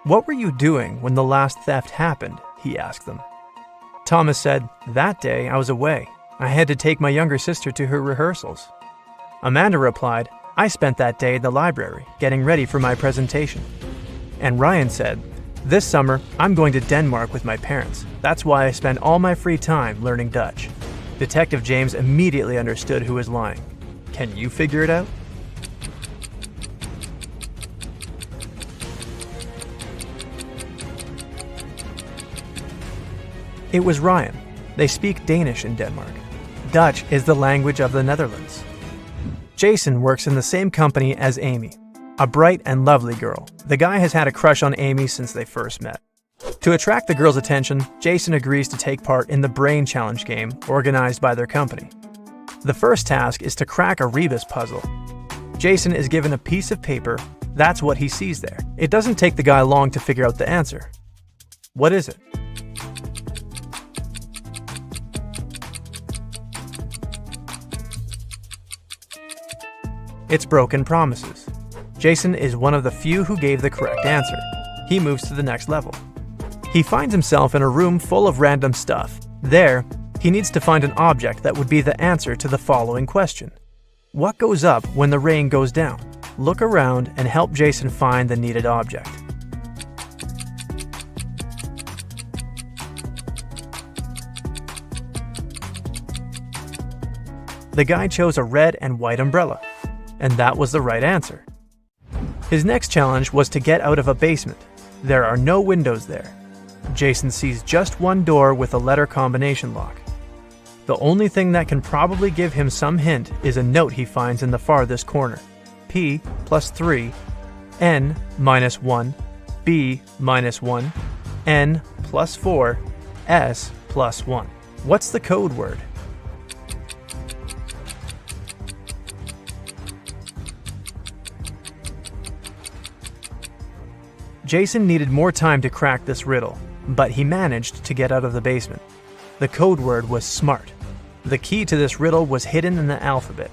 "What were you doing when the last theft happened?" he asked them. Thomas said, "That day I was away. I had to take my younger sister to her rehearsals." Amanda replied, "I spent that day at the library, getting ready for my presentation." And Ryan said, "This summer, I'm going to Denmark with my parents. That's why I spend all my free time learning Dutch." Detective James immediately understood who was lying. Can you figure it out? It was Ryan. They speak Danish in Denmark. Dutch is the language of the Netherlands. Jason works in the same company as Amy, a bright and lovely girl. The guy has had a crush on Amy since they first met. To attract the girl's attention, Jason agrees to take part in the Brain Challenge game organized by their company. The first task is to crack a rebus puzzle. Jason is given a piece of paper. That's what he sees there. It doesn't take the guy long to figure out the answer. What is it? It's broken promises. Jason is one of the few who gave the correct answer. He moves to the next level. He finds himself in a room full of random stuff. There, he needs to find an object that would be the answer to the following question. What goes up when the rain goes down? Look around and help Jason find the needed object. The guy chose a red and white umbrella, and that was the right answer. His next challenge was to get out of a basement. There are no windows there. Jason sees just one door with a letter combination lock. The only thing that can probably give him some hint is a note he finds in the farthest corner. P plus 3, N minus 1, B minus 1, N plus 4, S plus 1. What's the code word? Jason needed more time to crack this riddle, but he managed to get out of the basement. The code word was SMART. The key to this riddle was hidden in the alphabet.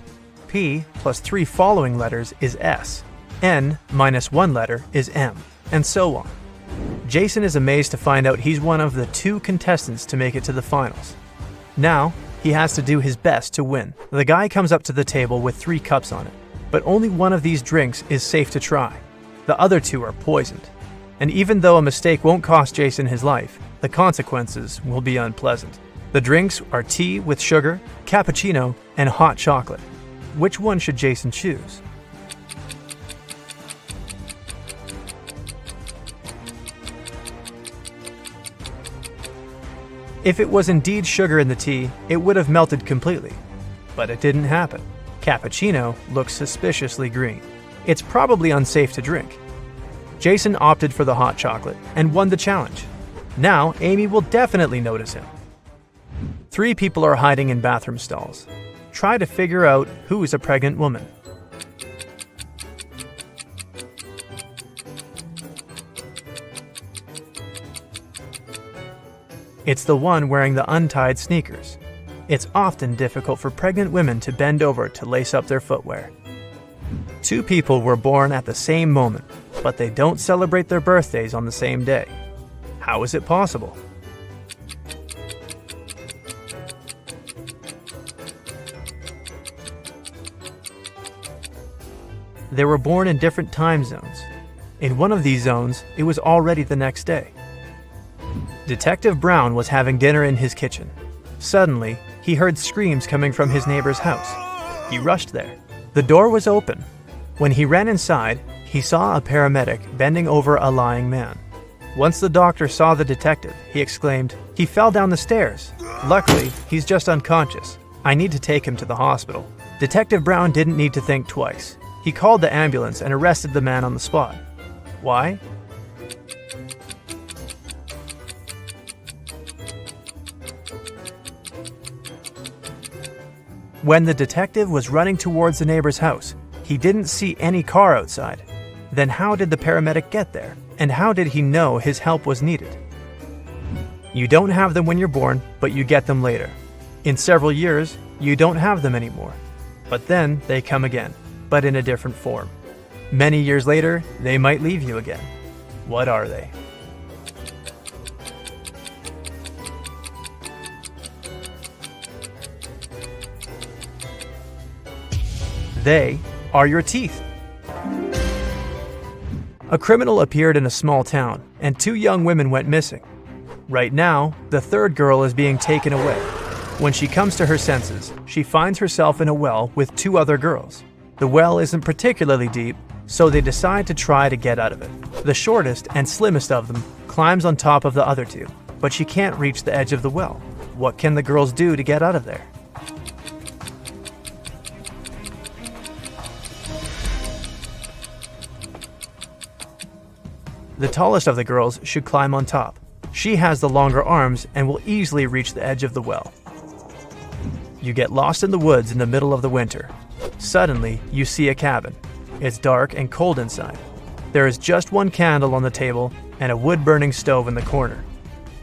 P plus 3 following letters is S. N minus 1 letter is M, and so on. Jason is amazed to find out he's one of the 2 contestants to make it to the finals. Now, he has to do his best to win. The guy comes up to the table with 3 cups on it, but only one of these drinks is safe to try. The other 2 are poisoned. And even though a mistake won't cost Jason his life, the consequences will be unpleasant. The drinks are tea with sugar, cappuccino, and hot chocolate. Which one should Jason choose? If it was indeed sugar in the tea, it would have melted completely. But it didn't happen. Cappuccino looks suspiciously green. It's probably unsafe to drink. Jason opted for the hot chocolate and won the challenge. Now, Amy will definitely notice him. 3 people are hiding in bathroom stalls. Try to figure out who's a pregnant woman. It's the one wearing the untied sneakers. It's often difficult for pregnant women to bend over to lace up their footwear. 2 people were born at the same moment, but they don't celebrate their birthdays on the same day. How is it possible? They were born in different time zones. In one of these zones, it was already the next day. Detective Brown was having dinner in his kitchen. Suddenly, he heard screams coming from his neighbor's house. He rushed there. The door was open. When he ran inside, he saw a paramedic bending over a lying man. Once the doctor saw the detective, he exclaimed, "He fell down the stairs. Luckily, he's just unconscious. I need to take him to the hospital." Detective Brown didn't need to think twice. He called the ambulance and arrested the man on the spot. Why? When the detective was running towards the neighbor's house, he didn't see any car outside. Then how did the paramedic get there? And how did he know his help was needed? You don't have them when you're born, but you get them later. In several years, you don't have them anymore. But then they come again, but in a different form. Many years later, they might leave you again. What are they? They are your teeth. A criminal appeared in a small town, and 2 young women went missing. Right now, the 3rd girl is being taken away. When she comes to her senses, she finds herself in a well with 2 other girls. The well isn't particularly deep, so they decide to try to get out of it. The shortest and slimmest of them climbs on top of the other 2, but she can't reach the edge of the well. What can the girls do to get out of there? The tallest of the girls should climb on top. She has the longer arms and will easily reach the edge of the well. You get lost in the woods in the middle of the winter. Suddenly, you see a cabin. It's dark and cold inside. There is just 1 candle on the table and a wood-burning stove in the corner.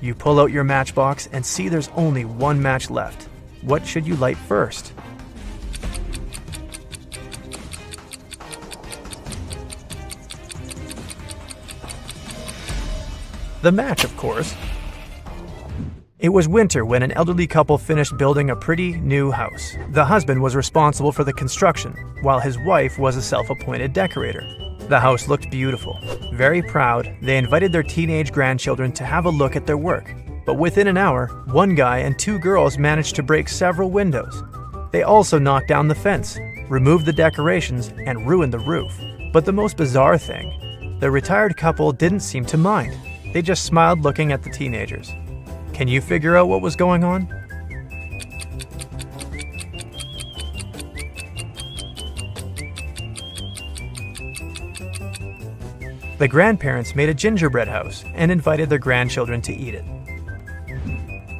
You pull out your matchbox and see there's only 1 match left. What should you light first? The match, of course. It was winter when an elderly couple finished building a pretty new house. The husband was responsible for the construction, while his wife was a self-appointed decorator. The house looked beautiful. Very proud, they invited their teenage grandchildren to have a look at their work. But within an hour, 1 guy and 2 girls managed to break several windows. They also knocked down the fence, removed the decorations, and ruined the roof. But the most bizarre thing, the retired couple didn't seem to mind. They just smiled looking at the teenagers. Can you figure out what was going on? The grandparents made a gingerbread house and invited their grandchildren to eat it.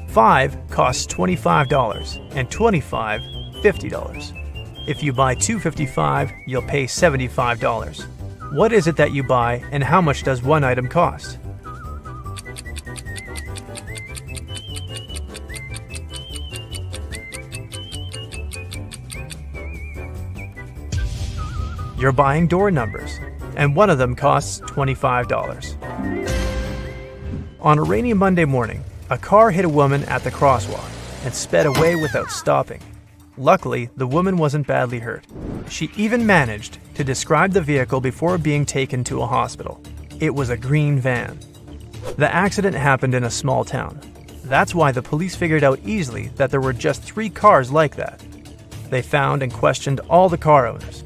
5 costs $25 and 25 $50. If you buy 2 $55, you'll pay $75. What is it that you buy and how much does one item cost? You're buying door numbers, and one of them costs $25. On a rainy Monday morning, a car hit a woman at the crosswalk and sped away without stopping. Luckily, the woman wasn't badly hurt. She even managed to describe the vehicle before being taken to a hospital. It was a green van. The accident happened in a small town. That's why the police figured out easily that there were just 3 cars like that. They found and questioned all the car owners.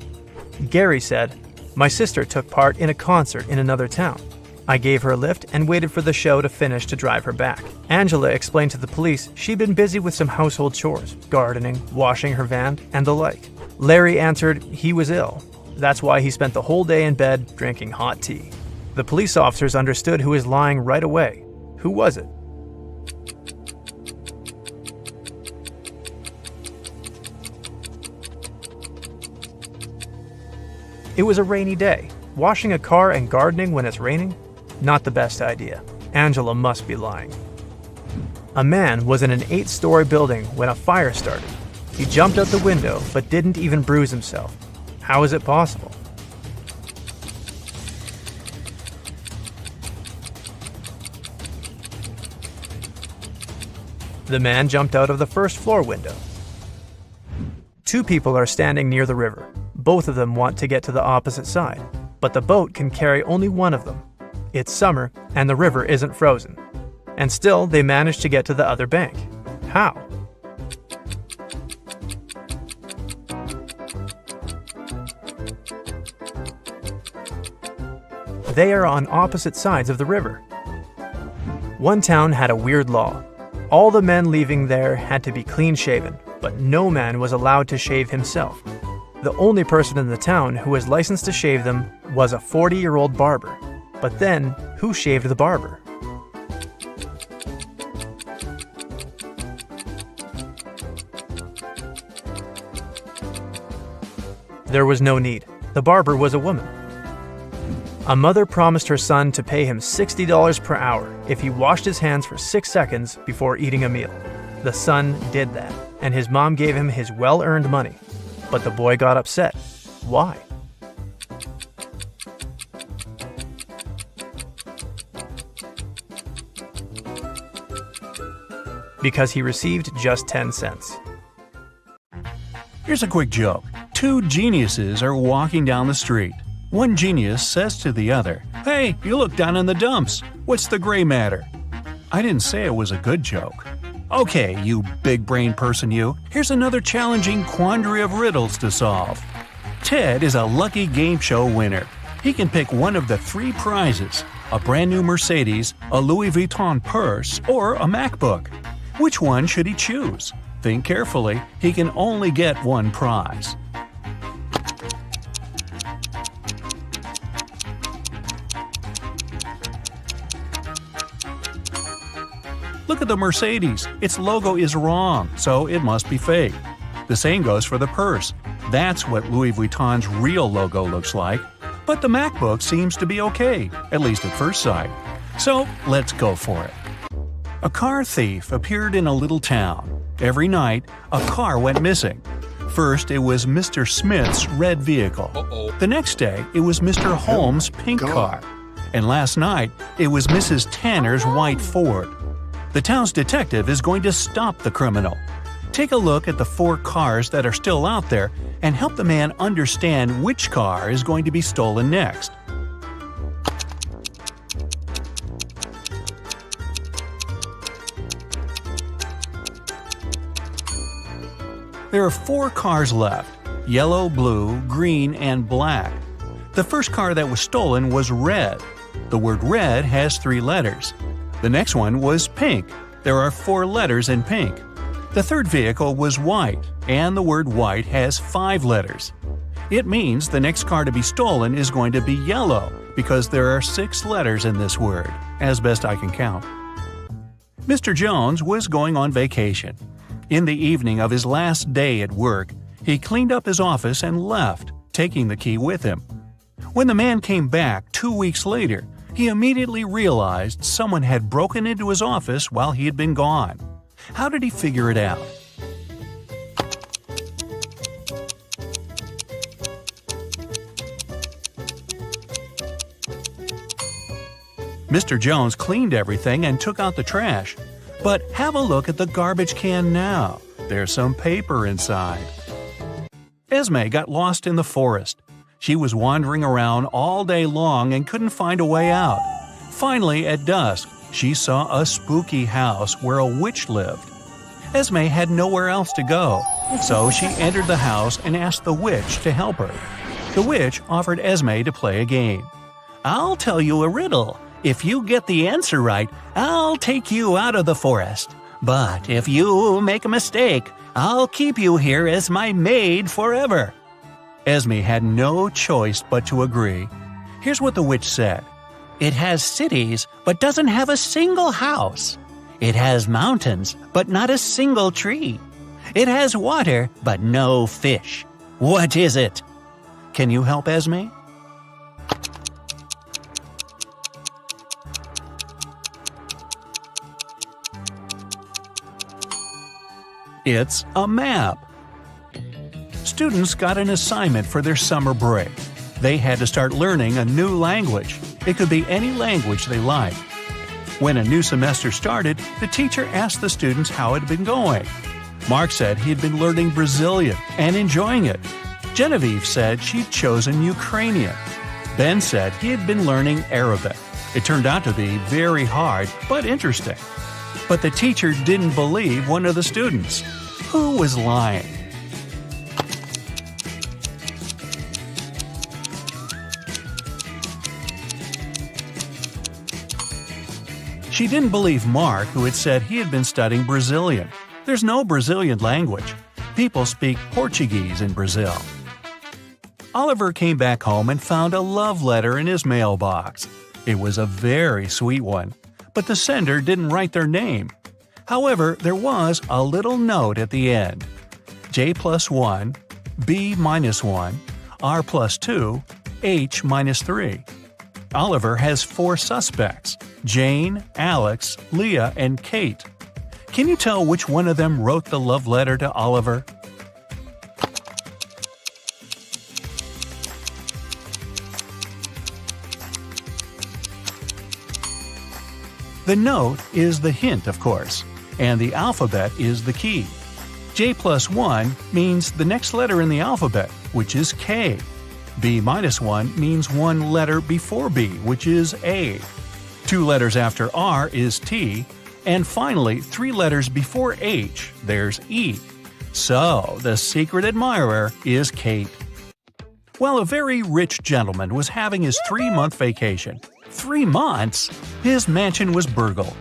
Gary said, "My sister took part in a concert in another town. I gave her a lift and waited for the show to finish to drive her back." Angela explained to the police she'd been busy with some household chores, gardening, washing her van, and the like. Larry answered he was ill. That's why he spent the whole day in bed drinking hot tea. The police officers understood who was lying right away. Who was it? It was a rainy day. Washing a car and gardening when it's raining? Not the best idea. Angela must be lying. A man was in an 8-story building when a fire started. He jumped out the window but didn't even bruise himself. How is it possible? The man jumped out of the first floor window. 2 people are standing near the river. Both of them want to get to the opposite side, but the boat can carry only one of them. It's summer, and the river isn't frozen. And still, they manage to get to the other bank. How? They are on opposite sides of the river. One town had a weird law. All the men leaving there had to be clean-shaven, but no man was allowed to shave himself. The only person in the town who was licensed to shave them was a 40-year-old barber. But then, who shaved the barber? There was no need. The barber was a woman. A mother promised her son to pay him $60 per hour if he washed his hands for 6 seconds before eating a meal. The son did that, and his mom gave him his well-earned money. But the boy got upset. Why? Because he received just 10 cents. Here's a quick joke. Two geniuses are walking down the street. One genius says to the other, "Hey, you look down in the dumps. What's the gray matter?" I didn't say it was a good joke. Okay, you big-brain person you, here's another challenging quandary of riddles to solve. Ted is a lucky game show winner. He can pick one of the 3 prizes: a brand new Mercedes, a Louis Vuitton purse, or a MacBook. Which one should he choose? Think carefully, he can only get one prize. Look at the Mercedes. Its logo is wrong, so it must be fake. The same goes for the purse. That's what Louis Vuitton's real logo looks like. But the MacBook seems to be okay, at least at first sight. So let's go for it. A car thief appeared in a little town. Every night, a car went missing. First, it was Mr. Smith's red vehicle. The next day, it was Mr. Holmes' pink car. And last night, it was Mrs. Tanner's white Ford. The town's detective is going to stop the criminal. Take a look at the 4 cars that are still out there and help the man understand which car is going to be stolen next. There are 4 cars left: yellow, blue, green, and black. The first car that was stolen was red. The word red has 3 letters. The next one was pink. There are 4 letters in pink. The third vehicle was white, and the word white has 5 letters. It means the next car to be stolen is going to be yellow, because there are 6 letters in this word, as best I can count. Mr. Jones was going on vacation. In the evening of his last day at work, he cleaned up his office and left, taking the key with him. When the man came back 2 weeks later, he immediately realized someone had broken into his office while he had been gone. How did he figure it out? Mr. Jones cleaned everything and took out the trash. But have a look at the garbage can now. There's some paper inside. Esme got lost in the forest. She was wandering around all day long and couldn't find a way out. Finally, at dusk, she saw a spooky house where a witch lived. Esme had nowhere else to go, so she entered the house and asked the witch to help her. The witch offered Esme to play a game. "I'll tell you a riddle. If you get the answer right, I'll take you out of the forest. But if you make a mistake, I'll keep you here as my maid forever." Esme had no choice but to agree. Here's what the witch said. "It has cities, but doesn't have a single house. It has mountains, but not a single tree. It has water, but no fish. What is it?" Can you help Esme? It's a map. Students got an assignment for their summer break. They had to start learning a new language. It could be any language they liked. When a new semester started, the teacher asked the students how it had been going. Mark said he had been learning Brazilian and enjoying it. Genevieve said she'd chosen Ukrainian. Ben said he had been learning Arabic. It turned out to be very hard, but interesting. But the teacher didn't believe one of the students. Who was lying? She didn't believe Mark, who had said he had been studying Brazilian. There's no Brazilian language. People speak Portuguese in Brazil. Oliver came back home and found a love letter in his mailbox. It was a very sweet one, but the sender didn't write their name. However, there was a little note at the end. J+1, B-1, R+2, H-3. Oliver has 4 suspects: Jane, Alex, Leah, and Kate. Can you tell which one of them wrote the love letter to Oliver? The note is the hint, of course, and the alphabet is the key. J+1 means the next letter in the alphabet, which is K. B-1 means one letter before B, which is A. 2 letters after R is T, and finally 3 letters before H, there's E. So, the secret admirer is Kate. Well, a very rich gentleman was having his 3-month vacation. 3 months? His mansion was burgled.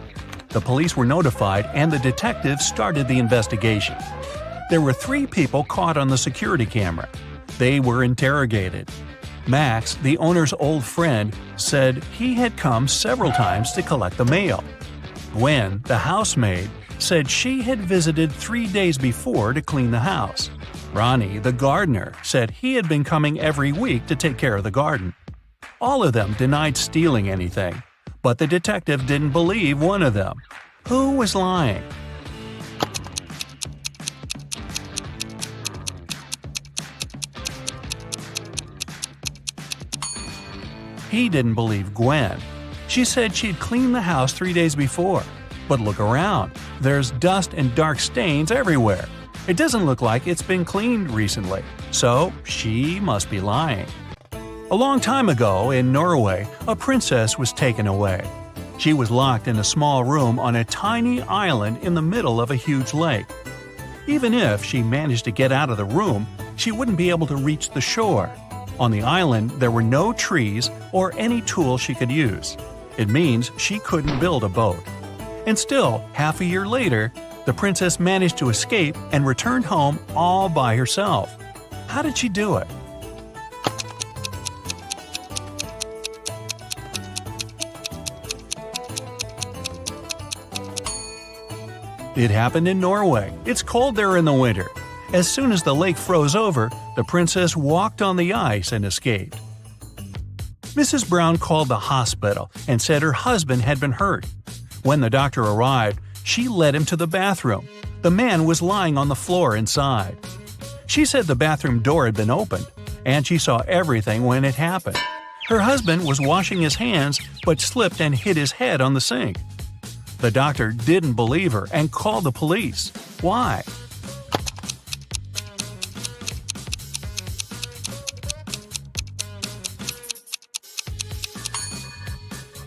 The police were notified and the detectives started the investigation. There were 3 people caught on the security camera. They were interrogated. Max, the owner's old friend, said he had come several times to collect the mail. Gwen, the housemaid, said she had visited 3 days before to clean the house. Ronnie, the gardener, said he had been coming every week to take care of the garden. All of them denied stealing anything, but the detective didn't believe one of them. Who was lying? He didn't believe Gwen. She said she'd cleaned the house 3 days before. But look around. There's dust and dark stains everywhere. It doesn't look like it's been cleaned recently, so she must be lying. A long time ago, in Norway, a princess was taken away. She was locked in a small room on a tiny island in the middle of a huge lake. Even if she managed to get out of the room, she wouldn't be able to reach the shore. On the island, there were no trees or any tools she could use. It means she couldn't build a boat. And still, half a year later, the princess managed to escape and returned home all by herself. How did she do it? It happened in Norway. It's cold there in the winter. As soon as the lake froze over, the princess walked on the ice and escaped. Mrs. Brown called the hospital and said her husband had been hurt. When the doctor arrived, she led him to the bathroom. The man was lying on the floor inside. She said the bathroom door had been opened, and she saw everything when it happened. Her husband was washing his hands but slipped and hit his head on the sink. The doctor didn't believe her and called the police. Why?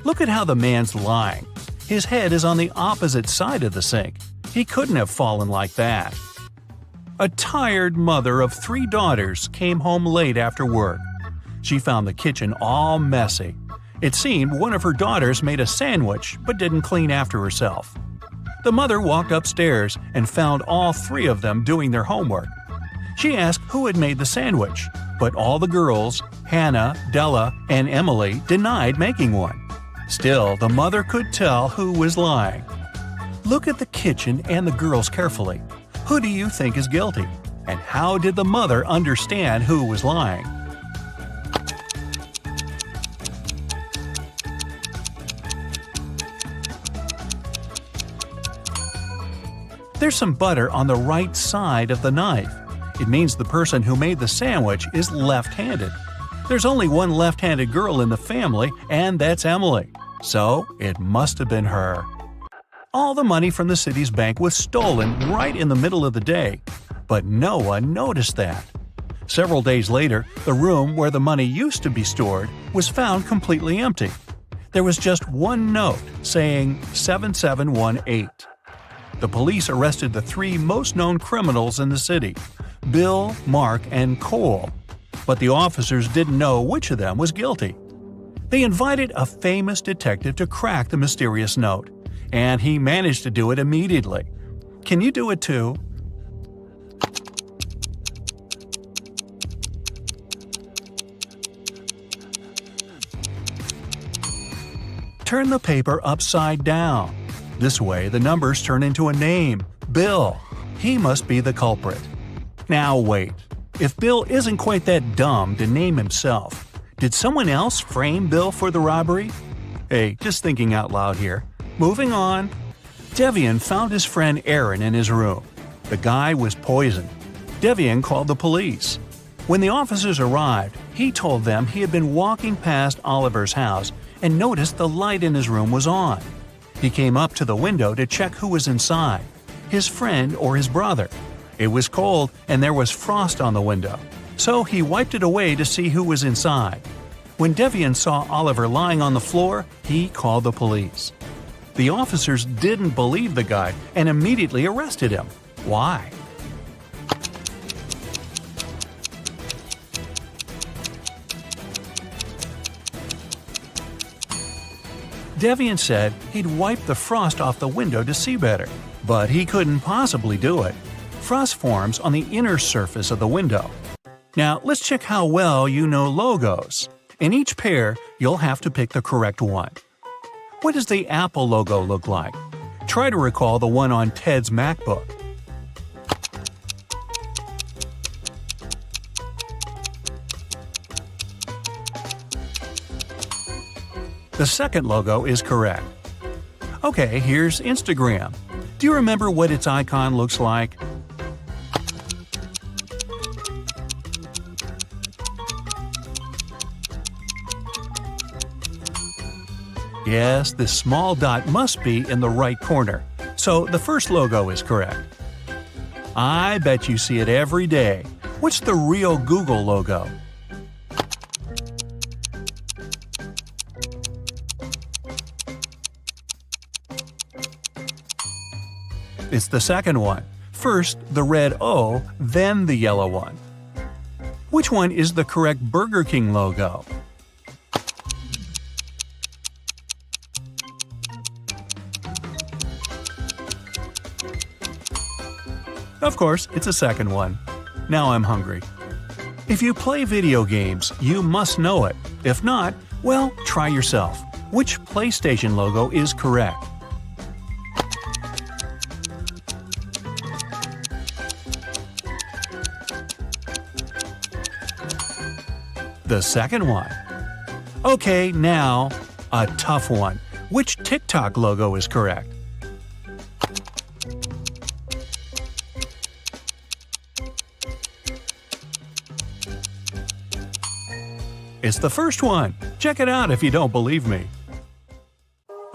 Look at how the man's lying. His head is on the opposite side of the sink. He couldn't have fallen like that. A tired mother of 3 daughters came home late after work. She found the kitchen all messy. It seemed one of her daughters made a sandwich but didn't clean after herself. The mother walked upstairs and found all 3 of them doing their homework. She asked who had made the sandwich, but all the girls, Hannah, Della, and Emily, denied making one. Still, the mother could tell who was lying. Look at the kitchen and the girls carefully. Who do you think is guilty? And how did the mother understand who was lying? There's some butter on the right side of the knife. It means the person who made the sandwich is left-handed. There's only one left-handed girl in the family, and that's Emily. So, it must have been her. All the money from the city's bank was stolen right in the middle of the day, but no one noticed that. Several days later, the room where the money used to be stored was found completely empty. There was just one note saying 7718. The police arrested the 3 most known criminals in the city, Bill, Mark, and Cole. But the officers didn't know which of them was guilty. They invited a famous detective to crack the mysterious note, and he managed to do it immediately. Can you do it too? Turn the paper upside down. This way, the numbers turn into a name, Bill. He must be the culprit. Now wait. If Bill isn't quite that dumb to name himself, did someone else frame Bill for the robbery? Hey, just thinking out loud here. Moving on. Devian found his friend Aaron in his room. The guy was poisoned. Devian called the police. When the officers arrived, he told them he had been walking past Oliver's house and noticed the light in his room was on. He came up to the window to check who was inside, his friend or his brother. It was cold and there was frost on the window, so he wiped it away to see who was inside. When Devian saw Oliver lying on the floor, he called the police. The officers didn't believe the guy and immediately arrested him. Why? Devian said he'd wiped the frost off the window to see better, but he couldn't possibly do it. Frost forms on the inner surface of the window. Now, let's check how well you know logos. In each pair, you'll have to pick the correct one. What does the Apple logo look like? Try to recall the one on Ted's MacBook. The second logo is correct. Okay, here's Instagram. Do you remember what its icon looks like? Yes, this small dot must be in the right corner, so the first logo is correct. I bet you see it every day. What's the real Google logo? It's the second one. First the red O, then the yellow one. Which one is the correct Burger King logo? Of course, it's the second one. Now I'm hungry. If you play video games, you must know it. If not, well, try yourself. Which PlayStation logo is correct? The second one. Okay, now, a tough one. Which TikTok logo is correct? It's the first one. Check it out if you don't believe me.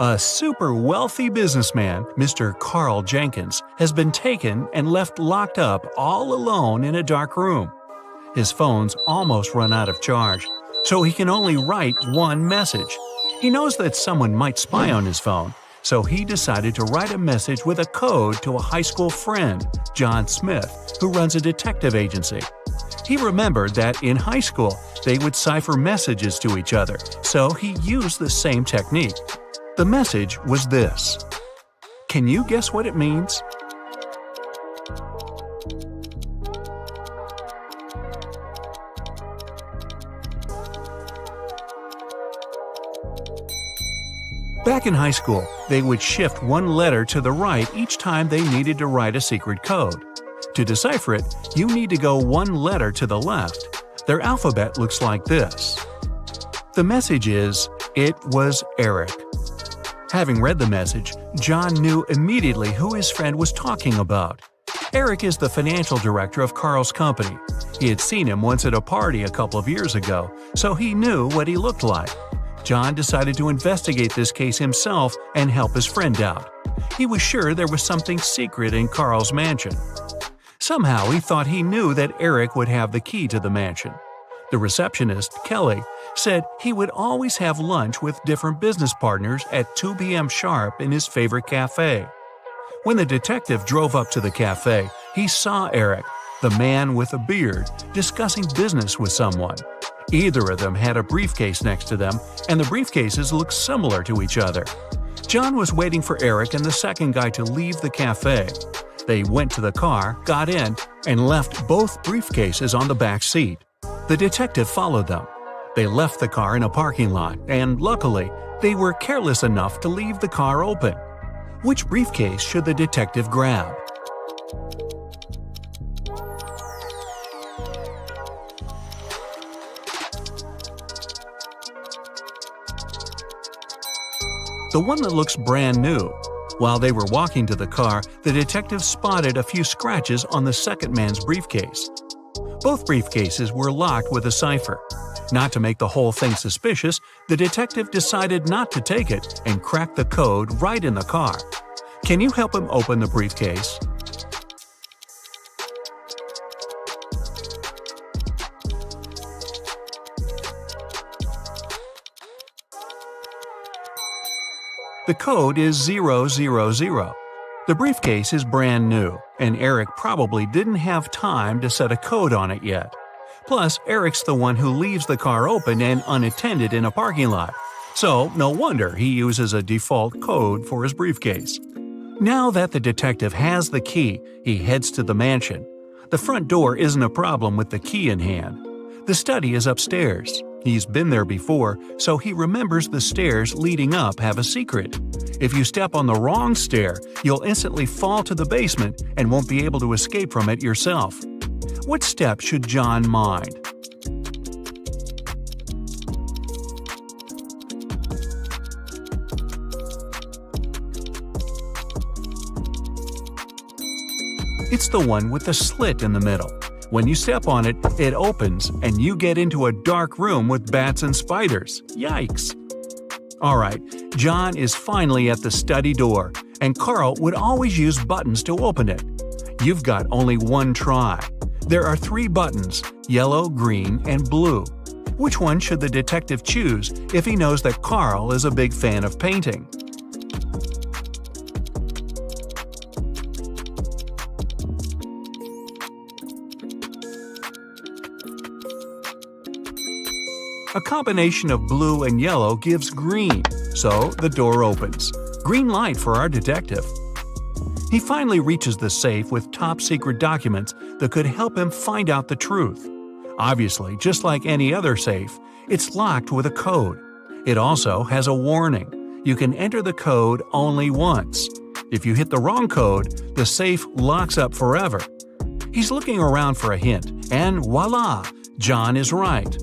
A super wealthy businessman, Mr. Carl Jenkins, has been taken and left locked up all alone in a dark room. His phone's almost run out of charge, so he can only write one message. He knows that someone might spy on his phone, so he decided to write a message with a code to a high school friend, John Smith, who runs a detective agency. He remembered that in high school, they would cipher messages to each other, so he used the same technique. The message was this. Can you guess what it means? Back in high school, they would shift one letter to the right each time they needed to write a secret code. To decipher it, you need to go one letter to the left. Their alphabet looks like this. The message is, "It was Eric." Having read the message, John knew immediately who his friend was talking about. Eric is the financial director of Carl's company. He had seen him once at a party a couple of years ago, so he knew what he looked like. John decided to investigate this case himself and help his friend out. He was sure there was something secret in Carl's mansion. Somehow he thought he knew that Eric would have the key to the mansion. The receptionist, Kelly, said he would always have lunch with different business partners at 2 p.m. sharp in his favorite cafe. When the detective drove up to the cafe, he saw Eric, the man with a beard, discussing business with someone. Either of them had a briefcase next to them, and the briefcases looked similar to each other. John was waiting for Eric and the second guy to leave the cafe. They went to the car, got in, and left both briefcases on the back seat. The detective followed them. They left the car in a parking lot, and luckily, they were careless enough to leave the car open. Which briefcase should the detective grab? The one that looks brand new. While they were walking to the car, the detective spotted a few scratches on the second man's briefcase. Both briefcases were locked with a cipher. Not to make the whole thing suspicious, the detective decided not to take it and cracked the code right in the car. Can you help him open the briefcase? The code is 000. The briefcase is brand new, and Eric probably didn't have time to set a code on it yet. Plus, Eric's the one who leaves the car open and unattended in a parking lot, so no wonder he uses a default code for his briefcase. Now that the detective has the key, he heads to the mansion. The front door isn't a problem with the key in hand. The study is upstairs. He's been there before, so he remembers the stairs leading up have a secret. If you step on the wrong stair, you'll instantly fall to the basement and won't be able to escape from it yourself. What step should John mind? It's the one with the slit in the middle. When you step on it, it opens and you get into a dark room with bats and spiders. Yikes! Alright, John is finally at the study door, and Carl would always use buttons to open it. You've got only one try. There are 3 buttons, yellow, green, and blue. Which one should the detective choose if he knows that Carl is a big fan of painting? A combination of blue and yellow gives green, so the door opens. Green light for our detective. He finally reaches the safe with top-secret documents that could help him find out the truth. Obviously, just like any other safe, it's locked with a code. It also has a warning. You can enter the code only once. If you hit the wrong code, the safe locks up forever. He's looking around for a hint, and voila! John is right.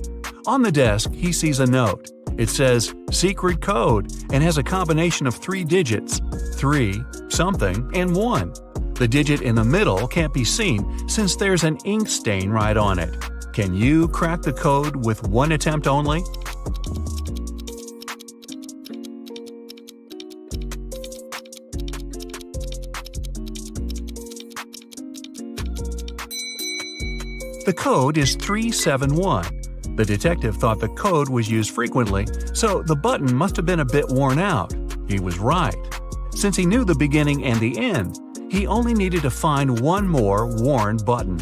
On the desk, he sees a note. It says, "Secret code," and has a combination of 3 digits, 3, something, and 1. The digit in the middle can't be seen since there's an ink stain right on it. Can you crack the code with one attempt only? The code is 371. The detective thought the code was used frequently, so the button must have been a bit worn out. He was right. Since he knew the beginning and the end, he only needed to find one more worn button.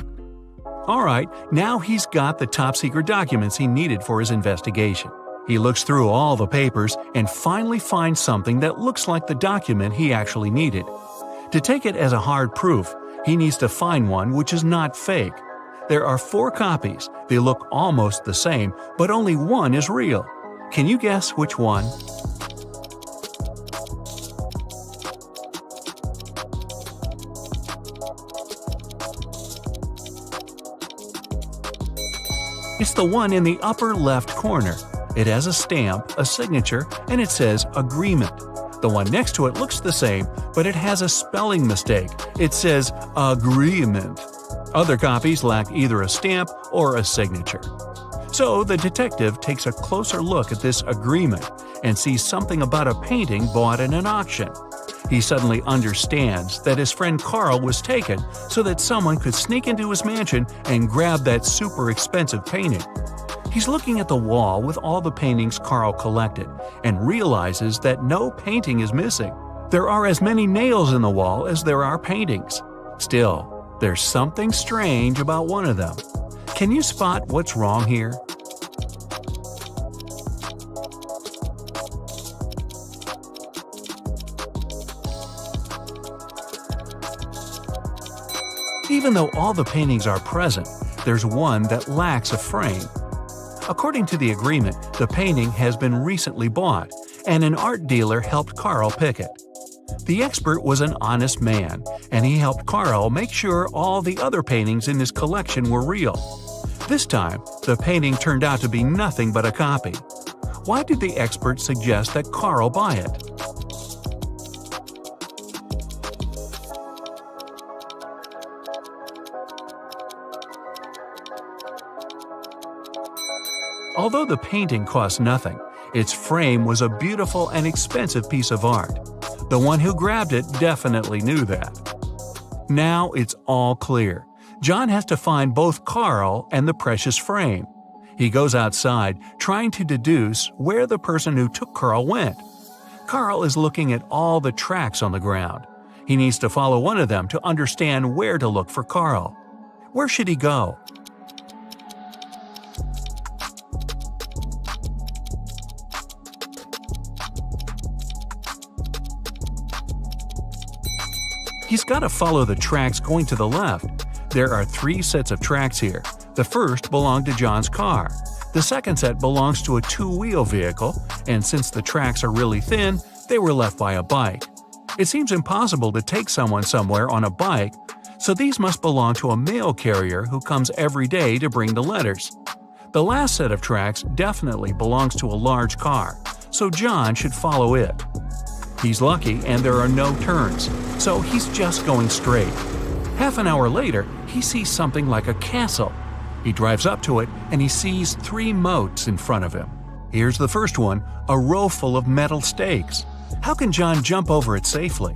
Alright, now he's got the top-secret documents he needed for his investigation. He looks through all the papers and finally finds something that looks like the document he actually needed. To take it as a hard proof, he needs to find one which is not fake. There are 4 copies. They look almost the same, but only one is real. Can you guess which one? It's the one in the upper left corner. It has a stamp, a signature, and it says agreement. The one next to it looks the same, but it has a spelling mistake. It says agreement. Other copies lack either a stamp or a signature. So the detective takes a closer look at this agreement and sees something about a painting bought in an auction. He suddenly understands that his friend Carl was taken so that someone could sneak into his mansion and grab that super expensive painting. He's looking at the wall with all the paintings Carl collected and realizes that no painting is missing. There are as many nails in the wall as there are paintings. Still, there's something strange about one of them. Can you spot what's wrong here? Even though all the paintings are present, there's one that lacks a frame. According to the agreement, the painting has been recently bought, and an art dealer helped Carl pick it. The expert was an honest man, and he helped Carl make sure all the other paintings in his collection were real. This time, the painting turned out to be nothing but a copy. Why did the expert suggest that Carl buy it? Although the painting cost nothing, its frame was a beautiful and expensive piece of art. The one who grabbed it definitely knew that. Now it's all clear. John has to find both Carl and the precious frame. He goes outside, trying to deduce where the person who took Carl went. Carl is looking at all the tracks on the ground. He needs to follow one of them to understand where to look for Carl. Where should he go? He's got to follow the tracks going to the left. There are 3 sets of tracks here. The first belonged to John's car. The second set belongs to a 2-wheel vehicle, and since the tracks are really thin, they were left by a bike. It seems impossible to take someone somewhere on a bike, so these must belong to a mail carrier who comes every day to bring the letters. The last set of tracks definitely belongs to a large car, so John should follow it. He's lucky and there are no turns, so he's just going straight. Half an hour later, he sees something like a castle. He drives up to it and he sees 3 moats in front of him. Here's the first one, a row full of metal stakes. How can John jump over it safely?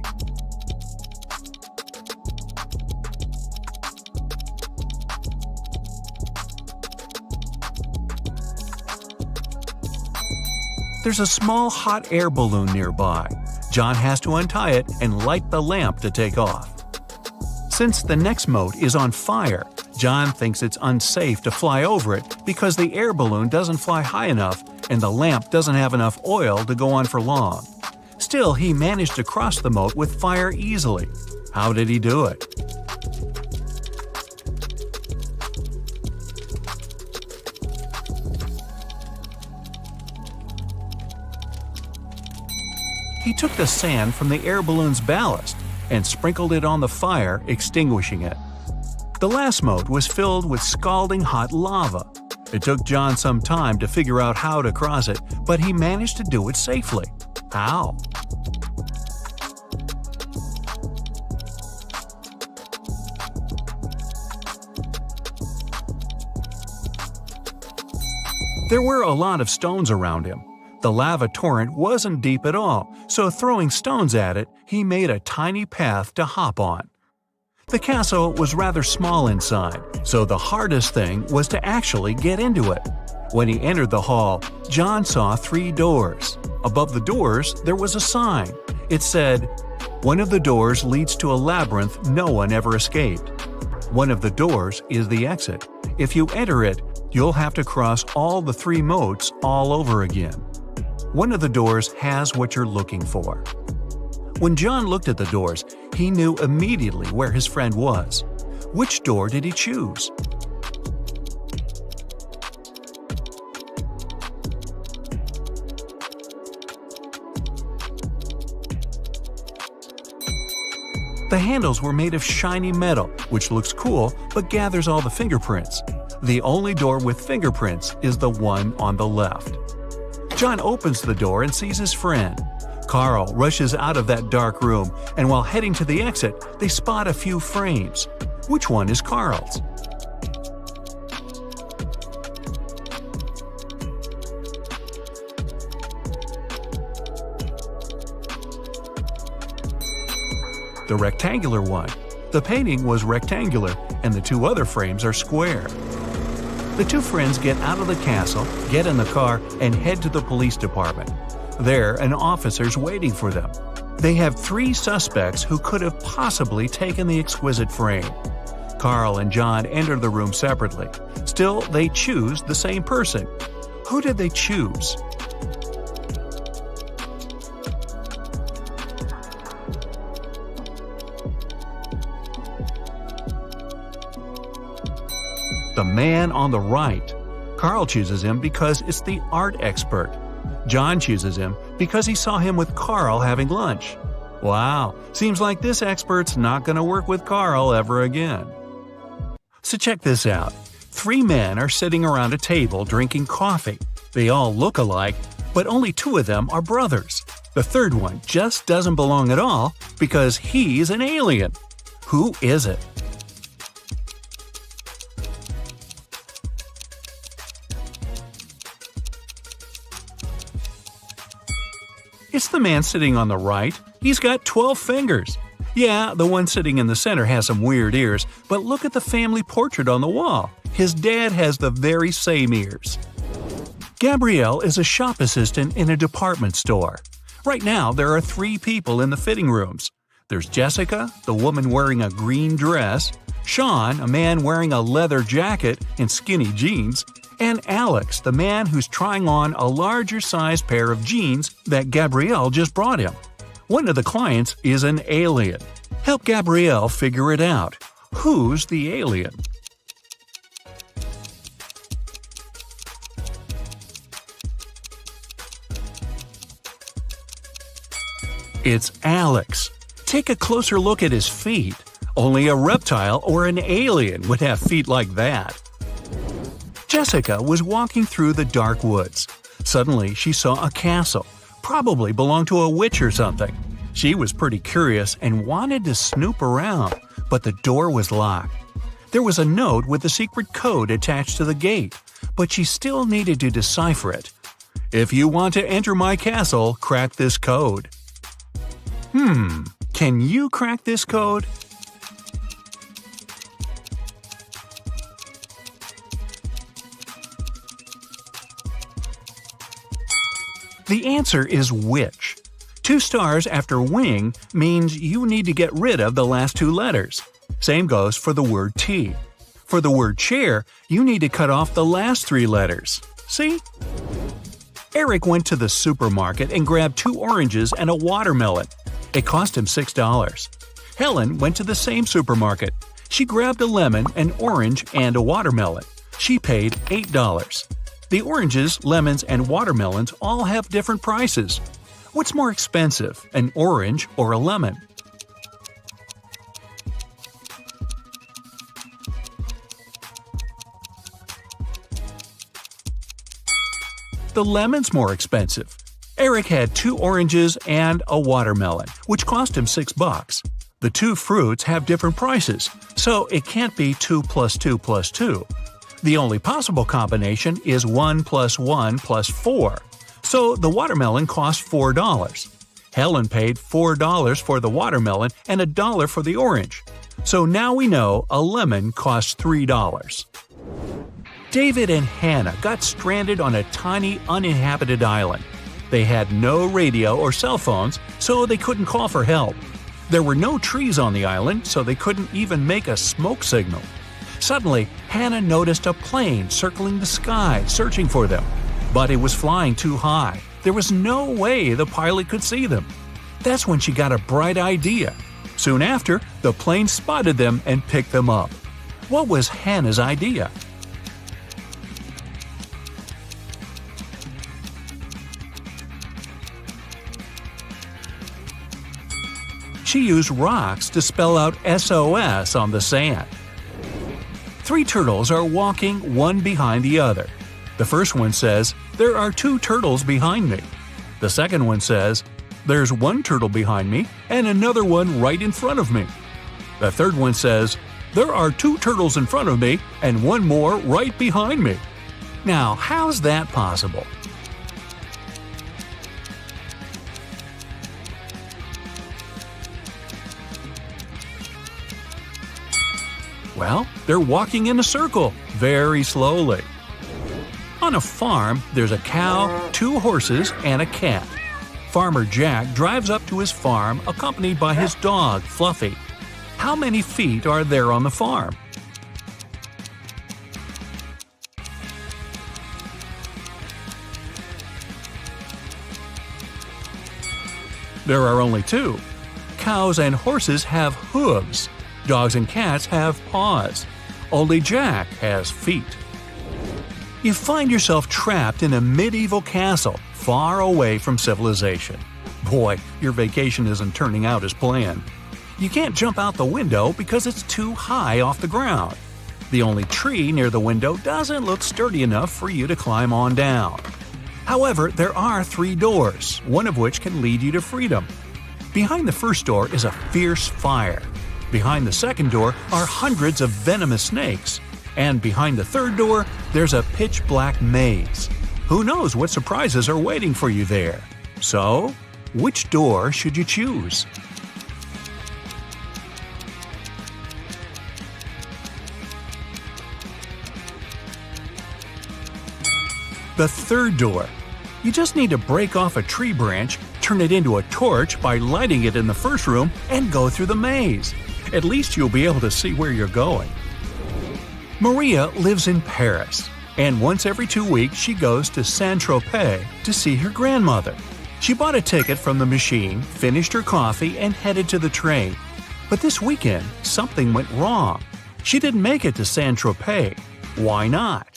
There's a small hot air balloon nearby. John has to untie it and light the lamp to take off. Since the next moat is on fire, John thinks it's unsafe to fly over it because the air balloon doesn't fly high enough and the lamp doesn't have enough oil to go on for long. Still, he managed to cross the moat with fire easily. How did he do it? He took the sand from the air balloon's ballast and sprinkled it on the fire, extinguishing it. The last moat was filled with scalding hot lava. It took John some time to figure out how to cross it, but he managed to do it safely. How? There were a lot of stones around him. The lava torrent wasn't deep at all, so throwing stones at it, he made a tiny path to hop on. The castle was rather small inside, so the hardest thing was to actually get into it. When he entered the hall, John saw 3 doors. Above the doors, there was a sign. It said, "One of the doors leads to a labyrinth no one ever escaped. One of the doors is the exit. If you enter it, you'll have to cross all the 3 moats all over again. One of the doors has what you're looking for." When John looked at the doors, he knew immediately where his friend was. Which door did he choose? The handles were made of shiny metal, which looks cool but gathers all the fingerprints. The only door with fingerprints is the one on the left. John opens the door and sees his friend. Carl rushes out of that dark room, and while heading to the exit, they spot a few frames. Which one is Carl's? The rectangular one. The painting was rectangular, and the 2 other frames are square. The 2 friends get out of the castle, get in the car, and head to the police department. There, an officer's waiting for them. They have 3 suspects who could have possibly taken the exquisite frame. Carl and John enter the room separately. Still, they choose the same person. Who did they choose? The man on the right. Carl chooses him because it's the art expert. John chooses him because he saw him with Carl having lunch. Wow, seems like this expert's not going to work with Carl ever again. So check this out. 3 men are sitting around a table drinking coffee. They all look alike, but only 2 of them are brothers. The third one just doesn't belong at all because he's an alien. Who is it? It's the man sitting on the right. He's got 12 fingers. Yeah, the one sitting in the center has some weird ears, but look at the family portrait on the wall. His dad has the very same ears. Gabrielle is a shop assistant in a department store. Right now, there are 3 people in the fitting rooms. There's Jessica, the woman wearing a green dress, Sean, a man wearing a leather jacket and skinny jeans, and Alex, the man who's trying on a larger-sized pair of jeans that Gabrielle just brought him. One of the clients is an alien. Help Gabrielle figure it out. Who's the alien? It's Alex. Take a closer look at his feet. Only a reptile or an alien would have feet like that. Jessica was walking through the dark woods. Suddenly, she saw a castle. Probably belonged to a witch or something. She was pretty curious and wanted to snoop around, but the door was locked. There was a note with a secret code attached to the gate, but she still needed to decipher it. If you want to enter my castle, crack this code. Can you crack this code? The answer is witch. 2 stars after wing means you need to get rid of the last 2 letters. Same goes for the word tea. For the word chair, you need to cut off the last 3 letters. See? Eric went to the supermarket and grabbed 2 oranges and a watermelon. It cost him $6. Helen went to the same supermarket. She grabbed a lemon, an orange, and a watermelon. She paid $8. The oranges, lemons, and watermelons all have different prices. What's more expensive, an orange or a lemon? The lemon's more expensive. Eric had 2 oranges and a watermelon, which cost him $6. The 2 fruits have different prices, so it can't be 2 + 2 + 2. The only possible combination is 1 + 1 + 4, so the watermelon cost $4. Helen paid $4 for the watermelon and $1 for the orange. So now we know a lemon costs $3. David and Hannah got stranded on a tiny uninhabited island. They had no radio or cell phones, so they couldn't call for help. There were no trees on the island, so they couldn't even make a smoke signal. Suddenly, Hannah noticed a plane circling the sky, searching for them. But it was flying too high. There was no way the pilot could see them. That's when she got a bright idea. Soon after, the plane spotted them and picked them up. What was Hannah's idea? She used rocks to spell out SOS on the sand. 3 turtles are walking one behind the other. The first one says, "There are 2 turtles behind me." The second one says, "There's 1 turtle behind me and another one right in front of me." The third one says, "There are 2 turtles in front of me and 1 more right behind me." Now, how's that possible? Well, they're walking in a circle, very slowly. On a farm, there's a cow, 2 horses, and a cat. Farmer Jack drives up to his farm accompanied by his dog, Fluffy. How many feet are there on the farm? There are only 2. Cows and horses have hooves. Dogs and cats have paws. Only Jack has feet. You find yourself trapped in a medieval castle far away from civilization. Boy, your vacation isn't turning out as planned. You can't jump out the window because it's too high off the ground. The only tree near the window doesn't look sturdy enough for you to climb on down. However, there are 3 doors, one of which can lead you to freedom. Behind the first door is a fierce fire. Behind the second door are hundreds of venomous snakes. And behind the third door, there's a pitch-black maze. Who knows what surprises are waiting for you there? So, which door should you choose? The third door. You just need to break off a tree branch, turn it into a torch by lighting it in the first room, and go through the maze. At least you'll be able to see where you're going. Maria lives in Paris, and once every 2 weeks she goes to Saint-Tropez to see her grandmother. She bought a ticket from the machine, finished her coffee, and headed to the train. But this weekend, something went wrong. She didn't make it to Saint-Tropez. Why not?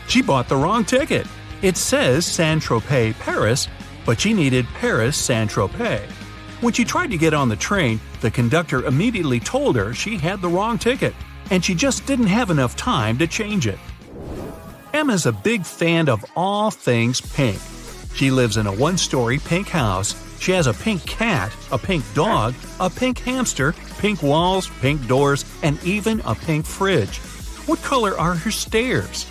She bought the wrong ticket. It says Saint-Tropez, Paris, but she needed Paris, Saint-Tropez. When she tried to get on the train, the conductor immediately told her she had the wrong ticket, and she just didn't have enough time to change it. Emma's a big fan of all things pink. She lives in a 1-story pink house. She has a pink cat, a pink dog, a pink hamster, pink walls, pink doors, and even a pink fridge. What color are her stairs?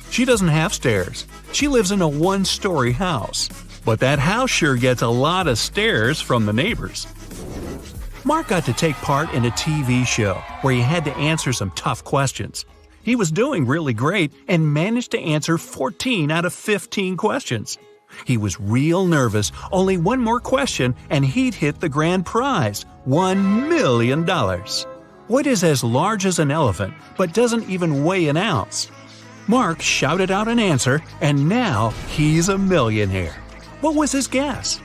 She doesn't have stairs. She lives in a 1-story house. But that house sure gets a lot of stares from the neighbors. Mark got to take part in a TV show where he had to answer some tough questions. He was doing really great and managed to answer 14 out of 15 questions. He was real nervous, only one more question and he'd hit the grand prize, $1 million. What is as large as an elephant but doesn't even weigh an ounce? Mark shouted out an answer, and now he's a millionaire. What was his guess?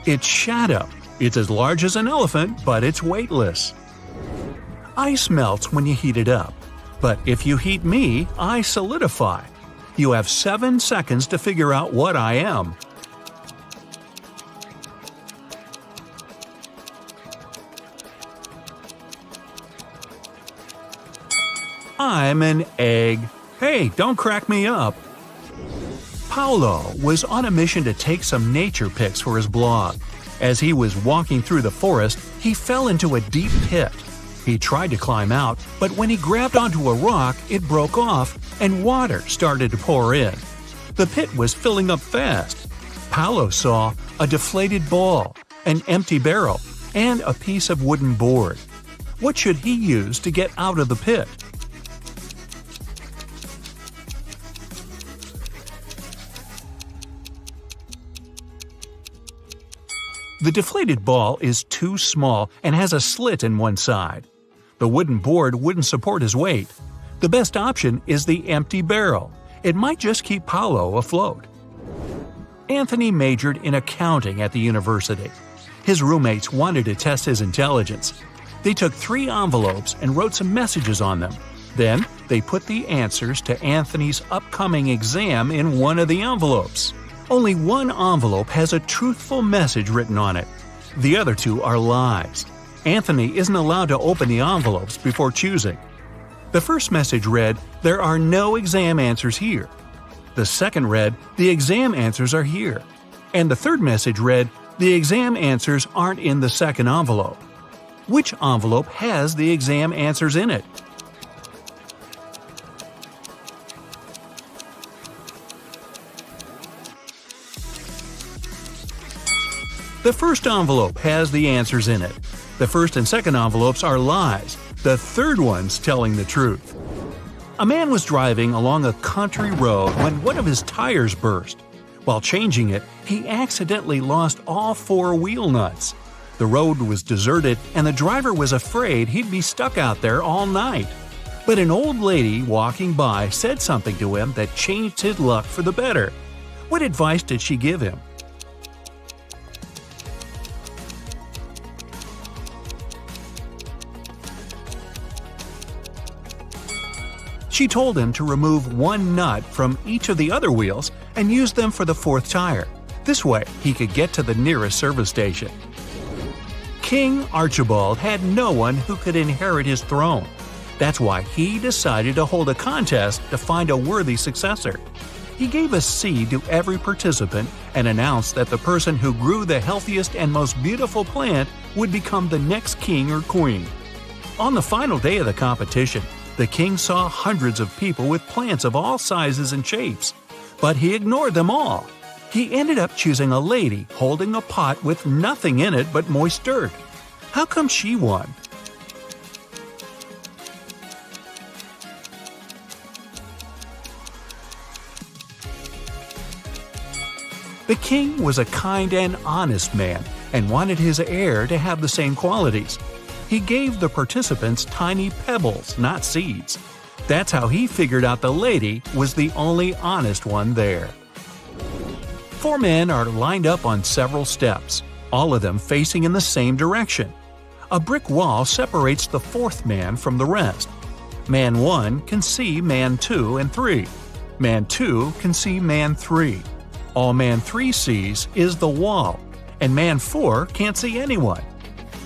It's shadow. It's as large as an elephant, but it's weightless. Ice melts when you heat it up. But if you heat me, I solidify. You have 7 seconds to figure out what I am. I'm an egg. Hey, don't crack me up. Paolo was on a mission to take some nature pics for his blog. As he was walking through the forest, he fell into a deep pit. He tried to climb out, but when he grabbed onto a rock, it broke off and water started to pour in. The pit was filling up fast. Paolo saw a deflated ball, an empty barrel, and a piece of wooden board. What should he use to get out of the pit? The deflated ball is too small and has a slit in one side. The wooden board wouldn't support his weight. The best option is the empty barrel. It might just keep Paolo afloat. Anthony majored in accounting at the university. His roommates wanted to test his intelligence. They took 3 envelopes and wrote some messages on them. Then, they put the answers to Anthony's upcoming exam in one of the envelopes. Only one envelope has a truthful message written on it. The other 2 are lies. Anthony isn't allowed to open the envelopes before choosing. The first message read, "There are no exam answers here." The second read, "The exam answers are here." And the third message read, "The exam answers aren't in the second envelope." Which envelope has the exam answers in it? The first envelope has the answers in it. The first and second envelopes are lies. The third one's telling the truth. A man was driving along a country road when one of his tires burst. While changing it, he accidentally lost all 4 wheel nuts. The road was deserted and the driver was afraid he'd be stuck out there all night. But an old lady walking by said something to him that changed his luck for the better. What advice did she give him? She told him to remove 1 nut from each of the other wheels and use them for the 4th tire. This way, he could get to the nearest service station. King Archibald had no one who could inherit his throne. That's why he decided to hold a contest to find a worthy successor. He gave a seed to every participant and announced that the person who grew the healthiest and most beautiful plant would become the next king or queen. On the final day of the competition, the king saw hundreds of people with plants of all sizes and shapes, but he ignored them all. He ended up choosing a lady holding a pot with nothing in it but moist dirt. How come she won? The king was a kind and honest man and wanted his heir to have the same qualities. He gave the participants tiny pebbles, not seeds. That's how he figured out the lady was the only honest one there. 4 men are lined up on several steps, all of them facing in the same direction. A brick wall separates the 4th man from the rest. Man 1 can see man 2 and 3. Man 2 can see man 3. All man 3 sees is the wall, and man 4 can't see anyone.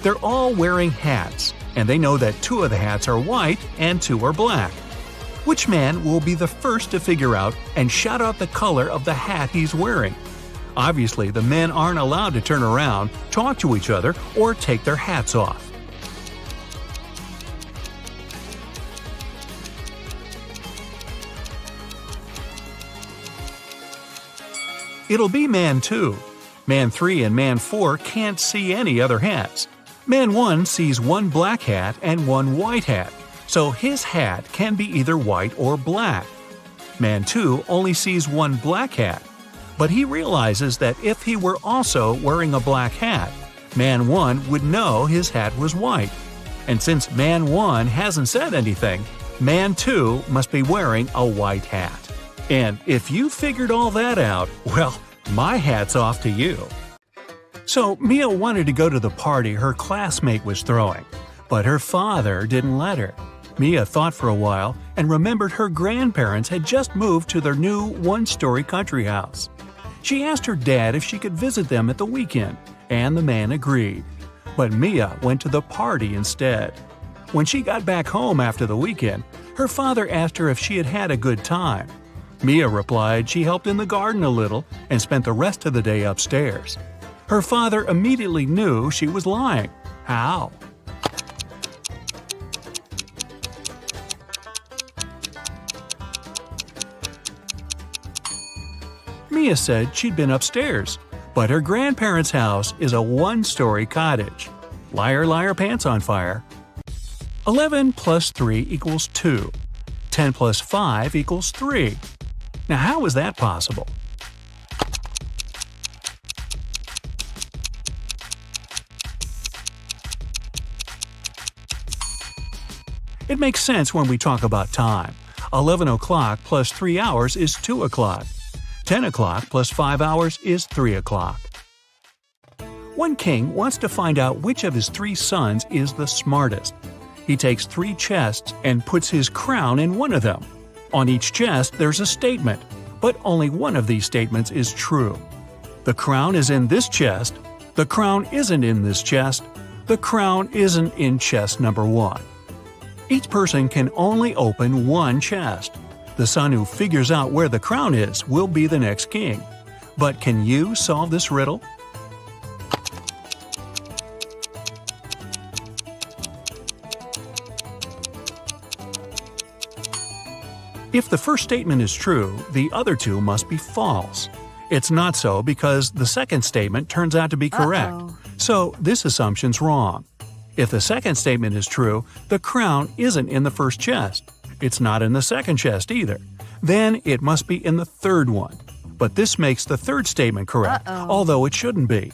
They're all wearing hats, and they know that 2 of the hats are white and 2 are black. Which man will be the first to figure out and shout out the color of the hat he's wearing? Obviously, the men aren't allowed to turn around, talk to each other, or take their hats off. It'll be man 2. Man 3 and man 4 can't see any other hats. Man 1 sees 1 black hat and 1 white hat, so his hat can be either white or black. Man 2 only sees 1 black hat, but he realizes that if he were also wearing a black hat, Man 1 would know his hat was white. And since Man 1 hasn't said anything, Man 2 must be wearing a white hat. And if you figured all that out, well, my hat's off to you. So Mia wanted to go to the party her classmate was throwing, but her father didn't let her. Mia thought for a while and remembered her grandparents had just moved to their new 1-story country house. She asked her dad if she could visit them at the weekend, and the man agreed. But Mia went to the party instead. When she got back home after the weekend, her father asked her if she had had a good time. Mia replied she helped in the garden a little and spent the rest of the day upstairs. Her father immediately knew she was lying. How? Mia said she'd been upstairs, but her grandparents' house is a 1-story cottage. Liar, liar, pants on fire. 11 plus 3 equals 2. 10 plus 5 equals 3. Now how is that possible? It makes sense when we talk about time. 11 o'clock plus 3 hours is 2 o'clock. 10 o'clock plus 5 hours is 3 o'clock. One king wants to find out which of his 3 sons is the smartest. He takes 3 chests and puts his crown in one of them. On each chest there's a statement, but only one of these statements is true. The crown is in this chest. The crown isn't in this chest. The crown isn't in chest number 1. Each person can only open 1 chest. The son who figures out where the crown is will be the next king. But can you solve this riddle? If the first statement is true, the other 2 must be false. It's not so because the second statement turns out to be correct. So this assumption's wrong. If the second statement is true, the crown isn't in the first chest. It's not in the second chest either. Then it must be in the third one. But this makes the third statement correct, although it shouldn't be.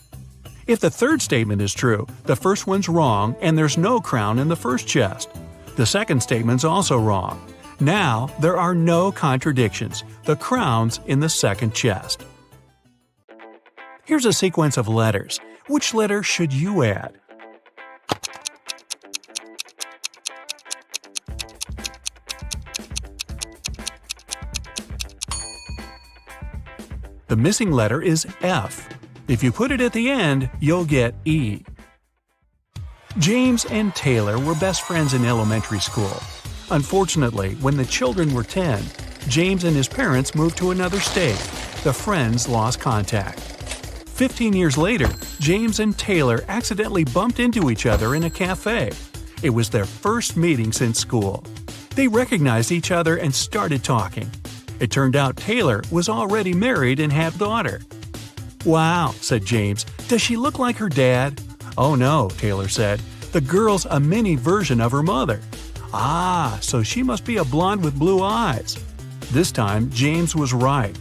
If the third statement is true, the first one's wrong and there's no crown in the first chest. The second statement's also wrong. Now, there are no contradictions. The crown's in the second chest. Here's a sequence of letters. Which letter should you add? The missing letter is F. If you put it at the end, you'll get E. James and Taylor were best friends in elementary school. Unfortunately, when the children were 10, James and his parents moved to another state. The friends lost contact. 15 years later, James and Taylor accidentally bumped into each other in a cafe. It was their first meeting since school. They recognized each other and started talking. It turned out Taylor was already married and had a daughter. "Wow," said James, "does she look like her dad?" "Oh no," Taylor said, "the girl's a mini version of her mother." "Ah, so she must be a blonde with blue eyes." This time, James was right.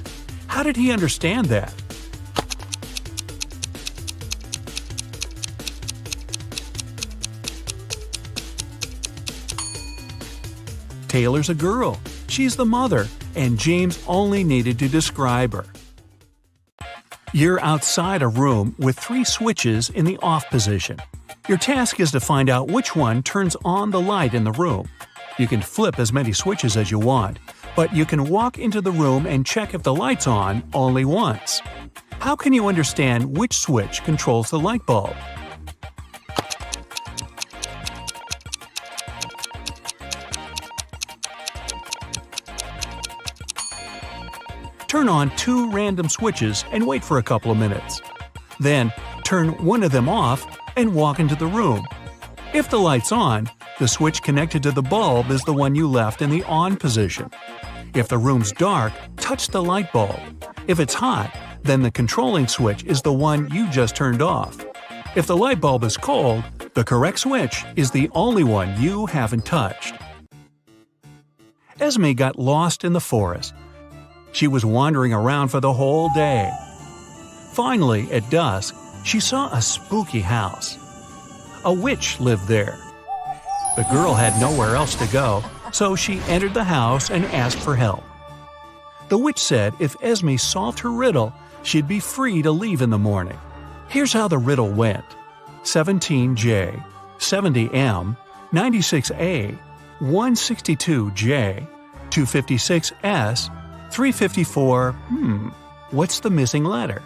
How did he understand that? Taylor's a girl. She's the mother, and James only needed to describe her. You're outside a room with 3 switches in the off position. Your task is to find out which one turns on the light in the room. You can flip as many switches as you want, but you can walk into the room and check if the light's on only once. How can you understand which switch controls the light bulb? Turn on 2 random switches and wait for a couple of minutes. Then, turn one of them off and walk into the room. If the light's on, the switch connected to the bulb is the one you left in the on position. If the room's dark, touch the light bulb. If it's hot, then the controlling switch is the one you just turned off. If the light bulb is cold, the correct switch is the only one you haven't touched. Esme got lost in the forest. She was wandering around for the whole day. Finally, at dusk, she saw a spooky house. A witch lived there. The girl had nowhere else to go, so she entered the house and asked for help. The witch said if Esme solved her riddle, she'd be free to leave in the morning. Here's how the riddle went. 17J, 70M, 96A, 162J, 256S, 354, what's the missing letter?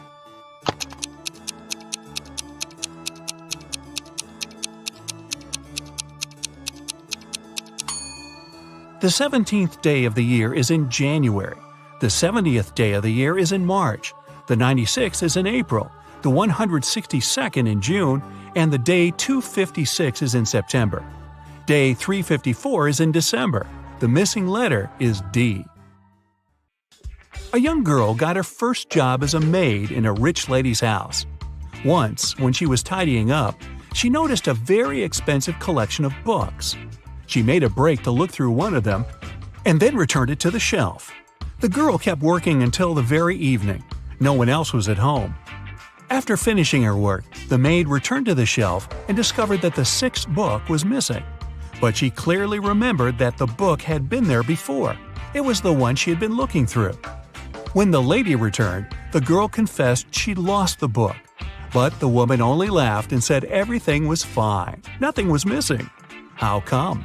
The 17th day of the year is in January. The 70th day of the year is in March. The 96th is in April. The 162nd in June. And the day 256 is in September. Day 354 is in December. The missing letter is D. A young girl got her first job as a maid in a rich lady's house. Once, when she was tidying up, she noticed a very expensive collection of books. She made a break to look through one of them and then returned it to the shelf. The girl kept working until the very evening. No one else was at home. After finishing her work, the maid returned to the shelf and discovered that the 6th book was missing. But she clearly remembered that the book had been there before. It was the one she had been looking through. When the lady returned, the girl confessed she'd lost the book. But the woman only laughed and said everything was fine. Nothing was missing. How come?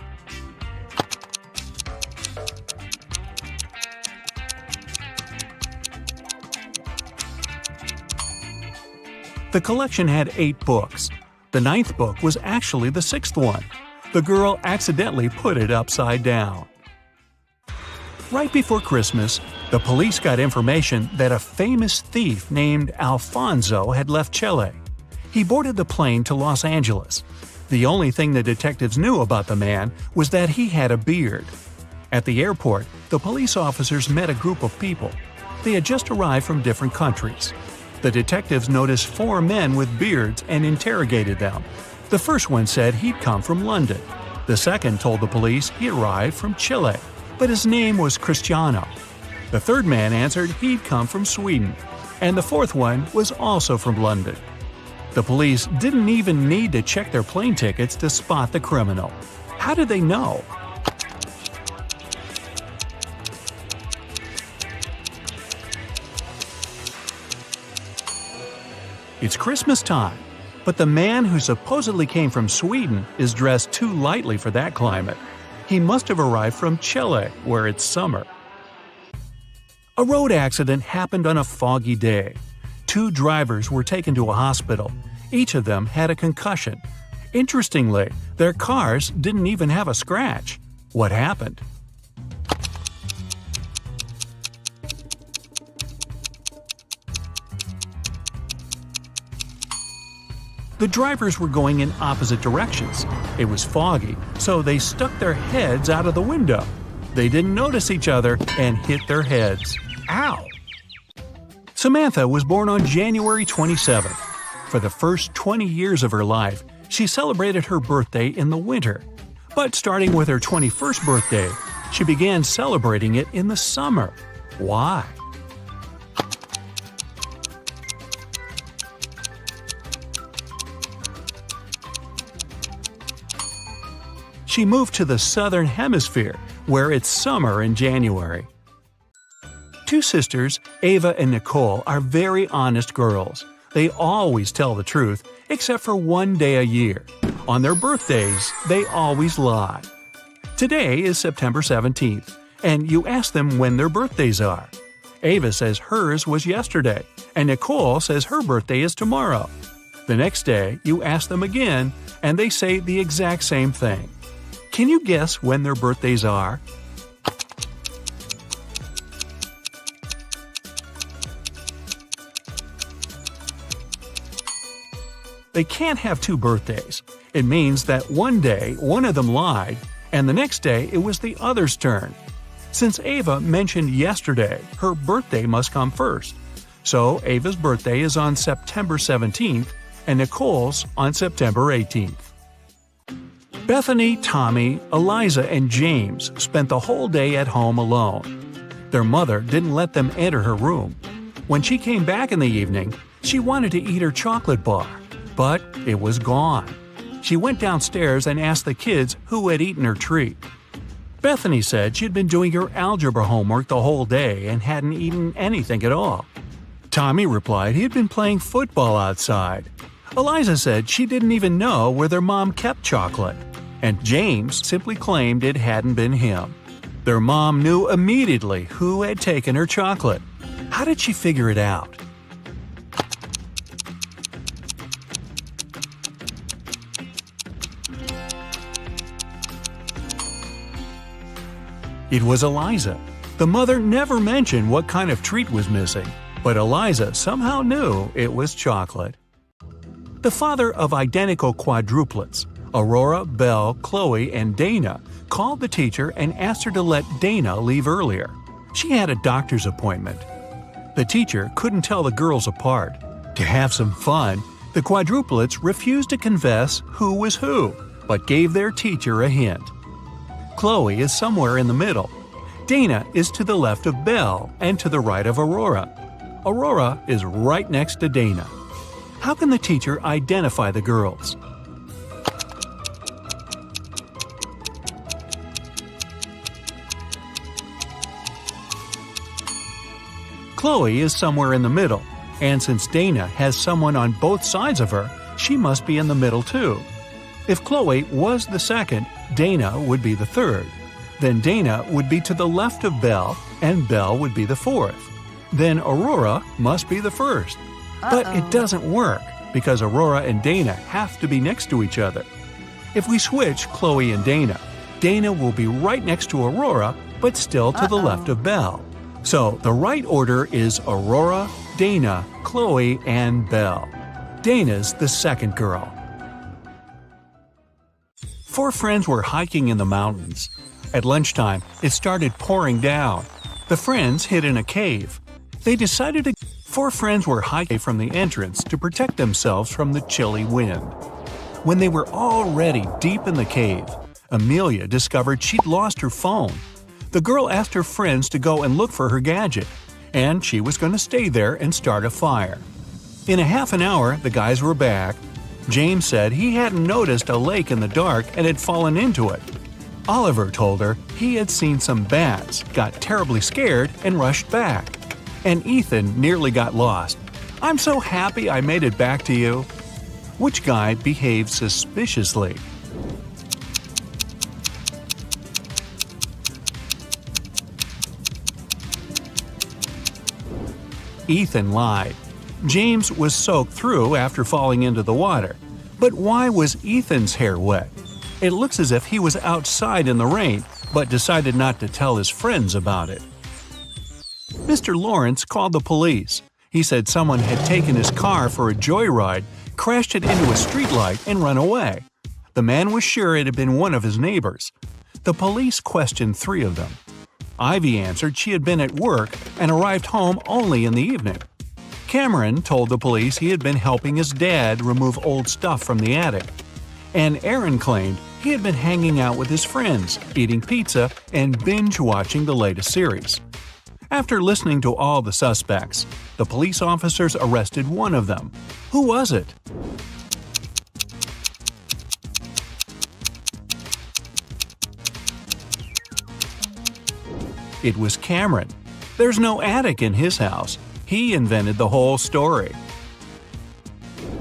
The collection had 8 books. The 9th book was actually the 6th one. The girl accidentally put it upside down. Right before Christmas, the police got information that a famous thief named Alfonso had left Chile. He boarded the plane to Los Angeles. The only thing the detectives knew about the man was that he had a beard. At the airport, the police officers met a group of people. They had just arrived from different countries. The detectives noticed 4 men with beards and interrogated them. The first one said he'd come from London. The second told the police he arrived from Chile, but his name was Cristiano. The third man answered he'd come from Sweden, and the fourth one was also from London. The police didn't even need to check their plane tickets to spot the criminal. How did they know? It's Christmas time, but the man who supposedly came from Sweden is dressed too lightly for that climate. He must have arrived from Chile, where it's summer. A road accident happened on a foggy day. 2 drivers were taken to a hospital. Each of them had a concussion. Interestingly, their cars didn't even have a scratch. What happened? The drivers were going in opposite directions. It was foggy, so they stuck their heads out of the window. They didn't notice each other and hit their heads. Ow! Samantha was born on January 27th. For the first 20 years of her life, she celebrated her birthday in the winter. But starting with her 21st birthday, she began celebrating it in the summer. Why? She moved to the southern hemisphere, where it's summer in January. 2 sisters, Ava and Nicole, are very honest girls. They always tell the truth, except for one day a year. On their birthdays, they always lie. Today is September 17th, and you ask them when their birthdays are. Ava says hers was yesterday, and Nicole says her birthday is tomorrow. The next day, you ask them again, and they say the exact same thing. Can you guess when their birthdays are? They can't have 2 birthdays. It means that one day one of them lied, and the next day it was the other's turn. Since Ava mentioned yesterday, her birthday must come first. So Ava's birthday is on September 17th, and Nicole's on September 18th. Bethany, Tommy, Eliza, and James spent the whole day at home alone. Their mother didn't let them enter her room. When she came back in the evening, she wanted to eat her chocolate bar, but it was gone. She went downstairs and asked the kids who had eaten her treat. Bethany said she'd been doing her algebra homework the whole day and hadn't eaten anything at all. Tommy replied he had been playing football outside. Eliza said she didn't even know where their mom kept chocolate. And James simply claimed it hadn't been him. Their mom knew immediately who had taken her chocolate. How did she figure it out? It was Eliza. The mother never mentioned what kind of treat was missing, but Eliza somehow knew it was chocolate. The father of identical quadruplets, Aurora, Belle, Chloe, and Dana, called the teacher and asked her to let Dana leave earlier. She had a doctor's appointment. The teacher couldn't tell the girls apart. To have some fun, the quadruplets refused to confess who was who, but gave their teacher a hint. Chloe is somewhere in the middle. Dana is to the left of Belle and to the right of Aurora. Aurora is right next to Dana. How can the teacher identify the girls? Chloe is somewhere in the middle, and since Dana has someone on both sides of her, she must be in the middle too. If Chloe was the second, Dana would be the third. Then Dana would be to the left of Belle, and Belle would be the fourth. Then Aurora must be the first. But it doesn't work, because Aurora and Dana have to be next to each other. If we switch Chloe and Dana, Dana will be right next to Aurora, but still to the left of Belle. So the right order is Aurora, Dana, Chloe, and Belle. Dana's the second girl. 4 friends were hiking in the mountains. At lunchtime, it started pouring down. The friends hid in a cave. They decided to 4 friends were hiking from the entrance to protect themselves from the chilly wind. When they were already deep in the cave, Amelia discovered she'd lost her phone. The girl asked her friends to go and look for her gadget, and she was going to stay there and start a fire. In a half an hour, the guys were back. James said he hadn't noticed a lake in the dark and had fallen into it. Oliver told her he had seen some bats, got terribly scared, and rushed back. And Ethan nearly got lost. "I'm so happy I made it back to you." Which guy behaved suspiciously? Ethan lied. James was soaked through after falling into the water. But why was Ethan's hair wet? It looks as if he was outside in the rain, but decided not to tell his friends about it. Mr. Lawrence called the police. He said someone had taken his car for a joyride, crashed it into a streetlight, and run away. The man was sure it had been one of his neighbors. The police questioned 3 of them. Ivy answered she had been at work and arrived home only in the evening. Cameron told the police he had been helping his dad remove old stuff from the attic. And Aaron claimed he had been hanging out with his friends, eating pizza, and binge-watching the latest series. After listening to all the suspects, the police officers arrested one of them. Who was it? It was Cameron. There's no attic in his house. He invented the whole story.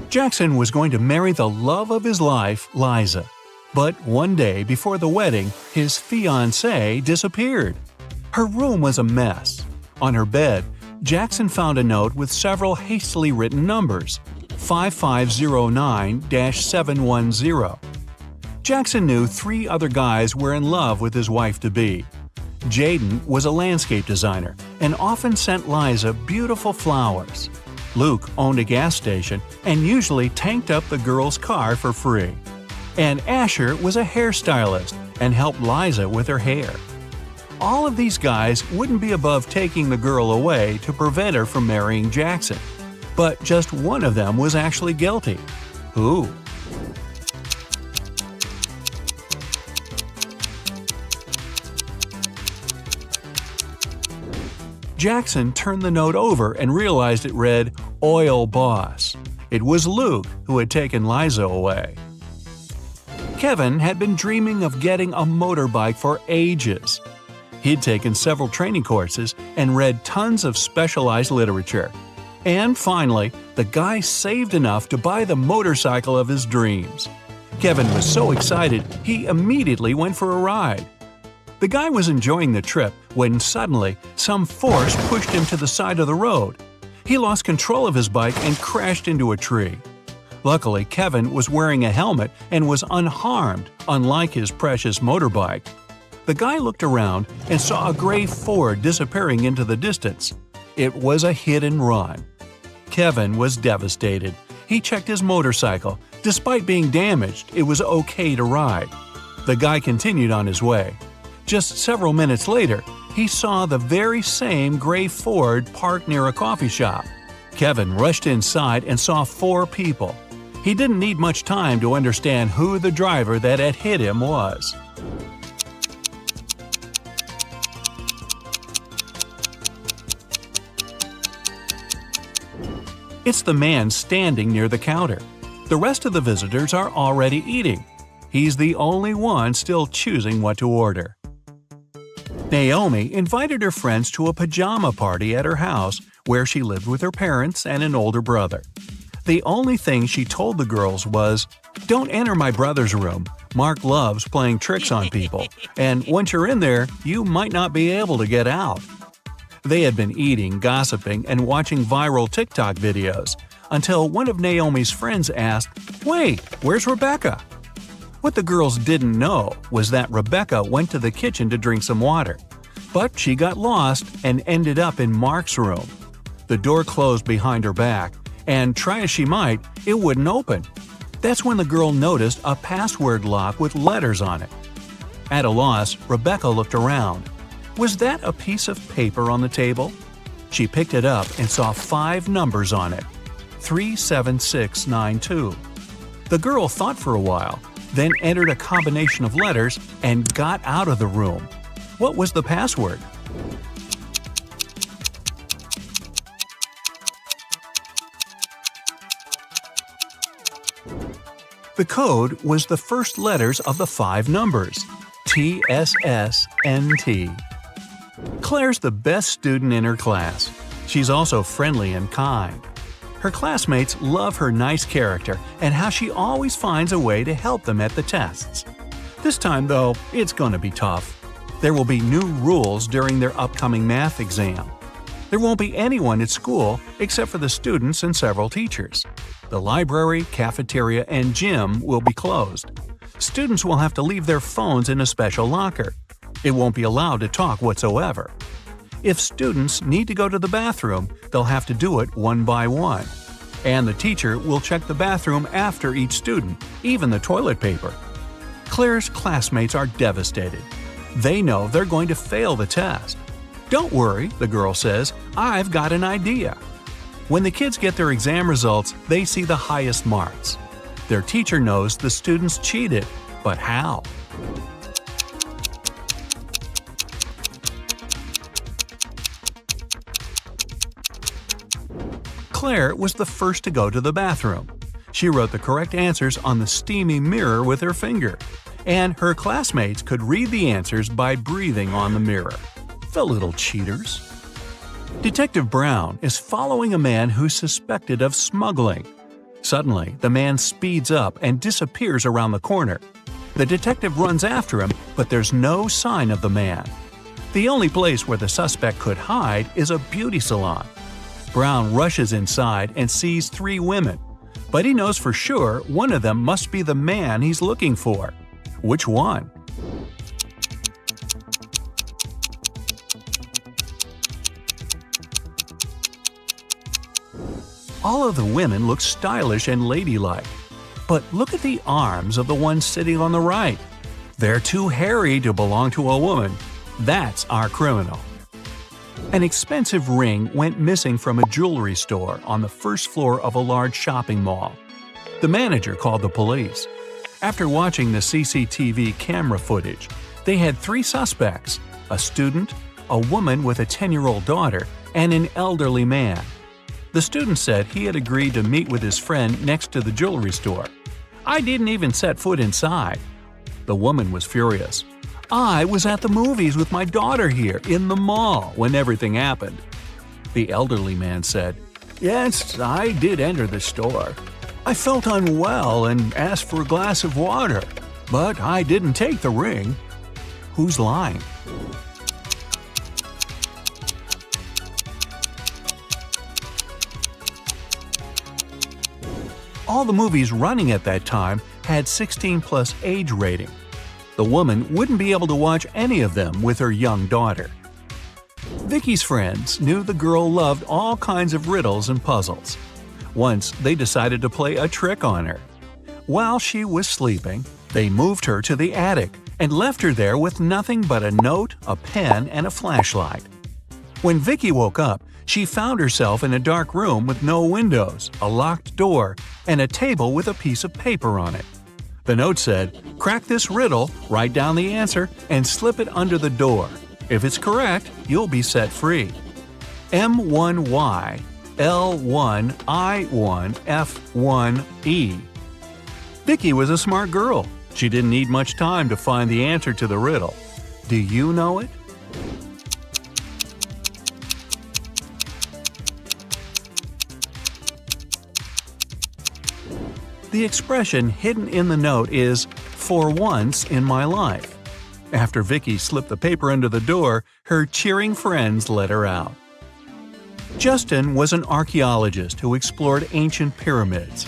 Jackson was going to marry the love of his life, Liza. But one day before the wedding, his fiancée disappeared. Her room was a mess. On her bed, Jackson found a note with several hastily written numbers, 5509-710. Jackson knew 3 other guys were in love with his wife-to-be. Jaden was a landscape designer and often sent Liza beautiful flowers. Luke owned a gas station and usually tanked up the girl's car for free. And Asher was a hairstylist and helped Liza with her hair. All of these guys wouldn't be above taking the girl away to prevent her from marrying Jackson. But just one of them was actually guilty. Who? Jackson turned the note over and realized it read, "Oil Boss." It was Luke who had taken Liza away. Kevin had been dreaming of getting a motorbike for ages. He'd taken several training courses and read tons of specialized literature. And finally, the guy saved enough to buy the motorcycle of his dreams. Kevin was so excited, he immediately went for a ride. The guy was enjoying the trip when suddenly some force pushed him to the side of the road. He lost control of his bike and crashed into a tree. Luckily, Kevin was wearing a helmet and was unharmed, unlike his precious motorbike. The guy looked around and saw a gray Ford disappearing into the distance. It was a hit and run. Kevin was devastated. He checked his motorcycle. Despite being damaged, it was okay to ride. The guy continued on his way. Just several minutes later, he saw the very same gray Ford parked near a coffee shop. Kevin rushed inside and saw 4 people. He didn't need much time to understand who the driver that had hit him was. It's the man standing near the counter. The rest of the visitors are already eating. He's the only one still choosing what to order. Naomi invited her friends to a pajama party at her house where she lived with her parents and an older brother. The only thing she told the girls was, "Don't enter my brother's room. Mark loves playing tricks on people, and once you're in there, you might not be able to get out." They had been eating, gossiping, and watching viral TikTok videos until one of Naomi's friends asked, "Wait, where's Rebecca?" What the girls didn't know was that Rebecca went to the kitchen to drink some water. But she got lost and ended up in Mark's room. The door closed behind her back, and try as she might, it wouldn't open. That's when the girl noticed a password lock with letters on it. At a loss, Rebecca looked around. Was that a piece of paper on the table? She picked it up and saw 5 numbers on it. 37692. The girl thought for a while, then entered a combination of letters and got out of the room. What was the password? The code was the first letters of the 5 numbers, TSSNT. Claire's the best student in her class. She's also friendly and kind. Her classmates love her nice character and how she always finds a way to help them at the tests. This time, though, it's going to be tough. There will be new rules during their upcoming math exam. There won't be anyone at school except for the students and several teachers. The library, cafeteria, and gym will be closed. Students will have to leave their phones in a special locker. It won't be allowed to talk whatsoever. If students need to go to the bathroom, they'll have to do it one by one. And the teacher will check the bathroom after each student, even the toilet paper. Claire's classmates are devastated. They know they're going to fail the test. "Don't worry," the girl says, "I've got an idea." When the kids get their exam results, they see the highest marks. Their teacher knows the students cheated, but how? Claire was the first to go to the bathroom. She wrote the correct answers on the steamy mirror with her finger, and her classmates could read the answers by breathing on the mirror. The little cheaters. Detective Brown is following a man who's suspected of smuggling. Suddenly, the man speeds up and disappears around the corner. The detective runs after him, but there's no sign of the man. The only place where the suspect could hide is a beauty salon. Brown rushes inside and sees 3 women, but he knows for sure one of them must be the man he's looking for. Which one? All of the women look stylish and ladylike. But look at the arms of the one sitting on the right. They're too hairy to belong to a woman. That's our criminal. An expensive ring went missing from a jewelry store on the first floor of a large shopping mall. The manager called the police. After watching the CCTV camera footage, they had 3 suspects: a student, a woman with a 10-year-old daughter, and an elderly man. The student said he had agreed to meet with his friend next to the jewelry store. "I didn't even set foot inside." The woman was furious. "I was at the movies with my daughter here in the mall when everything happened." The elderly man said, "Yes, I did enter the store. I felt unwell and asked for a glass of water, but I didn't take the ring." Who's lying? All the movies running at that time had 16+ age rating. The woman wouldn't be able to watch any of them with her young daughter. Vicky's friends knew the girl loved all kinds of riddles and puzzles. Once, they decided to play a trick on her. While she was sleeping, they moved her to the attic and left her there with nothing but a note, a pen, and a flashlight. When Vicky woke up, she found herself in a dark room with no windows, a locked door, and a table with a piece of paper on it. The note said, "Crack this riddle, write down the answer, and slip it under the door. If it's correct, you'll be set free. M1Y L1I1 F1E." Vicky was a smart girl. She didn't need much time to find the answer to the riddle. Do you know it? The expression hidden in the note is "for once in my life." After Vicky slipped the paper under the door, her cheering friends let her out. Justin was an archaeologist who explored ancient pyramids.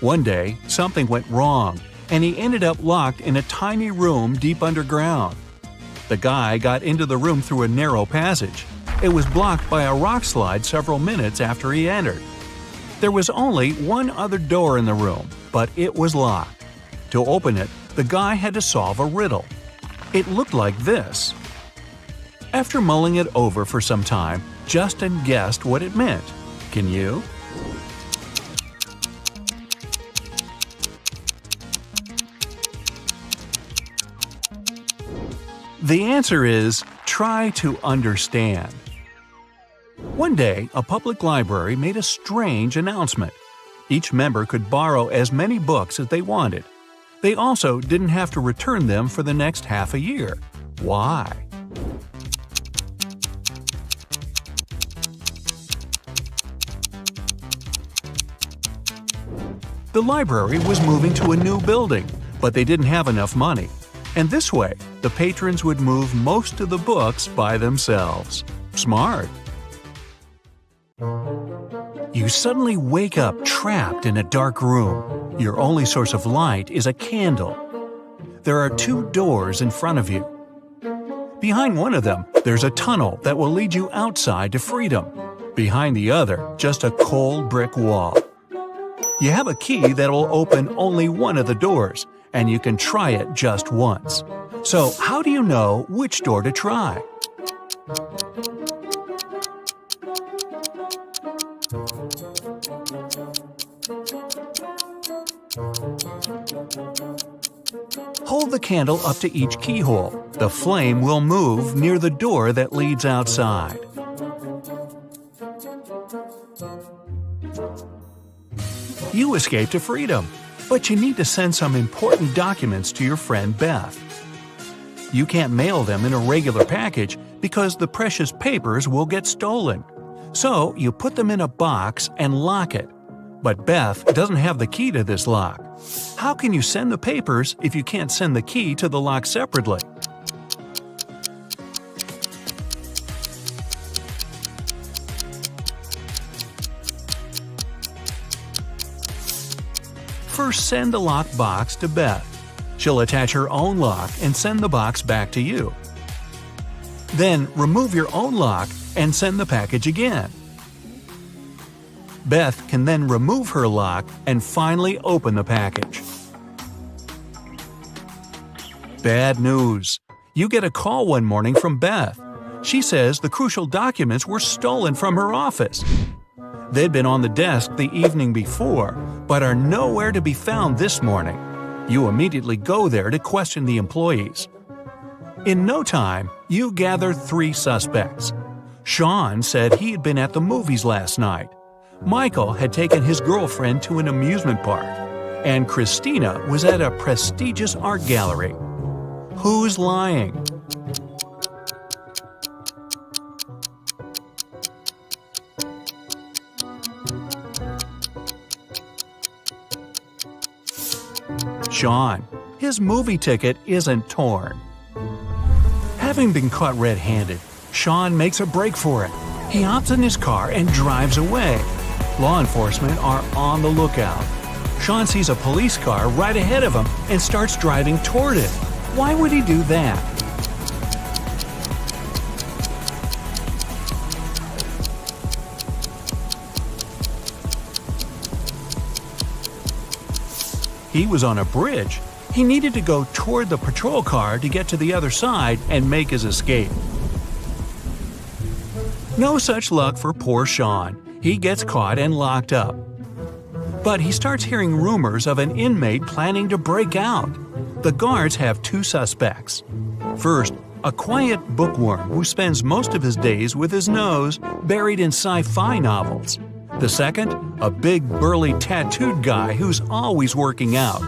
One day, something went wrong, and he ended up locked in a tiny room deep underground. The guy got into the room through a narrow passage. It was blocked by a rock slide several minutes after he entered. There was only one other door in the room, but it was locked. To open it, the guy had to solve a riddle. It looked like this. After mulling it over for some time, Justin guessed what it meant. Can you? The answer is try to understand. One day, a public library made a strange announcement. Each member could borrow as many books as they wanted. They also didn't have to return them for the next half a year. Why? The library was moving to a new building, but they didn't have enough money. And this way, the patrons would move most of the books by themselves. Smart. You suddenly wake up trapped in a dark room. Your only source of light is a candle. There are 2 doors in front of you. Behind one of them, there's a tunnel that will lead you outside to freedom. Behind the other, just a cold brick wall. You have a key that will open only one of the doors, and you can try it just once. So, how do you know which door to try? Hold the candle up to each keyhole. The flame will move near the door that leads outside. You escape to freedom, but you need to send some important documents to your friend Beth. You can't mail them in a regular package because the precious papers will get stolen. So you put them in a box and lock it. But Beth doesn't have the key to this lock. How can you send the papers if you can't send the key to the lock separately? First, send the locked box to Beth. She'll attach her own lock and send the box back to you. Then, remove your own lock and send the package again. Beth can then remove her lock and finally open the package. Bad news. You get a call one morning from Beth. She says the crucial documents were stolen from her office. They'd been on the desk the evening before, but are nowhere to be found this morning. You immediately go there to question the employees. In no time, you gather 3 suspects. Sean said he had been at the movies last night. Michael had taken his girlfriend to an amusement park. And Christina was at a prestigious art gallery. Who's lying? Sean. His movie ticket isn't torn. Having been caught red-handed, Sean makes a break for it. He hops in his car and drives away. Law enforcement are on the lookout. Sean sees a police car right ahead of him and starts driving toward it. Why would he do that? He was on a bridge. He needed to go toward the patrol car to get to the other side and make his escape. No such luck for poor Sean. He gets caught and locked up. But he starts hearing rumors of an inmate planning to break out. The guards have 2 suspects. First, a quiet bookworm who spends most of his days with his nose buried in sci-fi novels. The second, a big burly tattooed guy who's always working out.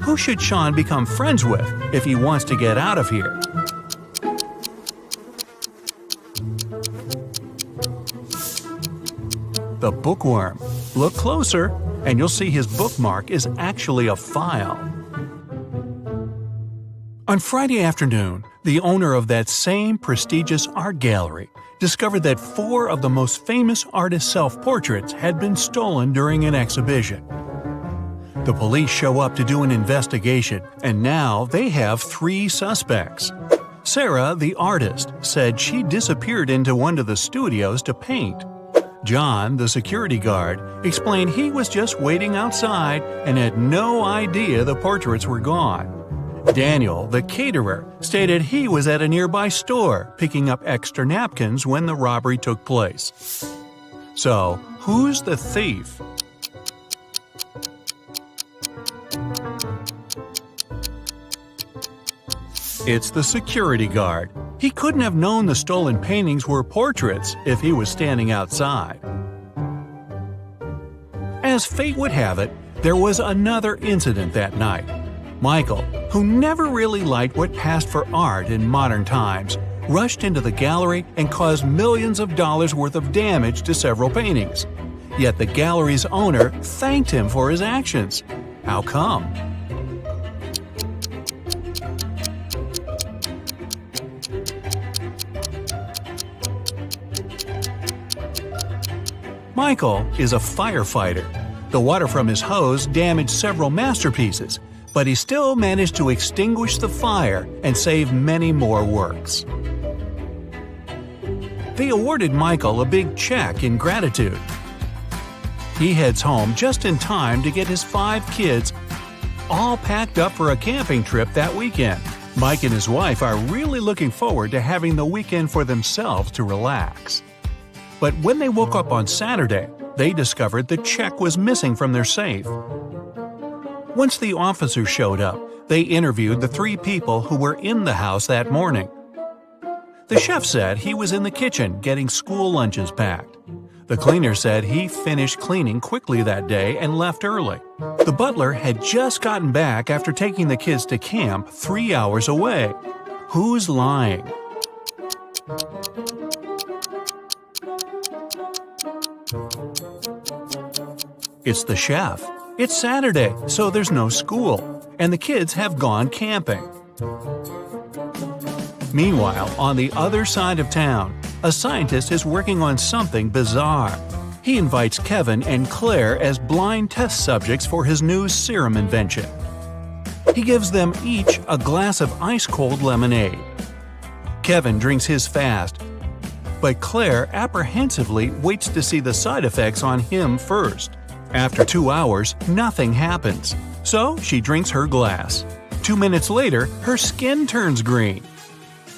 Who should Sean become friends with if he wants to get out of here? The bookworm. Look closer, and you'll see his bookmark is actually a file. On Friday afternoon, the owner of that same prestigious art gallery discovered that 4 of the most famous artists' self-portraits had been stolen during an exhibition. The police show up to do an investigation, and now they have 3 suspects. Sarah, the artist, said she disappeared into one of the studios to paint. John, the security guard, explained he was just waiting outside and had no idea the portraits were gone. Daniel, the caterer, stated he was at a nearby store picking up extra napkins when the robbery took place. So, who's the thief? It's the security guard. He couldn't have known the stolen paintings were portraits if he was standing outside. As fate would have it, there was another incident that night. Michael, who never really liked what passed for art in modern times, rushed into the gallery and caused millions of dollars worth of damage to several paintings. Yet the gallery's owner thanked him for his actions. How come? Michael is a firefighter. The water from his hose damaged several masterpieces, but he still managed to extinguish the fire and save many more works. They awarded Michael a big check in gratitude. He heads home just in time to get his 5 kids all packed up for a camping trip that weekend. Mike and his wife are really looking forward to having the weekend for themselves to relax. But when they woke up on Saturday, they discovered the check was missing from their safe. Once the officers showed up, they interviewed the 3 people who were in the house that morning. The chef said he was in the kitchen getting school lunches packed. The cleaner said he finished cleaning quickly that day and left early. The butler had just gotten back after taking the kids to camp 3 hours away. Who's lying? It's the chef. It's Saturday, so there's no school, and the kids have gone camping. Meanwhile, on the other side of town, a scientist is working on something bizarre. He invites Kevin and Claire as blind test subjects for his new serum invention. He gives them each a glass of ice-cold lemonade. Kevin drinks his fast, but Claire apprehensively waits to see the side effects on him first. After 2 hours, nothing happens, so she drinks her glass. 2 minutes later, her skin turns green.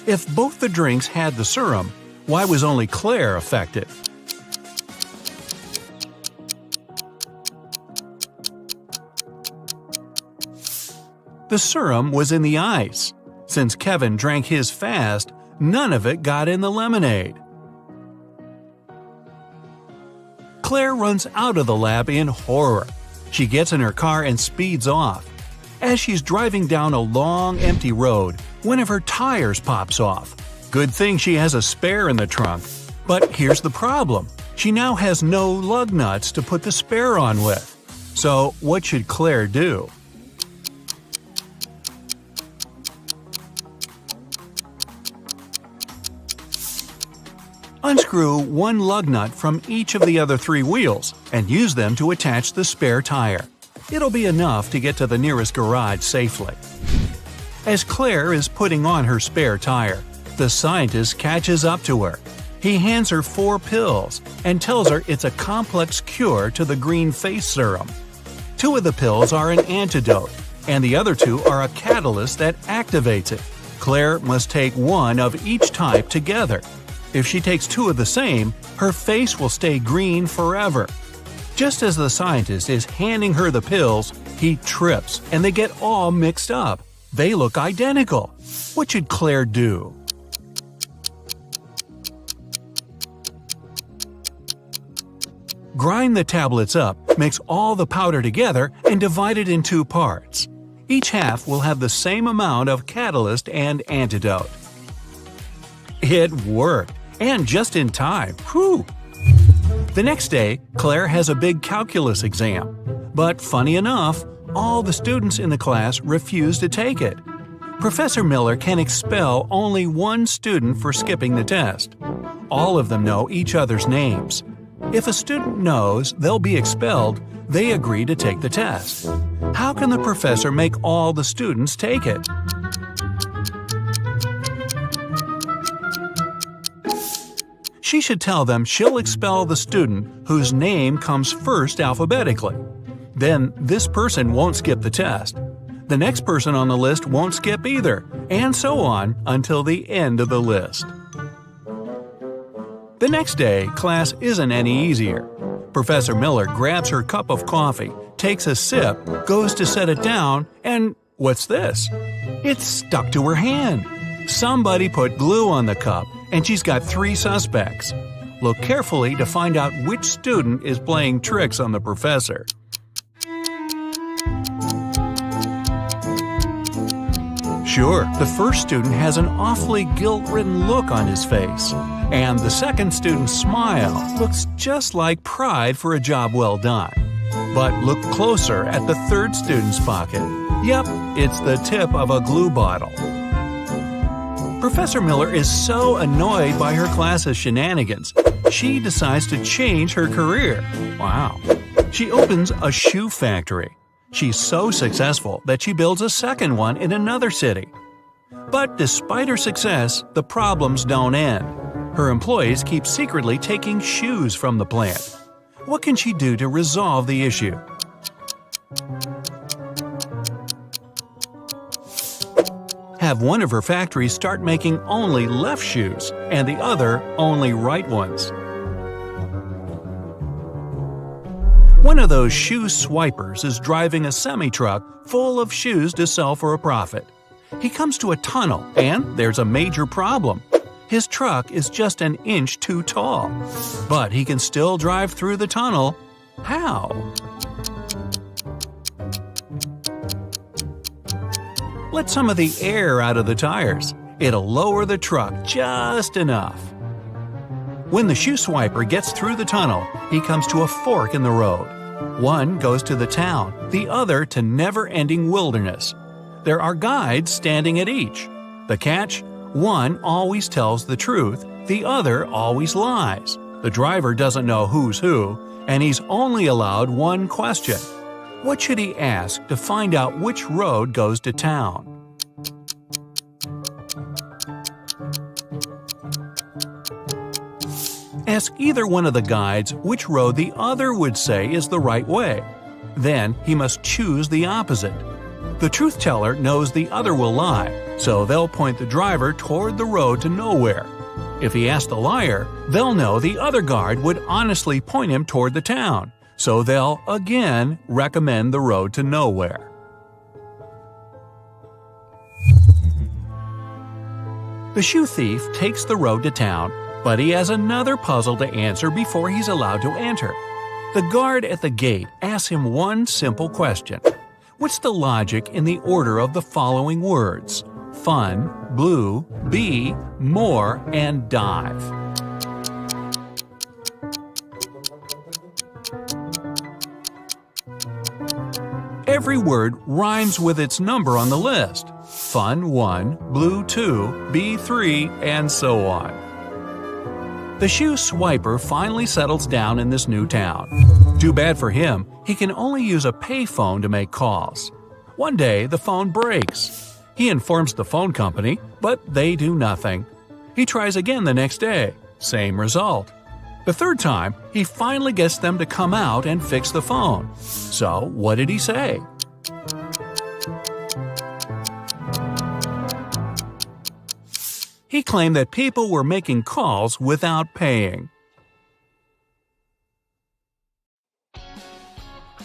If both the drinks had the serum, why was only Claire affected? The serum was in the ice. Since Kevin drank his fast, none of it got in the lemonade. Claire runs out of the lab in horror. She gets in her car and speeds off. As she's driving down a long, empty road, one of her tires pops off. Good thing she has a spare in the trunk. But here's the problem. She now has no lug nuts to put the spare on with. So what should Claire do? Unscrew one lug nut from each of the other 3 wheels and use them to attach the spare tire. It'll be enough to get to the nearest garage safely. As Claire is putting on her spare tire, the scientist catches up to her. He hands her 4 pills and tells her it's a complex cure to the green face serum. 2 of the pills are an antidote, and the other 2 are a catalyst that activates it. Claire must take 1 of each type together. If she takes 2 of the same, her face will stay green forever. Just as the scientist is handing her the pills, he trips and they get all mixed up. They look identical. What should Claire do? Grind the tablets up, mix all the powder together, and divide it in 2 parts. Each half will have the same amount of catalyst and antidote. It worked, and just in time. Whew! The next day, Claire has a big calculus exam. But funny enough, all the students in the class refuse to take it. Professor Miller can expel only 1 student for skipping the test. All of them know each other's names. If a student knows they'll be expelled, they agree to take the test. How can the professor make all the students take it? She should tell them she'll expel the student whose name comes first alphabetically. Then this person won't skip the test. The next person on the list won't skip either, and so on until the end of the list. The next day, class isn't any easier. Professor Miller grabs her cup of coffee, takes a sip, goes to set it down, and what's this? It's stuck to her hand. Somebody put glue on the cup, and she's got 3 suspects. Look carefully to find out which student is playing tricks on the professor. Sure, the first student has an awfully guilt-ridden look on his face, and the second student's smile looks just like pride for a job well done. But look closer at the third student's pocket. Yep, it's the tip of a glue bottle. Professor Miller is so annoyed by her class's shenanigans, she decides to change her career. Wow. She opens a shoe factory. She's so successful that she builds a second one in another city. But despite her success, the problems don't end. Her employees keep secretly taking shoes from the plant. What can she do to resolve the issue? Have one of her factories start making only left shoes and the other only right ones. One of those shoe swipers is driving a semi-truck full of shoes to sell for a profit. He comes to a tunnel, and there's a major problem. His truck is just an inch too tall. But he can still drive through the tunnel. How? Let some of the air out of the tires. It'll lower the truck just enough. When the shoe swiper gets through the tunnel, he comes to a fork in the road. One goes to the town, the other to never-ending wilderness. There are guides standing at each. The catch? One always tells the truth, the other always lies. The driver doesn't know who's who, and he's only allowed one question. What should he ask to find out which road goes to town? Ask either one of the guides which road the other would say is the right way. Then he must choose the opposite. The truth teller knows the other will lie, so they'll point the driver toward the road to nowhere. If he asks the liar, they'll know the other guard would honestly point him toward the town, so they'll again recommend the road to nowhere. The shoe thief takes the road to town, but he has another puzzle to answer before he's allowed to enter. The guard at the gate asks him one simple question. What's the logic in the order of the following words? Fun, blue, bee, more, and dive. Every word rhymes with its number on the list. Fun 1, blue 2, bee 3, and so on. The shoe swiper finally settles down in this new town. Too bad for him, he can only use a payphone to make calls. One day, the phone breaks. He informs the phone company, but they do nothing. He tries again the next day. Same result. The third time, he finally gets them to come out and fix the phone. So, what did he say? He claimed that people were making calls without paying.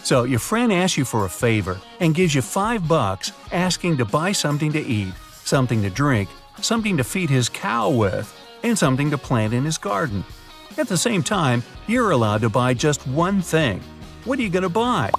So your friend asks you for a favor and gives you $5 asking to buy something to eat, something to drink, something to feed his cow with, and something to plant in his garden. At the same time, you're allowed to buy just one thing. What are you going to buy?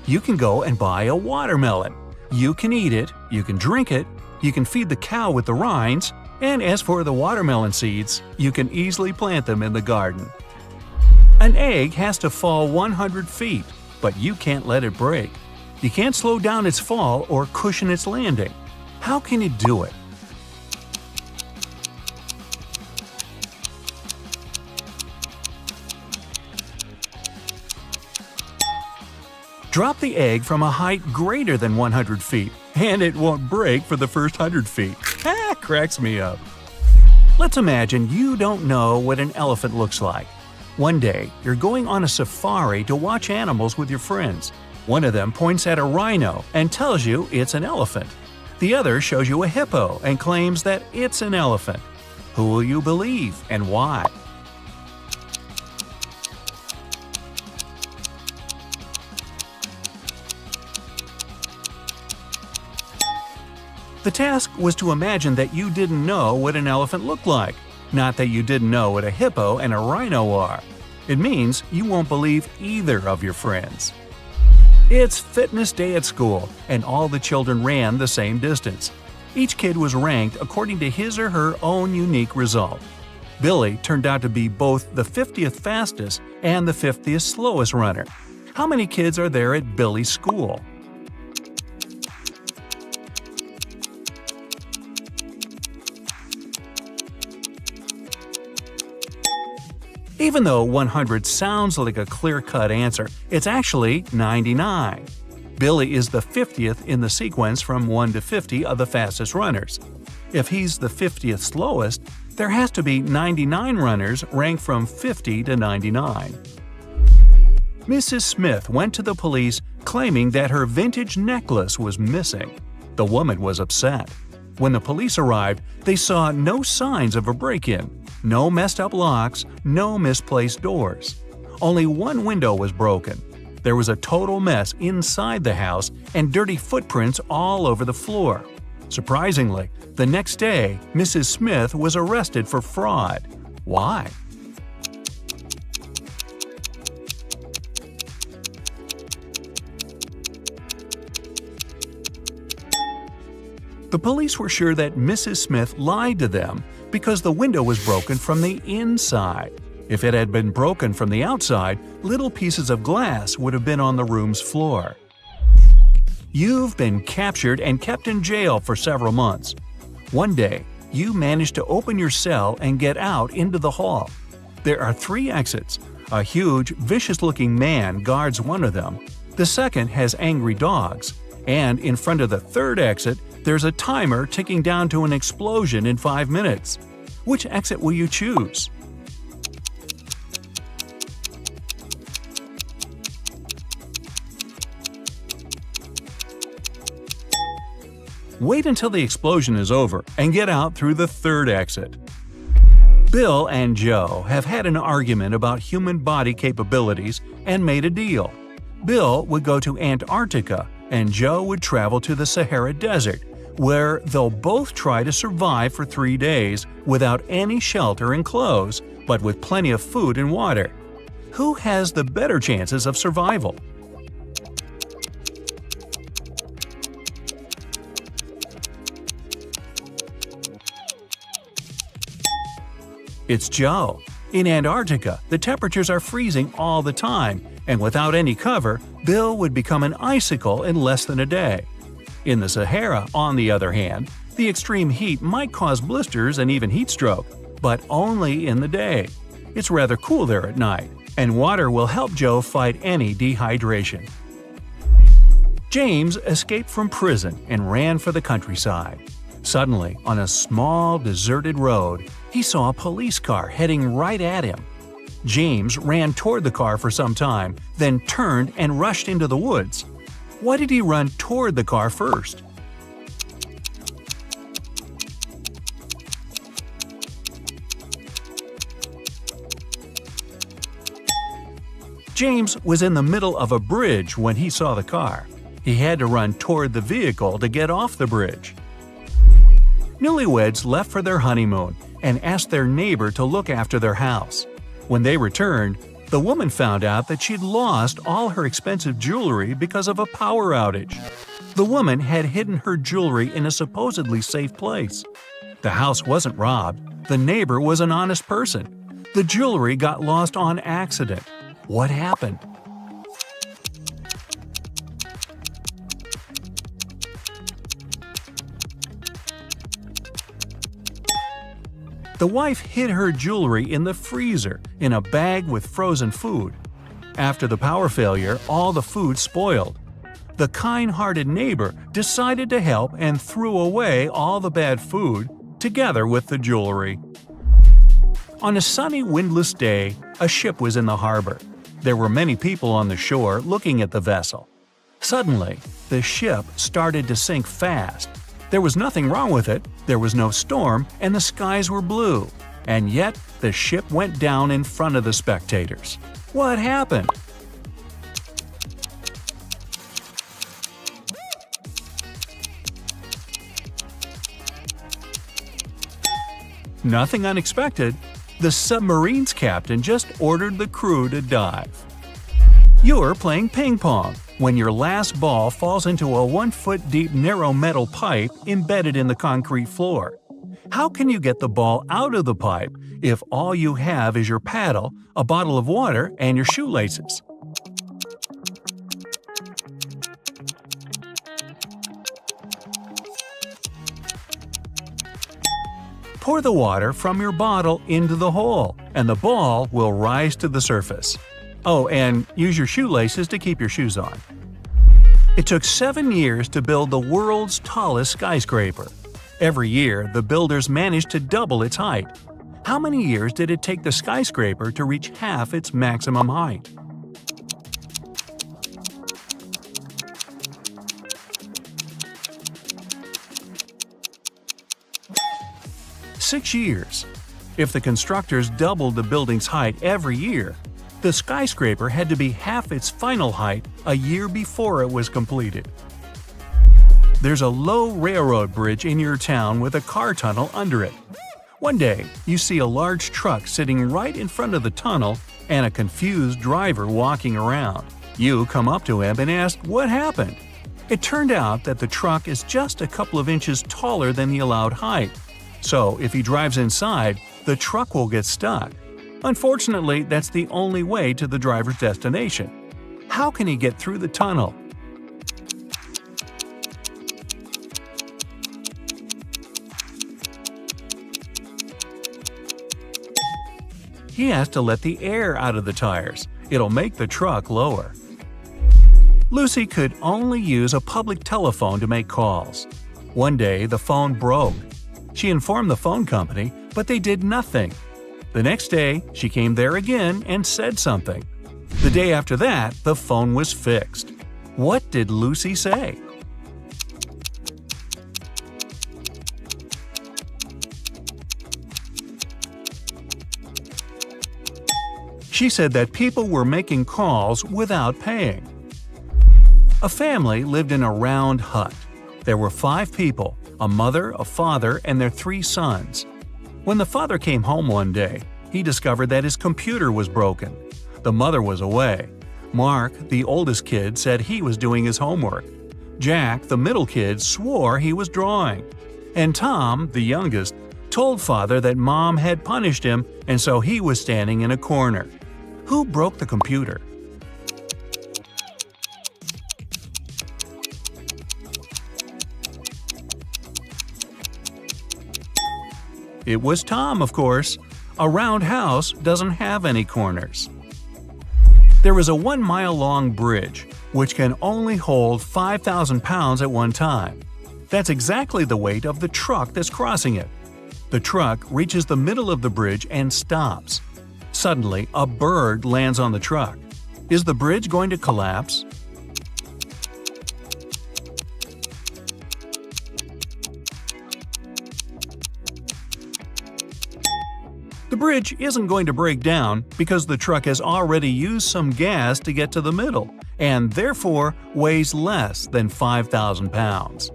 You can go and buy a watermelon. You can eat it, you can drink it, you can feed the cow with the rinds, and as for the watermelon seeds, you can easily plant them in the garden. An egg has to fall 100 feet, but you can't let it break. You can't slow down its fall or cushion its landing. How can you do it? Drop the egg from a height greater than 100 feet, and it won't break for the first 100 feet. Cracks me up. Let's imagine you don't know what an elephant looks like. One day, you're going on a safari to watch animals with your friends. One of them points at a rhino and tells you it's an elephant. The other shows you a hippo and claims that it's an elephant. Who will you believe and why? The task was to imagine that you didn't know what an elephant looked like, not that you didn't know what a hippo and a rhino are. It means you won't believe either of your friends. It's fitness day at school, and all the children ran the same distance. Each kid was ranked according to his or her own unique result. Billy turned out to be both the 50th fastest and the 50th slowest runner. How many kids are there at Billy's school? Even though 100 sounds like a clear-cut answer, it's actually 99. Billy is the 50th in the sequence from 1 to 50 of the fastest runners. If he's the 50th slowest, there has to be 99 runners ranked from 50 to 99. Mrs. Smith went to the police claiming that her vintage necklace was missing. The woman was upset. When the police arrived, they saw no signs of a break-in, no messed-up locks, no misplaced doors. Only one window was broken. There was a total mess inside the house and dirty footprints all over the floor. Surprisingly, the next day, Mrs. Smith was arrested for fraud. Why? The police were sure that Mrs. Smith lied to them because the window was broken from the inside. If it had been broken from the outside, little pieces of glass would have been on the room's floor. You've been captured and kept in jail for several months. One day, you manage to open your cell and get out into the hall. There are 3 exits. A huge, vicious-looking man guards one of them. The second has angry dogs. And in front of the 3rd exit, there's a timer ticking down to an explosion in 5 minutes. Which exit will you choose? Wait until the explosion is over and get out through the 3rd exit. Bill and Joe have had an argument about human body capabilities and made a deal. Bill would go to Antarctica and Joe would travel to the Sahara Desert, where they'll both try to survive for 3 days without any shelter and clothes, but with plenty of food and water. Who has the better chances of survival? It's Joe. In Antarctica, the temperatures are freezing all the time, and without any cover, Bill would become an icicle in less than a day. In the Sahara, on the other hand, the extreme heat might cause blisters and even heat stroke, but only in the day. It's rather cool there at night, and water will help Joe fight any dehydration. James escaped from prison and ran for the countryside. Suddenly, on a small, deserted road, he saw a police car heading right at him. James ran toward the car for some time, then turned and rushed into the woods. Why did he run toward the car first? James was in the middle of a bridge when he saw the car. He had to run toward the vehicle to get off the bridge. Newlyweds left for their honeymoon and asked their neighbor to look after their house. When they returned, the woman found out that she'd lost all her expensive jewelry because of a power outage. The woman had hidden her jewelry in a supposedly safe place. The house wasn't robbed. The neighbor was an honest person. The jewelry got lost on accident. What happened? The wife hid her jewelry in the freezer in a bag with frozen food. After the power failure, all the food spoiled. The kind-hearted neighbor decided to help and threw away all the bad food, together with the jewelry. On a sunny, windless day, a ship was in the harbor. There were many people on the shore looking at the vessel. Suddenly, the ship started to sink fast. There was nothing wrong with it, there was no storm, and the skies were blue. And yet, the ship went down in front of the spectators. What happened? Nothing unexpected. The submarine's captain just ordered the crew to dive. You're playing ping pong when your last ball falls into a 1-foot-deep narrow metal pipe embedded in the concrete floor. How can you get the ball out of the pipe if all you have is your paddle, a bottle of water, and your shoelaces? Pour the water from your bottle into the hole, and the ball will rise to the surface. Oh, and use your shoelaces to keep your shoes on. It took 7 years to build the world's tallest skyscraper. Every year, the builders managed to double its height. How many years did it take the skyscraper to reach half its maximum height? Six years. If the constructors doubled the building's height every year, the skyscraper had to be half its final height a year before it was completed. There's a low railroad bridge in your town with a car tunnel under it. One day, you see a large truck sitting right in front of the tunnel and a confused driver walking around. You come up to him and ask what happened. It turned out that the truck is just a couple of inches taller than the allowed height. So, if he drives inside, the truck will get stuck. Unfortunately, that's the only way to the driver's destination. How can he get through the tunnel? He has to let the air out of the tires. It'll make the truck lower. Lucy could only use a public telephone to make calls. One day, the phone broke. She informed the phone company, but they did nothing. The next day, she came there again and said something. The day after that, the phone was fixed. What did Lucy say? She said that people were making calls without paying. A family lived in a round hut. There were 5 people, a mother, a father, and their 3 sons. When the father came home one day, he discovered that his computer was broken. The mother was away. Mark, the oldest kid, said he was doing his homework. Jack, the middle kid, swore he was drawing. And Tom, the youngest, told father that mom had punished him and so he was standing in a corner. Who broke the computer? It was Tom, of course. A round house doesn't have any corners. There is a 1-mile-long bridge, which can only hold 5,000 pounds at one time. That's exactly the weight of the truck that's crossing it. The truck reaches the middle of the bridge and stops. Suddenly, a bird lands on the truck. Is the bridge going to collapse? The bridge isn't going to break down because the truck has already used some gas to get to the middle and therefore weighs less than 5,000 pounds.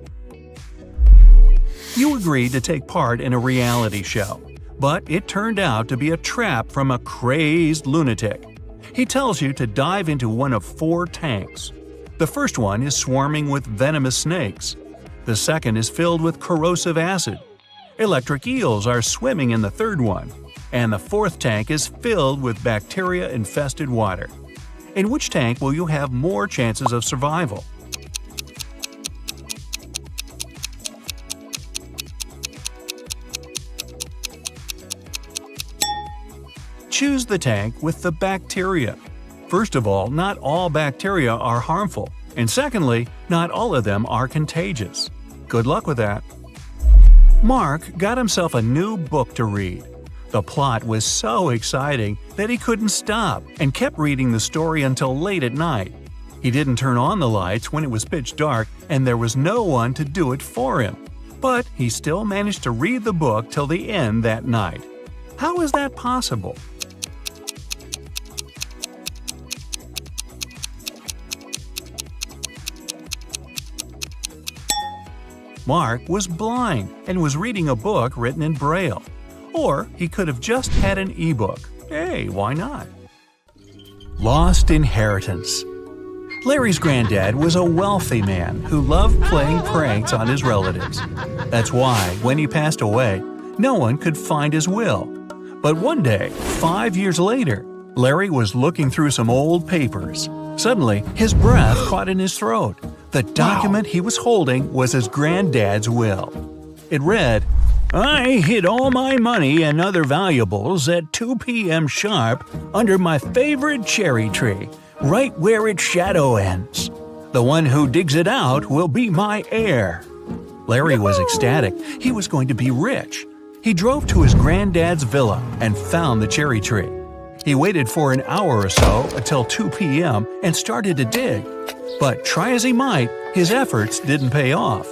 You agreed to take part in a reality show, but it turned out to be a trap from a crazed lunatic. He tells you to dive into one of 4 tanks. The first one is swarming with venomous snakes. The second is filled with corrosive acid. Electric eels are swimming in the third one. And the 4th tank is filled with bacteria-infested water. In which tank will you have more chances of survival? Choose the tank with the bacteria. First of all, not all bacteria are harmful, and secondly, not all of them are contagious. Good luck with that. Mark got himself a new book to read. The plot was so exciting that he couldn't stop and kept reading the story until late at night. He didn't turn on the lights when it was pitch dark and there was no one to do it for him. But he still managed to read the book till the end that night. How is that possible? Mark was blind and was reading a book written in Braille. Or he could have just had an ebook. Hey, why not? Lost inheritance. Larry's granddad was a wealthy man who loved playing pranks on his relatives. That's why, when he passed away, no one could find his will. But one day, 5 years later, Larry was looking through some old papers. Suddenly, his breath caught in his throat. The document he was holding was his granddad's will. It read, "I hid all my money and other valuables at 2 p.m. sharp under my favorite cherry tree, right where its shadow ends. The one who digs it out will be my heir." Larry was ecstatic. He was going to be rich. He drove to his granddad's villa and found the cherry tree. He waited for an hour or so until 2 p.m. and started to dig. But try as he might, his efforts didn't pay off.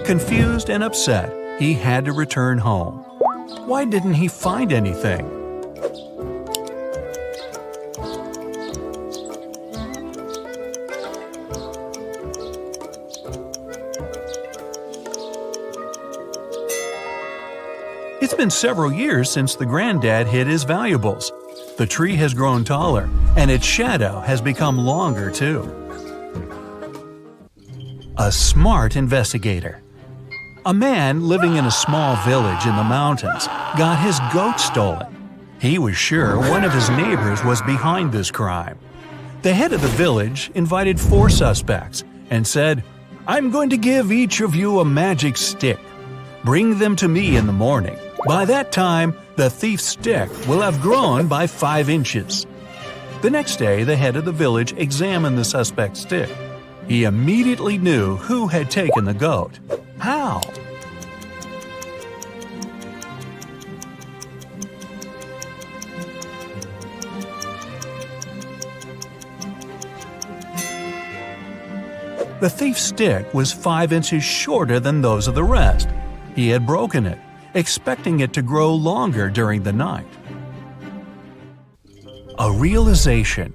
Confused and upset, he had to return home. Why didn't he find anything? It's been several years since the granddad hid his valuables. The tree has grown taller, and its shadow has become longer too. A smart investigator. A man living in a small village in the mountains got his goat stolen. He was sure one of his neighbors was behind this crime. The head of the village invited 4 suspects and said, "I'm going to give each of you a magic stick. Bring them to me in the morning. By that time, the thief's stick will have grown by 5 inches." The next day, the head of the village examined the suspect's stick. He immediately knew who had taken the goat. How? The thief's stick was 5 inches shorter than those of the rest. He had broken it, expecting it to grow longer during the night. A realization.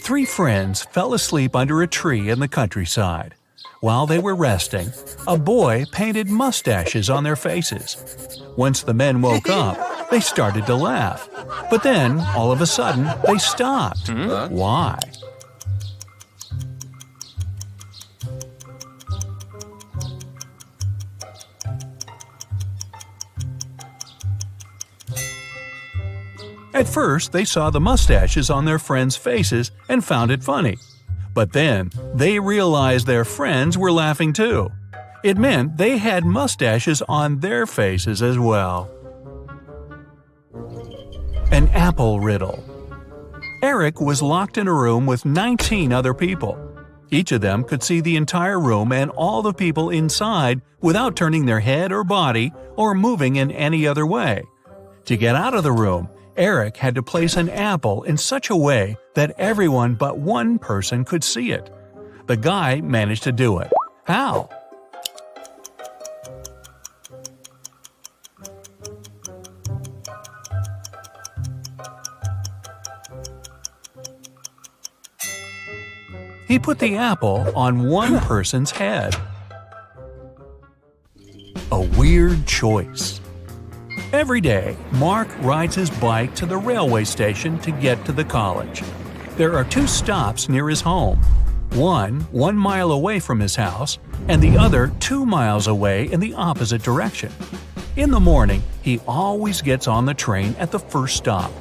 3 friends fell asleep under a tree in the countryside. While they were resting, a boy painted mustaches on their faces. Once the men woke up, they started to laugh. But then, all of a sudden, they stopped. Why? At first, they saw the mustaches on their friends' faces and found it funny. But then, they realized their friends were laughing too. It meant they had mustaches on their faces as well. An apple riddle. Eric was locked in a room with 19 other people. Each of them could see the entire room and all the people inside without turning their head or body or moving in any other way. To get out of the room, Eric had to place an apple in such a way that everyone but one person could see it. The guy managed to do it. How? He put the apple on one person's head. A weird choice. Every day, Mark rides his bike to the railway station to get to the college. There are 2 stops near his home. One 1 mile away from his house, and the other 2 miles away in the opposite direction. In the morning, he always gets on the train at the first stop.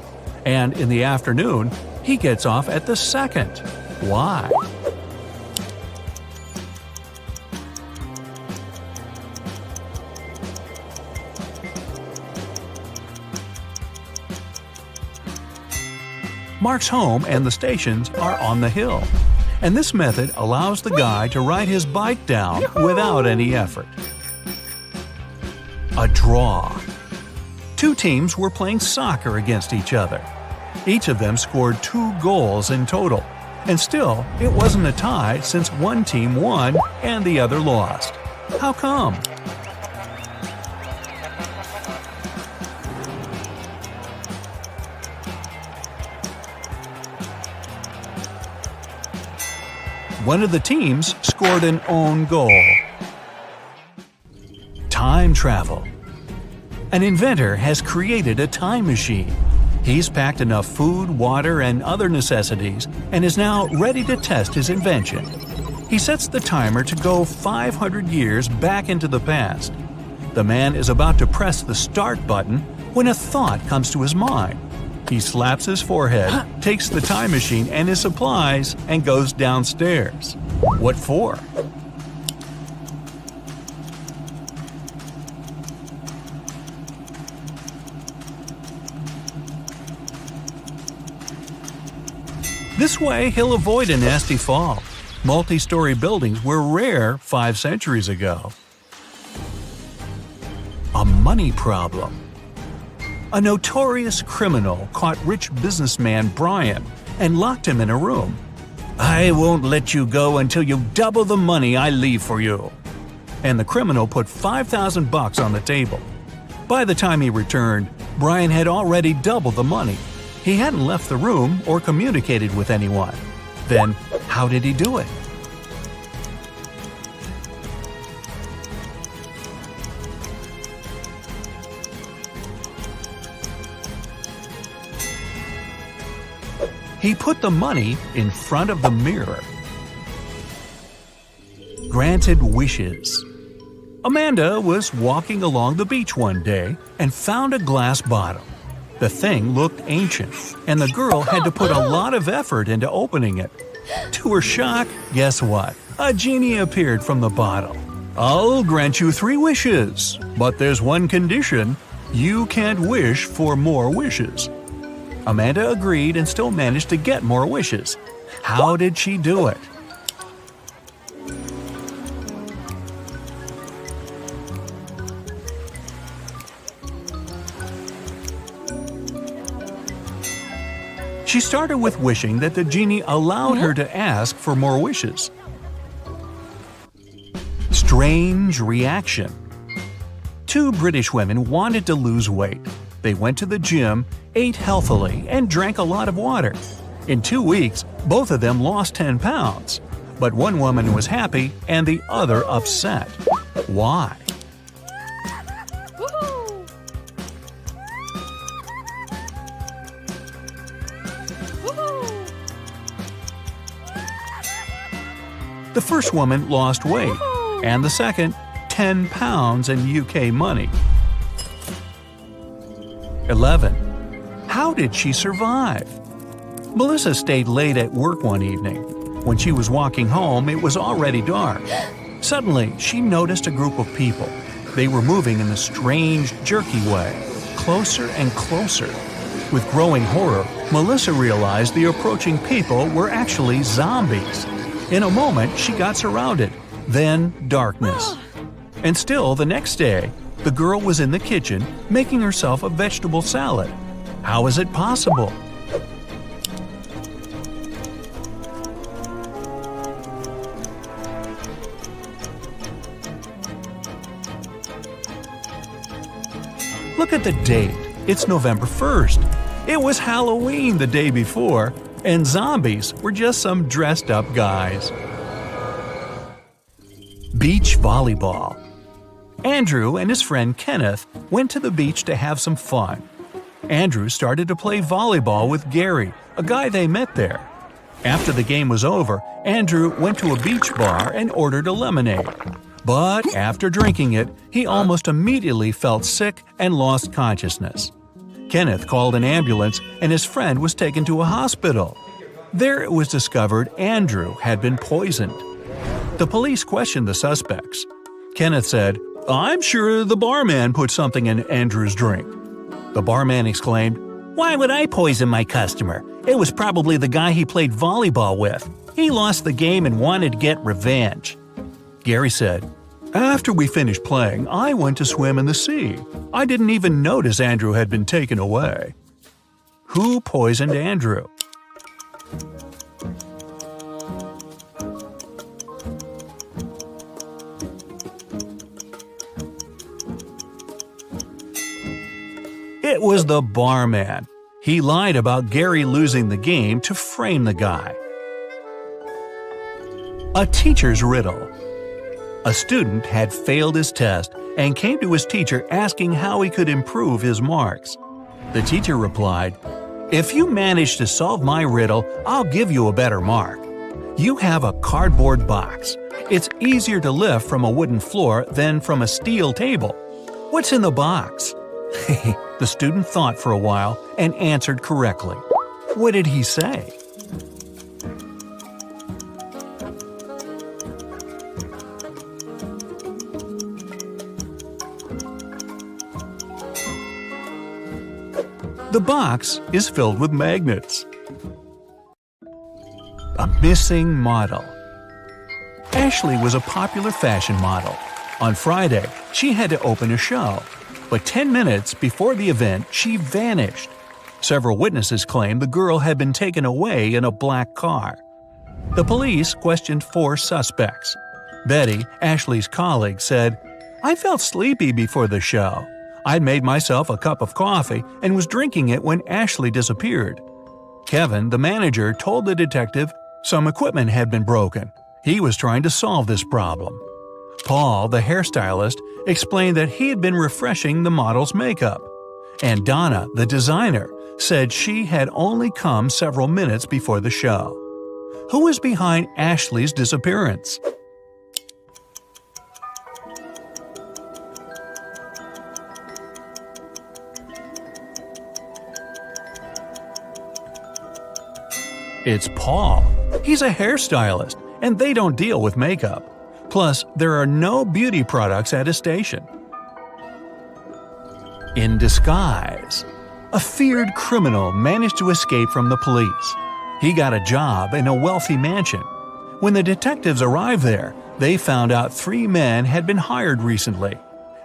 And in the afternoon, he gets off at the second. Why? Mark's home and the stations are on the hill, and this method allows the guy to ride his bike down without any effort. A draw. 2 teams were playing soccer against each other. Each of them scored 2 goals in total, and still it wasn't a tie since one team won and the other lost. How come? One of the teams scored an own goal. Time travel. An inventor has created a time machine. He's packed enough food, water, and other necessities and is now ready to test his invention. He sets the timer to go 500 years back into the past. The man is about to press the start button when a thought comes to his mind. He slaps his forehead, takes the time machine and his supplies, and goes downstairs. What for? This way, he'll avoid a nasty fall. Multi-story buildings were rare 5 centuries ago. A money problem. A notorious criminal caught rich businessman Brian and locked him in a room. "I won't let you go until you double the money I leave for you." And the criminal put $5,000 on the table. By the time he returned, Brian had already doubled the money. He hadn't left the room or communicated with anyone. Then, how did he do it? He put the money in front of the mirror. Granted wishes. Amanda was walking along the beach one day and found a glass bottle. The thing looked ancient, and the girl had to put a lot of effort into opening it. To her shock, guess what? A genie appeared from the bottle. "I'll grant you 3 wishes, but there's one condition. You can't wish for more wishes." Amanda agreed and still managed to get more wishes. How did she do it? She started with wishing that the genie allowed her to ask for more wishes. Strange reaction. 2 British women wanted to lose weight. They went to the gym, ate healthily, and drank a lot of water. In 2 weeks, both of them lost 10 pounds. But one woman was happy and the other upset. Why? The first woman lost weight, and the second, 10 pounds in UK money. 11. How did she survive? Melissa stayed late at work one evening. When she was walking home, it was already dark. Suddenly, she noticed a group of people. They were moving in a strange, jerky way, closer and closer. With growing horror, Melissa realized the approaching people were actually zombies. In a moment, she got surrounded. Then, darkness. And still, the next day, the girl was in the kitchen making herself a vegetable salad. How is it possible? Look at the date. It's November 1st. It was Halloween the day before, and zombies were just some dressed-up guys. Beach volleyball. Andrew and his friend Kenneth went to the beach to have some fun. Andrew started to play volleyball with Gary, a guy they met there. After the game was over, Andrew went to a beach bar and ordered a lemonade. But after drinking it, he almost immediately felt sick and lost consciousness. Kenneth called an ambulance and his friend was taken to a hospital. There it was discovered Andrew had been poisoned. The police questioned the suspects. Kenneth said, "I'm sure the barman put something in Andrew's drink." The barman exclaimed, "Why would I poison my customer? It was probably the guy he played volleyball with. He lost the game and wanted to get revenge." Gary said, "After we finished playing, I went to swim in the sea. I didn't even notice Andrew had been taken away." Who poisoned Andrew? It was the barman. He lied about Gary losing the game to frame the guy. A teacher's riddle. A student had failed his test and came to his teacher asking how he could improve his marks. The teacher replied, "If you manage to solve my riddle, I'll give you a better mark. You have a cardboard box. It's easier to lift from a wooden floor than from a steel table. What's in the box?" The student thought for a while and answered correctly. What did he say? The box is filled with magnets. A missing model. Ashley was a popular fashion model. On Friday, she had to open a show, but 10 minutes before the event, she vanished. Several witnesses claimed the girl had been taken away in a black car. The police questioned 4 suspects. Betty, Ashley's colleague, said, "I felt sleepy before the show. I'd made myself a cup of coffee and was drinking it when Ashley disappeared." Kevin, the manager, told the detective some equipment had been broken. He was trying to solve this problem. Paul, the hairstylist, explained that he had been refreshing the model's makeup. And Donna, the designer, said she had only come several minutes before the show. Who is behind Ashley's disappearance? It's Paul. He's a hairstylist, and they don't deal with makeup. Plus, there are no beauty products at his station. In disguise. A feared criminal managed to escape from the police. He got a job in a wealthy mansion. When the detectives arrived there, they found out 3 men had been hired recently.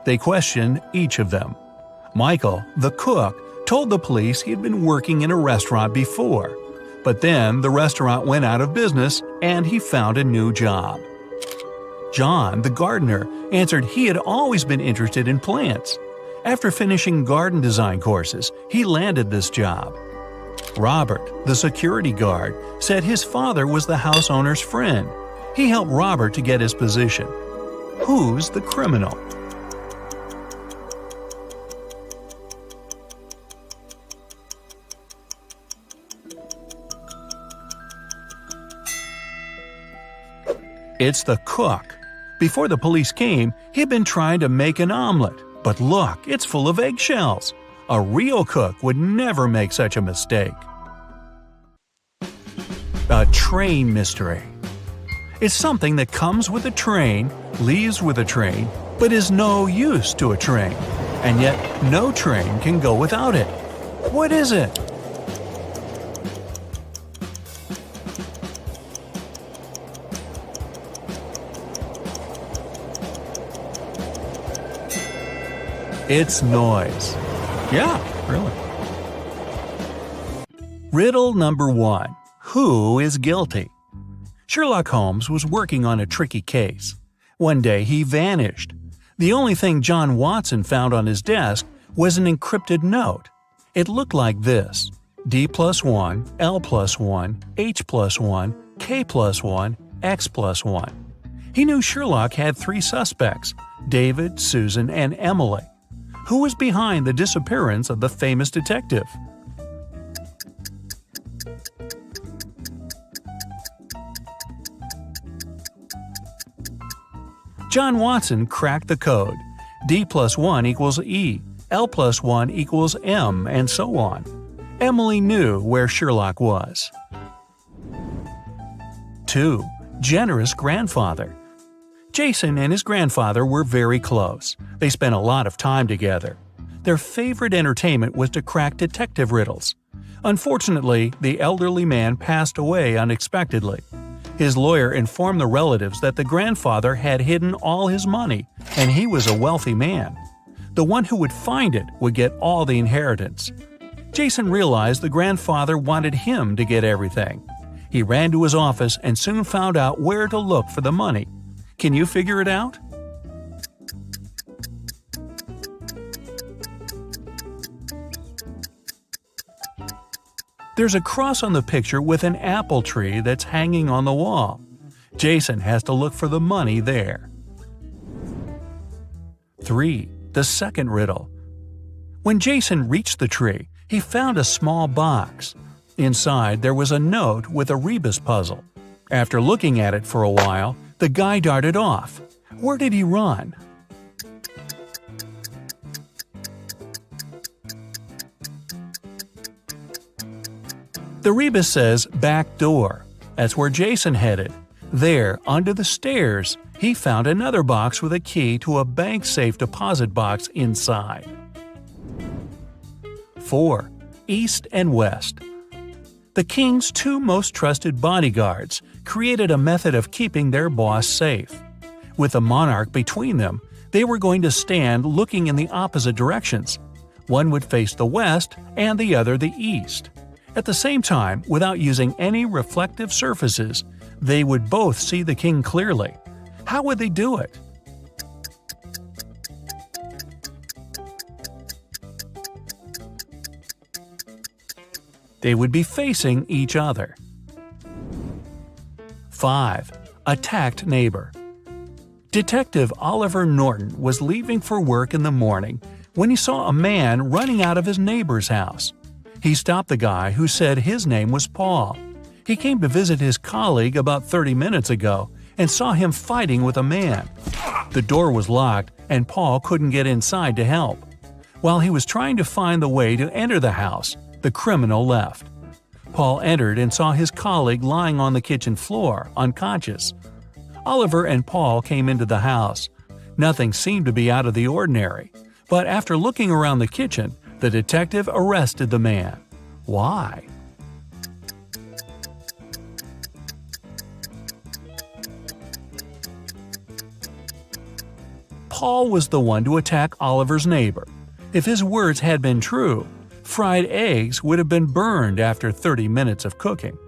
They questioned each of them. Michael, the cook, told the police he had been working in a restaurant before. But then the restaurant went out of business and he found a new job. John, the gardener, answered he had always been interested in plants. After finishing garden design courses, he landed this job. Robert, the security guard, said his father was the house owner's friend. He helped Robert to get his position. Who's the criminal? It's the cook. Before the police came, he'd been trying to make an omelet. But look, it's full of eggshells. A real cook would never make such a mistake. A train mystery. It's something that comes with a train, leaves with a train, but is no use to a train. And yet, no train can go without it. What is it? It's noise. Yeah, really. Riddle number 1. Who is guilty? Sherlock Holmes was working on a tricky case. One day he vanished. The only thing John Watson found on his desk was an encrypted note. It looked like this: D+1, L+1, H+1, K+1, X+1. He knew Sherlock had 3 suspects: David, Susan, and Emily. Who was behind the disappearance of the famous detective? John Watson cracked the code. D+1 equals E, L+1 equals M, and so on. Emily knew where Sherlock was. 2. Generous grandfather. Jason and his grandfather were very close. They spent a lot of time together. Their favorite entertainment was to crack detective riddles. Unfortunately, the elderly man passed away unexpectedly. His lawyer informed the relatives that the grandfather had hidden all his money, and he was a wealthy man. The one who would find it would get all the inheritance. Jason realized the grandfather wanted him to get everything. He ran to his office and soon found out where to look for the money. Can you figure it out? There's a cross on the picture with an apple tree that's hanging on the wall. Jason has to look for the money there. 3. The second riddle. When Jason reached the tree, he found a small box. Inside there was a note with a rebus puzzle. After looking at it for a while, the guy darted off. Where did he run? The rebus says back door. That's where Jason headed. There, under the stairs, he found another box with a key to a bank safe deposit box inside. 4. East and West. The king's two most trusted bodyguards created a method of keeping their boss safe. With the monarch between them, they were going to stand looking in the opposite directions. One would face the west and the other the east. At the same time, without using any reflective surfaces, they would both see the king clearly. How would they do it? They would be facing each other. 5. Attacked neighbor. Detective Oliver Norton was leaving for work in the morning when he saw a man running out of his neighbor's house. He stopped the guy, who said his name was Paul. He came to visit his colleague about 30 minutes ago and saw him fighting with a man. The door was locked and Paul couldn't get inside to help. While he was trying to find the way to enter the house, the criminal left. Paul entered and saw his colleague lying on the kitchen floor, unconscious. Oliver and Paul came into the house. Nothing seemed to be out of the ordinary, but after looking around the kitchen, the detective arrested the man. Why? Paul was the one to attack Oliver's neighbor. If his words had been true, fried eggs would have been burned after 30 minutes of cooking.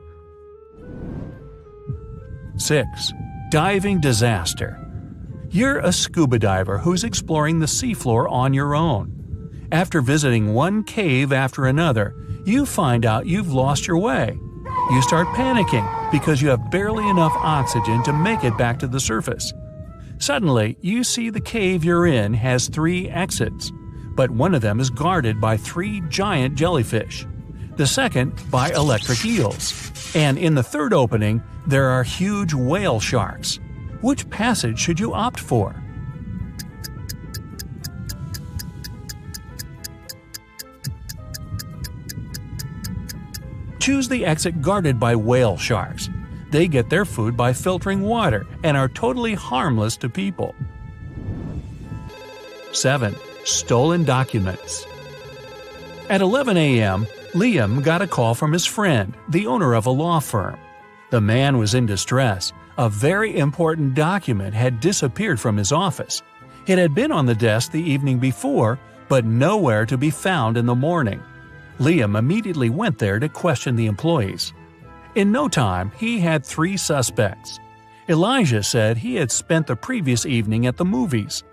6. Diving disaster. You're a scuba diver who's exploring the seafloor on your own. After visiting one cave after another, you find out you've lost your way. You start panicking because you have barely enough oxygen to make it back to the surface. Suddenly, you see the cave you're in has 3 exits, but one of them is guarded by 3 giant jellyfish, the second by electric eels, and in the third opening, there are huge whale sharks. Which passage should you opt for? Choose the exit guarded by whale sharks. They get their food by filtering water and are totally harmless to people. 7. Stolen documents. At 11 a.m., Liam got a call from his friend, the owner of a law firm. The man was in distress. A very important document had disappeared from his office. It had been on the desk the evening before, but nowhere to be found in the morning. Liam immediately went there to question the employees. In no time, he had 3 suspects. Elijah said he had spent the previous evening at the movies.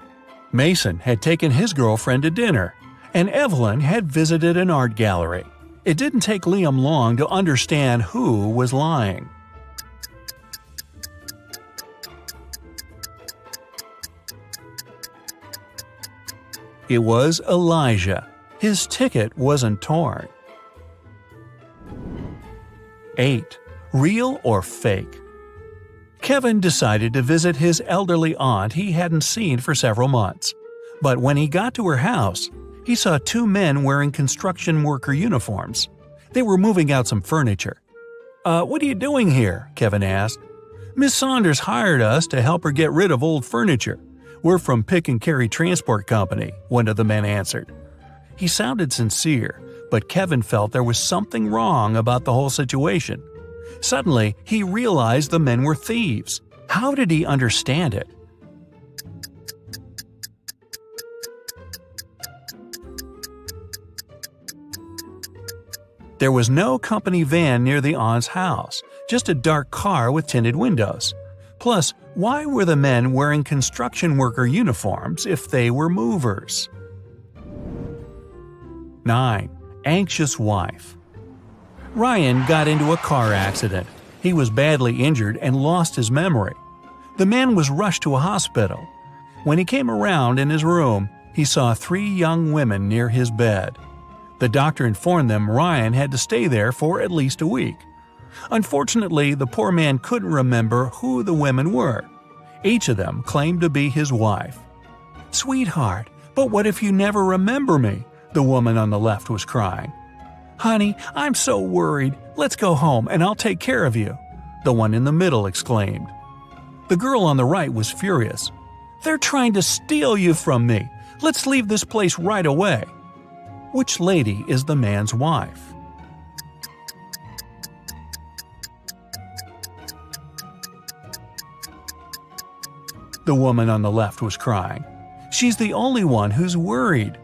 Mason had taken his girlfriend to dinner, and Evelyn had visited an art gallery. It didn't take Liam long to understand who was lying. It was Elijah. His ticket wasn't torn. 8. Real or fake? Kevin decided to visit his elderly aunt he hadn't seen for several months. But when he got to her house, he saw 2 men wearing construction worker uniforms. They were moving out some furniture. What are you doing here?" Kevin asked. "Miss Saunders hired us to help her get rid of old furniture. We're from Pick and Carry Transport Company," one of the men answered. He sounded sincere, but Kevin felt there was something wrong about the whole situation. Suddenly, he realized the men were thieves. How did he understand it? There was no company van near the aunt's house, just a dark car with tinted windows. Plus, why were the men wearing construction worker uniforms if they were movers? 9. Anxious wife. Ryan got into a car accident. He was badly injured and lost his memory. The man was rushed to a hospital. When he came around in his room, he saw 3 young women near his bed. The doctor informed them Ryan had to stay there for at least a week. Unfortunately, the poor man couldn't remember who the women were. Each of them claimed to be his wife. "Sweetheart, but what if you never remember me?" the woman on the left was crying. "Honey, I'm so worried. Let's go home and I'll take care of you," the one in the middle exclaimed. The girl on the right was furious. "They're trying to steal you from me. Let's leave this place right away." Which lady is the man's wife? The woman on the left was crying. She's the only one who's worried.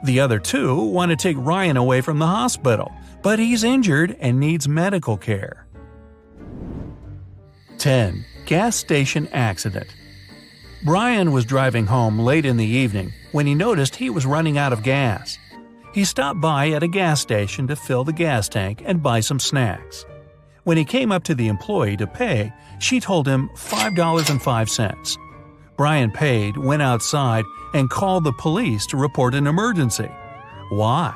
The other 2 want to take Ryan away from the hospital, but he's injured and needs medical care. 10. Gas station accident. Brian was driving home late in the evening when he noticed he was running out of gas. He stopped by at a gas station to fill the gas tank and buy some snacks. When he came up to the employee to pay, she told him $5.05. Brian paid, went outside, and called the police to report an emergency. Why?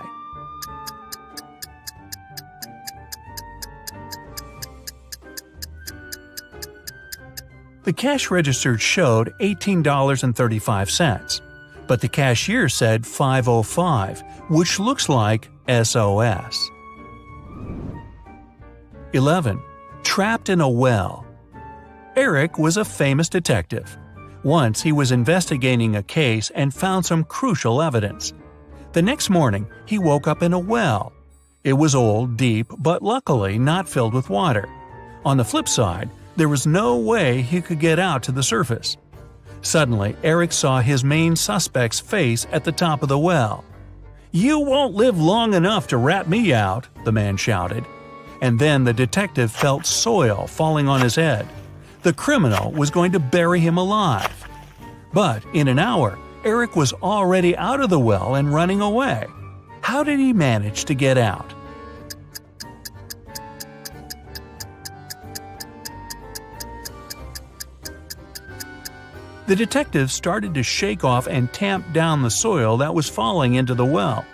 The cash register showed $18.35, but the cashier said $5.05, which looks like SOS. 11. Trapped in a well. Eric was a famous detective. Once he was investigating a case and found some crucial evidence. The next morning, he woke up in a well. It was old, deep, but luckily not filled with water. On the flip side, there was no way he could get out to the surface. Suddenly, Eric saw his main suspect's face at the top of the well. "You won't live long enough to rat me out," the man shouted. And then the detective felt soil falling on his head. The criminal was going to bury him alive. But in an hour, Eric was already out of the well and running away. How did he manage to get out? The detective started to shake off and tamp down the soil that was falling into the well.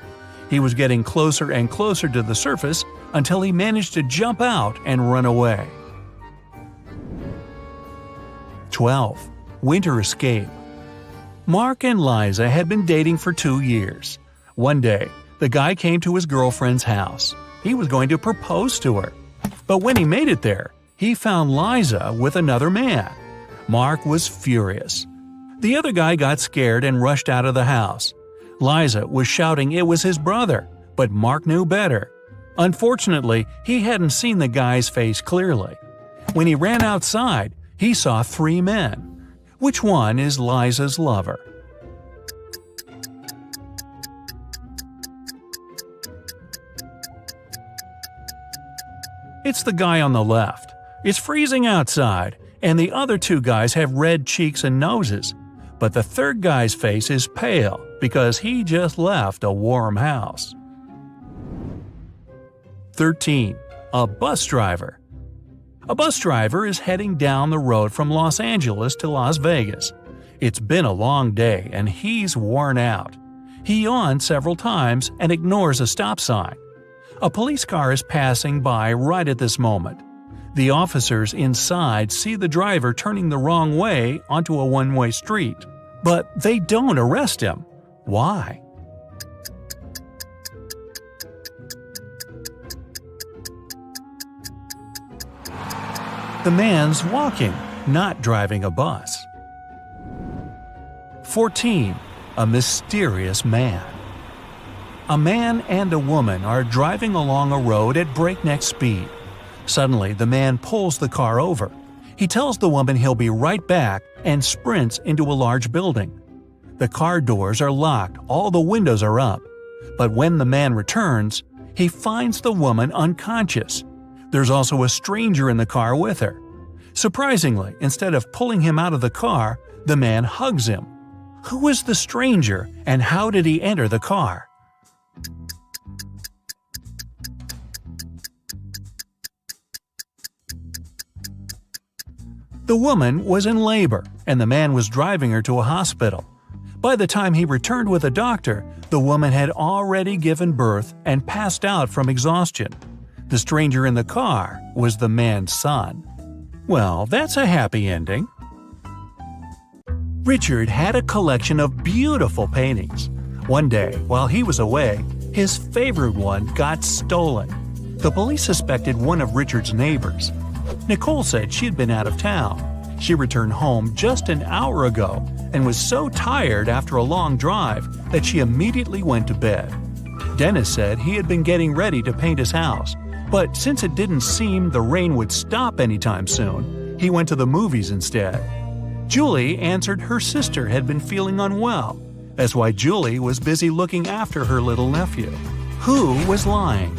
He was getting closer and closer to the surface until he managed to jump out and run away. 12. Winter escape. Mark and Liza had been dating for 2 years. One day, the guy came to his girlfriend's house. He was going to propose to her. But when he made it there, he found Liza with another man. Mark was furious. The other guy got scared and rushed out of the house. Liza was shouting it was his brother, but Mark knew better. Unfortunately, he hadn't seen the guy's face clearly. When he ran outside, he saw 3 men. Which one is Liza's lover? It's the guy on the left. It's freezing outside, and the other 2 guys have red cheeks and noses. But the third guy's face is pale because he just left a warm house. 13. A bus driver. A bus driver is heading down the road from Los Angeles to Las Vegas. It's been a long day and he's worn out. He yawns several times and ignores a stop sign. A police car is passing by right at this moment. The officers inside see the driver turning the wrong way onto a one-way street, but they don't arrest him. Why? The man's walking, not driving a bus. 14. A mysterious man. A man and a woman are driving along a road at breakneck speed. Suddenly, the man pulls the car over. He tells the woman he'll be right back and sprints into a large building. The car doors are locked, all the windows are up. But when the man returns, he finds the woman unconscious. There's also a stranger in the car with her. Surprisingly, instead of pulling him out of the car, the man hugs him. Who is the stranger and how did he enter the car? The woman was in labor and the man was driving her to a hospital. By the time he returned with a doctor, the woman had already given birth and passed out from exhaustion. The stranger in the car was the man's son. Well, that's a happy ending. Richard had a collection of beautiful paintings. One day, while he was away, his favorite one got stolen. The police suspected one of Richard's neighbors. Nicole said she had been out of town. She returned home just an hour ago and was so tired after a long drive that she immediately went to bed. Dennis said he had been getting ready to paint his house, but since it didn't seem the rain would stop anytime soon, he went to the movies instead. Julie answered her sister had been feeling unwell. That's why Julie was busy looking after her little nephew. Who was lying?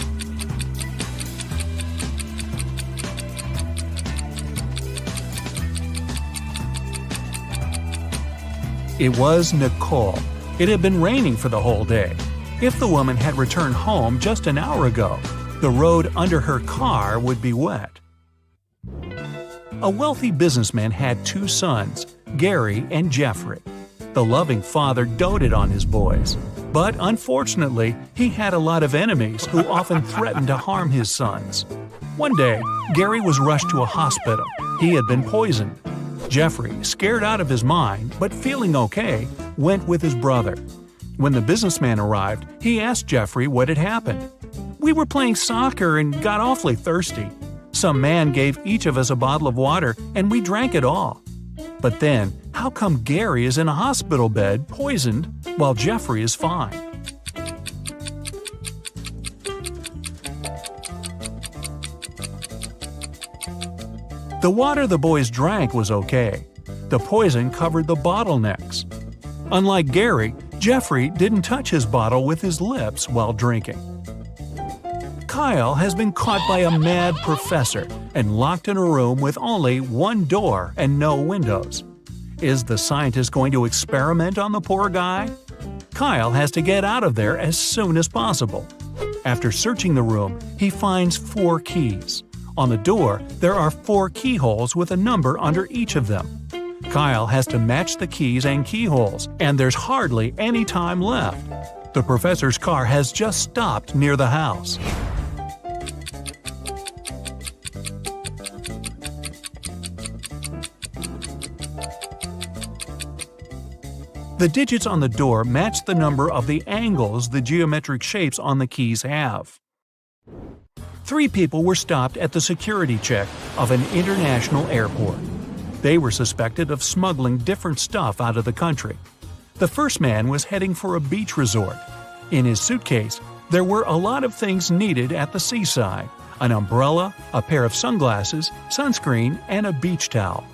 It was Nicole. It had been raining for the whole day. If the woman had returned home just an hour ago, the road under her car would be wet. A wealthy businessman had two sons, Gary and Jeffrey. The loving father doted on his boys, but unfortunately, he had a lot of enemies who often threatened to harm his sons. One day, Gary was rushed to a hospital. He had been poisoned. Jeffrey, scared out of his mind but feeling okay, went with his brother. When the businessman arrived, he asked Jeffrey what had happened. "We were playing soccer and got awfully thirsty. Some man gave each of us a bottle of water and we drank it all. But then, how come Gary is in a hospital bed, poisoned, while Jeffrey is fine?" The water the boys drank was okay. The poison covered the bottlenecks. Unlike Gary, Jeffrey didn't touch his bottle with his lips while drinking. Kyle has been caught by a mad professor and locked in a room with only one door and no windows. Is the scientist going to experiment on the poor guy? Kyle has to get out of there as soon as possible. After searching the room, he finds 4 keys. On the door, there are 4 keyholes with a number under each of them. Kyle has to match the keys and keyholes, and there's hardly any time left. The professor's car has just stopped near the house. The digits on the door match the number of the angles the geometric shapes on the keys have. 3 people were stopped at the security check of an international airport. They were suspected of smuggling different stuff out of the country. The first man was heading for a beach resort. In his suitcase, there were a lot of things needed at the seaside: an umbrella, a pair of sunglasses, sunscreen, and a beach towel.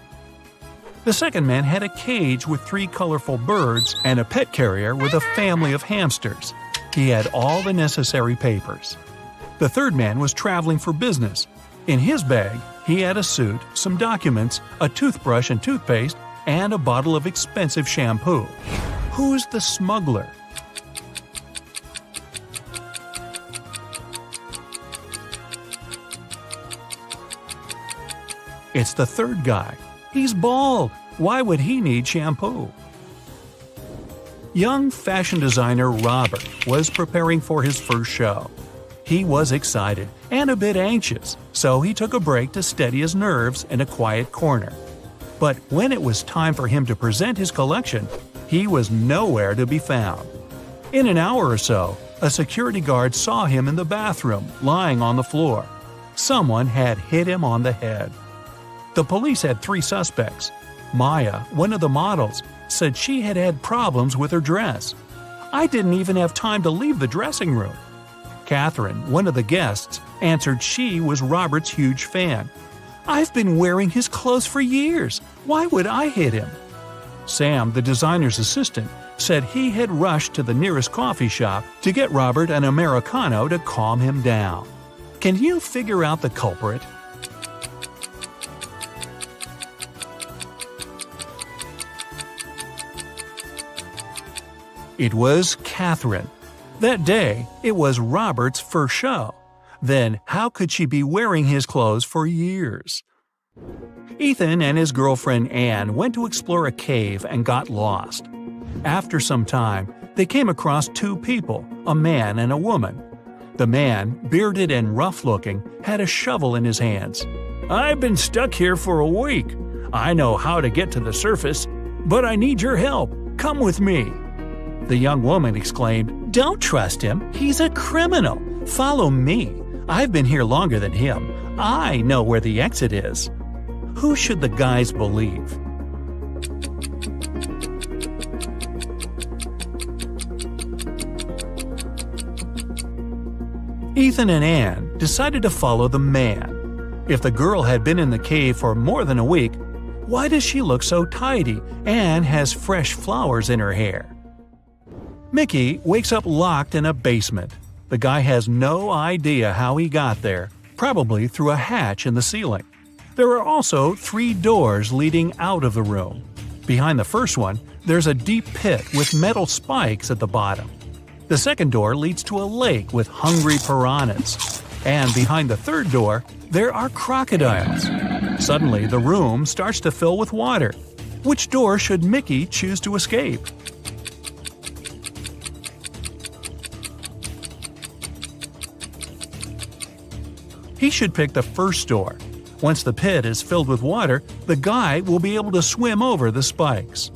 The second man had a cage with 3 colorful birds and a pet carrier with a family of hamsters. He had all the necessary papers. The third man was traveling for business. In his bag, he had a suit, some documents, a toothbrush and toothpaste, and a bottle of expensive shampoo. Who's the smuggler? It's the third guy. He's bald. Why would he need shampoo? Young fashion designer Robert was preparing for his first show. He was excited and a bit anxious, so he took a break to steady his nerves in a quiet corner. But when it was time for him to present his collection, he was nowhere to be found. In an hour or so, a security guard saw him in the bathroom, lying on the floor. Someone had hit him on the head. The police had 3 suspects. Maya, one of the models, said she had had problems with her dress. "I didn't even have time to leave the dressing room." Catherine, one of the guests, answered she was Robert's huge fan. "I've been wearing his clothes for years. Why would I hit him?" Sam, the designer's assistant, said he had rushed to the nearest coffee shop to get Robert an Americano to calm him down. Can you figure out the culprit? It was Catherine. That day, it was Robert's first show. Then how could she be wearing his clothes for years? Ethan and his girlfriend Anne went to explore a cave and got lost. After some time, they came across two people, a man and a woman. The man, bearded and rough-looking, had a shovel in his hands. "I've been stuck here for a week. I know how to get to the surface, but I need your help. Come with me." The young woman exclaimed, "Don't trust him. He's a criminal. Follow me. I've been here longer than him. I know where the exit is." Who should the guys believe? Ethan and Anne decided to follow the man. If the girl had been in the cave for more than a week, why does she look so tidy and has fresh flowers in her hair? Mickey wakes up locked in a basement. The guy has no idea how he got there, probably through a hatch in the ceiling. There are also 3 doors leading out of the room. Behind the first one, there's a deep pit with metal spikes at the bottom. The second door leads to a lake with hungry piranhas. And behind the third door, there are crocodiles. Suddenly, the room starts to fill with water. Which door should Mickey choose to escape? He should pick the first door. Once the pit is filled with water, the guy will be able to swim over the spikes.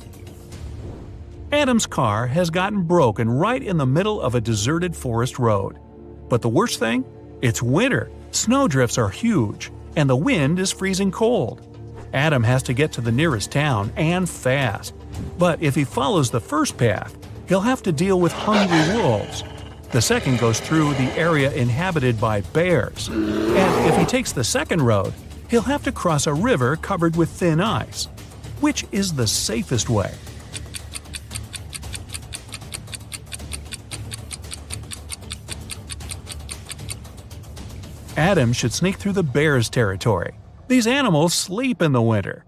Adam's car has gotten broken right in the middle of a deserted forest road. But the worst thing? It's winter, snowdrifts are huge, and the wind is freezing cold. Adam has to get to the nearest town, and fast. But if he follows the first path, he'll have to deal with hungry wolves. The second goes through the area inhabited by bears. And if he takes the second road, he'll have to cross a river covered with thin ice. Which is the safest way? Adam should sneak through the bears' territory. These animals sleep in the winter.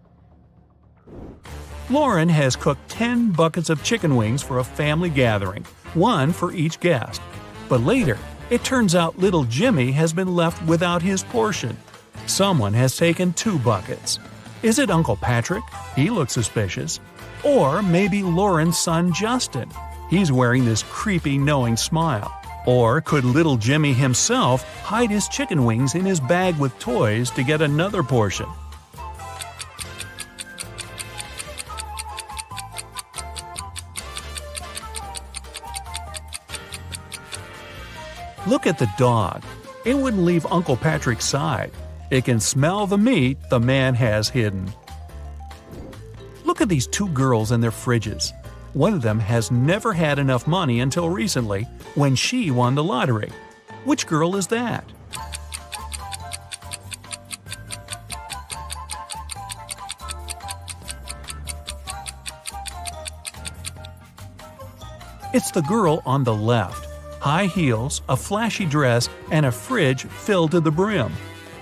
Lauren has cooked 10 buckets of chicken wings for a family gathering, one for each guest. But later, it turns out little Jimmy has been left without his portion. Someone has taken 2 buckets. Is it Uncle Patrick? He looks suspicious. Or maybe Lauren's son Justin. He's wearing this creepy, knowing smile. Or could little Jimmy himself hide his chicken wings in his bag with toys to get another portion? Look at the dog. It wouldn't leave Uncle Patrick's side. It can smell the meat the man has hidden. Look at these 2 girls and their fridges. One of them has never had enough money until recently, when she won the lottery. Which girl is that? It's the girl on the left. High heels, a flashy dress, and a fridge filled to the brim.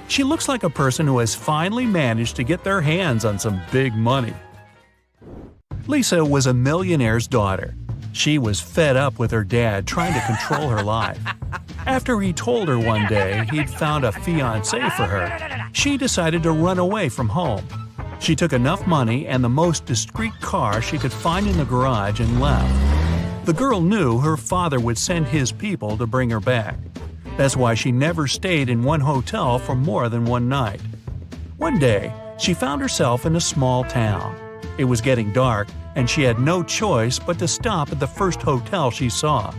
She looks like a person who has finally managed to get their hands on some big money. Lisa was a millionaire's daughter. She was fed up with her dad trying to control her life. After he told her one day he'd found a fiancé for her, she decided to run away from home. She took enough money and the most discreet car she could find in the garage and left. The girl knew her father would send his people to bring her back. That's why she never stayed in one hotel for more than one night. One day, she found herself in a small town. It was getting dark, and she had no choice but to stop at the first hotel she saw.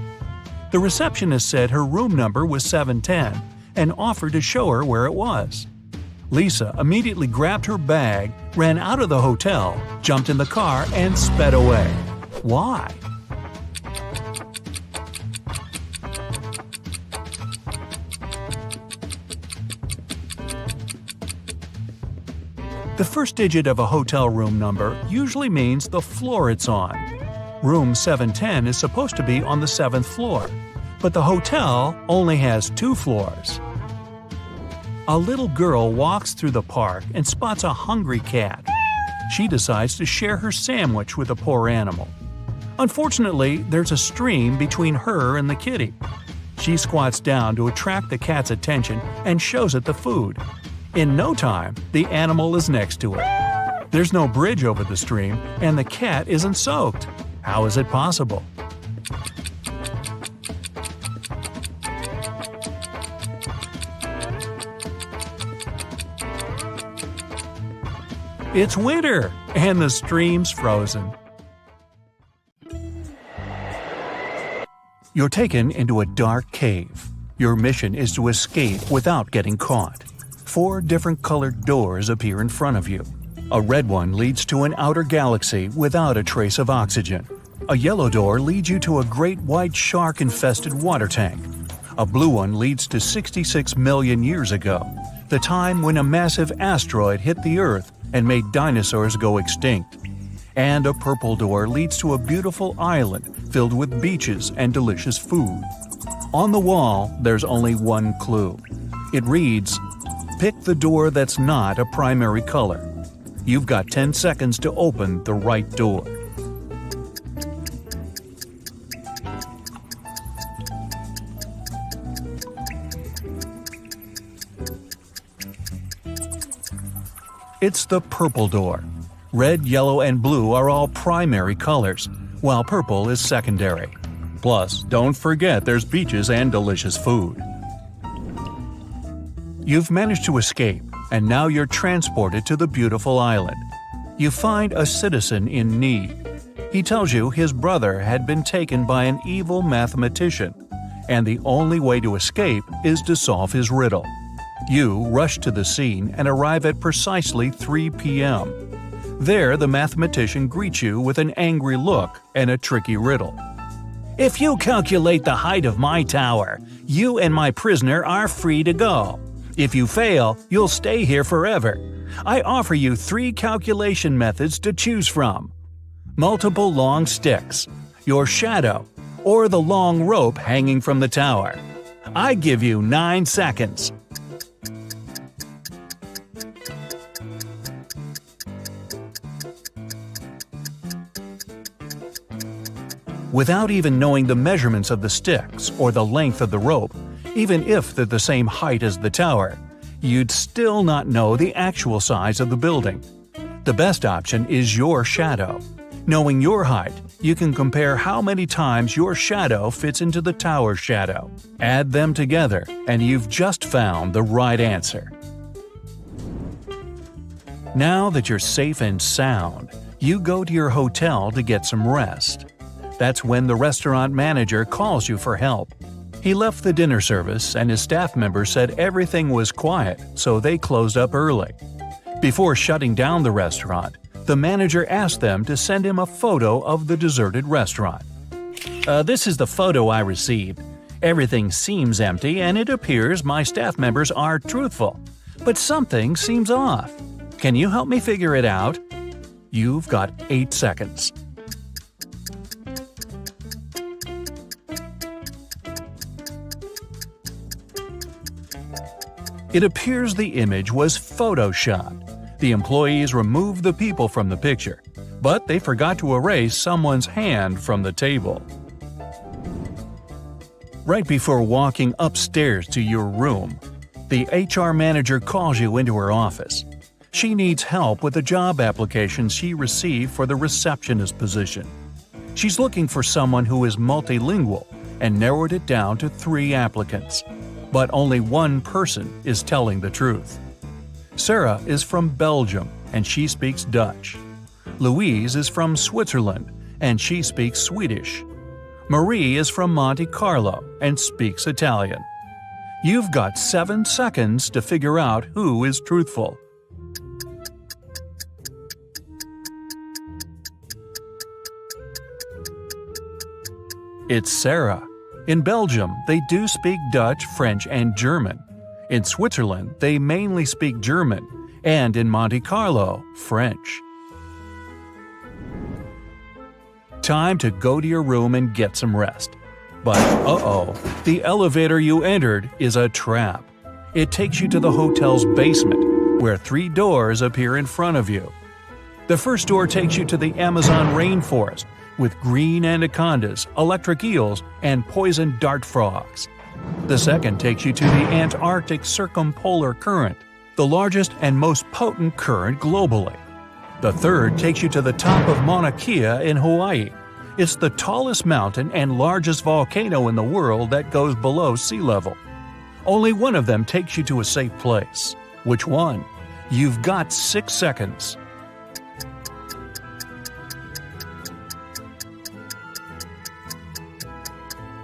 The receptionist said her room number was 710 and offered to show her where it was. Lisa immediately grabbed her bag, ran out of the hotel, jumped in the car, and sped away. Why? The first digit of a hotel room number usually means the floor it's on. Room 710 is supposed to be on the 7th floor, but the hotel only has 2 floors. A little girl walks through the park and spots a hungry cat. She decides to share her sandwich with the poor animal. Unfortunately, there's a stream between her and the kitty. She squats down to attract the cat's attention and shows it the food. In no time, the animal is next to it. There's no bridge over the stream, and the cat isn't soaked. How is it possible? It's winter, and the stream's frozen. You're taken into a dark cave. Your mission is to escape without getting caught. 4 different colored doors appear in front of you. A red one leads to an outer galaxy without a trace of oxygen. A yellow door leads you to a great white shark-infested water tank. A blue one leads to 66 million years ago, the time when a massive asteroid hit the Earth and made dinosaurs go extinct. And a purple door leads to a beautiful island filled with beaches and delicious food. On the wall, there's only one clue. It reads, "Pick the door that's not a primary color." You've got 10 seconds to open the right door. It's the purple door. Red, yellow, and blue are all primary colors, while purple is secondary. Plus, don't forget there's beaches and delicious food. You've managed to escape, and now you're transported to the beautiful island. You find a citizen in need. He tells you his brother had been taken by an evil mathematician, and the only way to escape is to solve his riddle. You rush to the scene and arrive at precisely 3 p.m. There, the mathematician greets you with an angry look and a tricky riddle. "If you calculate the height of my tower, you and my prisoner are free to go. If you fail, you'll stay here forever. I offer you 3 calculation methods to choose from: multiple long sticks, your shadow, or the long rope hanging from the tower. I give you 9 seconds." Without even knowing the measurements of the sticks or the length of the rope, even if they're the same height as the tower, you'd still not know the actual size of the building. The best option is your shadow. Knowing your height, you can compare how many times your shadow fits into the tower's shadow. Add them together, and you've just found the right answer. Now that you're safe and sound, you go to your hotel to get some rest. That's when the restaurant manager calls you for help. He left the dinner service, and his staff members said everything was quiet, so they closed up early. Before shutting down the restaurant, the manager asked them to send him a photo of the deserted restaurant. This is the photo I received. Everything seems empty, and it appears my staff members are truthful. But something seems off. Can you help me figure it out?" You've got 8 seconds. It appears the image was photoshopped. The employees removed the people from the picture, but they forgot to erase someone's hand from the table. Right before walking upstairs to your room, the HR manager calls you into her office. She needs help with a job application she received for the receptionist position. She's looking for someone who is multilingual and narrowed it down to 3 applicants. But only one person is telling the truth. Sarah is from Belgium, and she speaks Dutch. Louise is from Switzerland, and she speaks Swedish. Marie is from Monte Carlo and speaks Italian. You've got 7 seconds to figure out who is truthful. It's Sarah. In Belgium, they do speak Dutch, French, and German. In Switzerland, they mainly speak German, and in Monte Carlo, French. Time to go to your room and get some rest. But uh-oh, the elevator you entered is a trap. It takes you to the hotel's basement, where 3 doors appear in front of you. The first door takes you to the Amazon rainforest, with green anacondas, electric eels, and poison dart frogs. The second takes you to the Antarctic circumpolar current, the largest and most potent current globally. The third takes you to the top of Mauna Kea in Hawaii. It's the tallest mountain and largest volcano in the world that goes below sea level. Only one of them takes you to a safe place. Which one? You've got 6 seconds.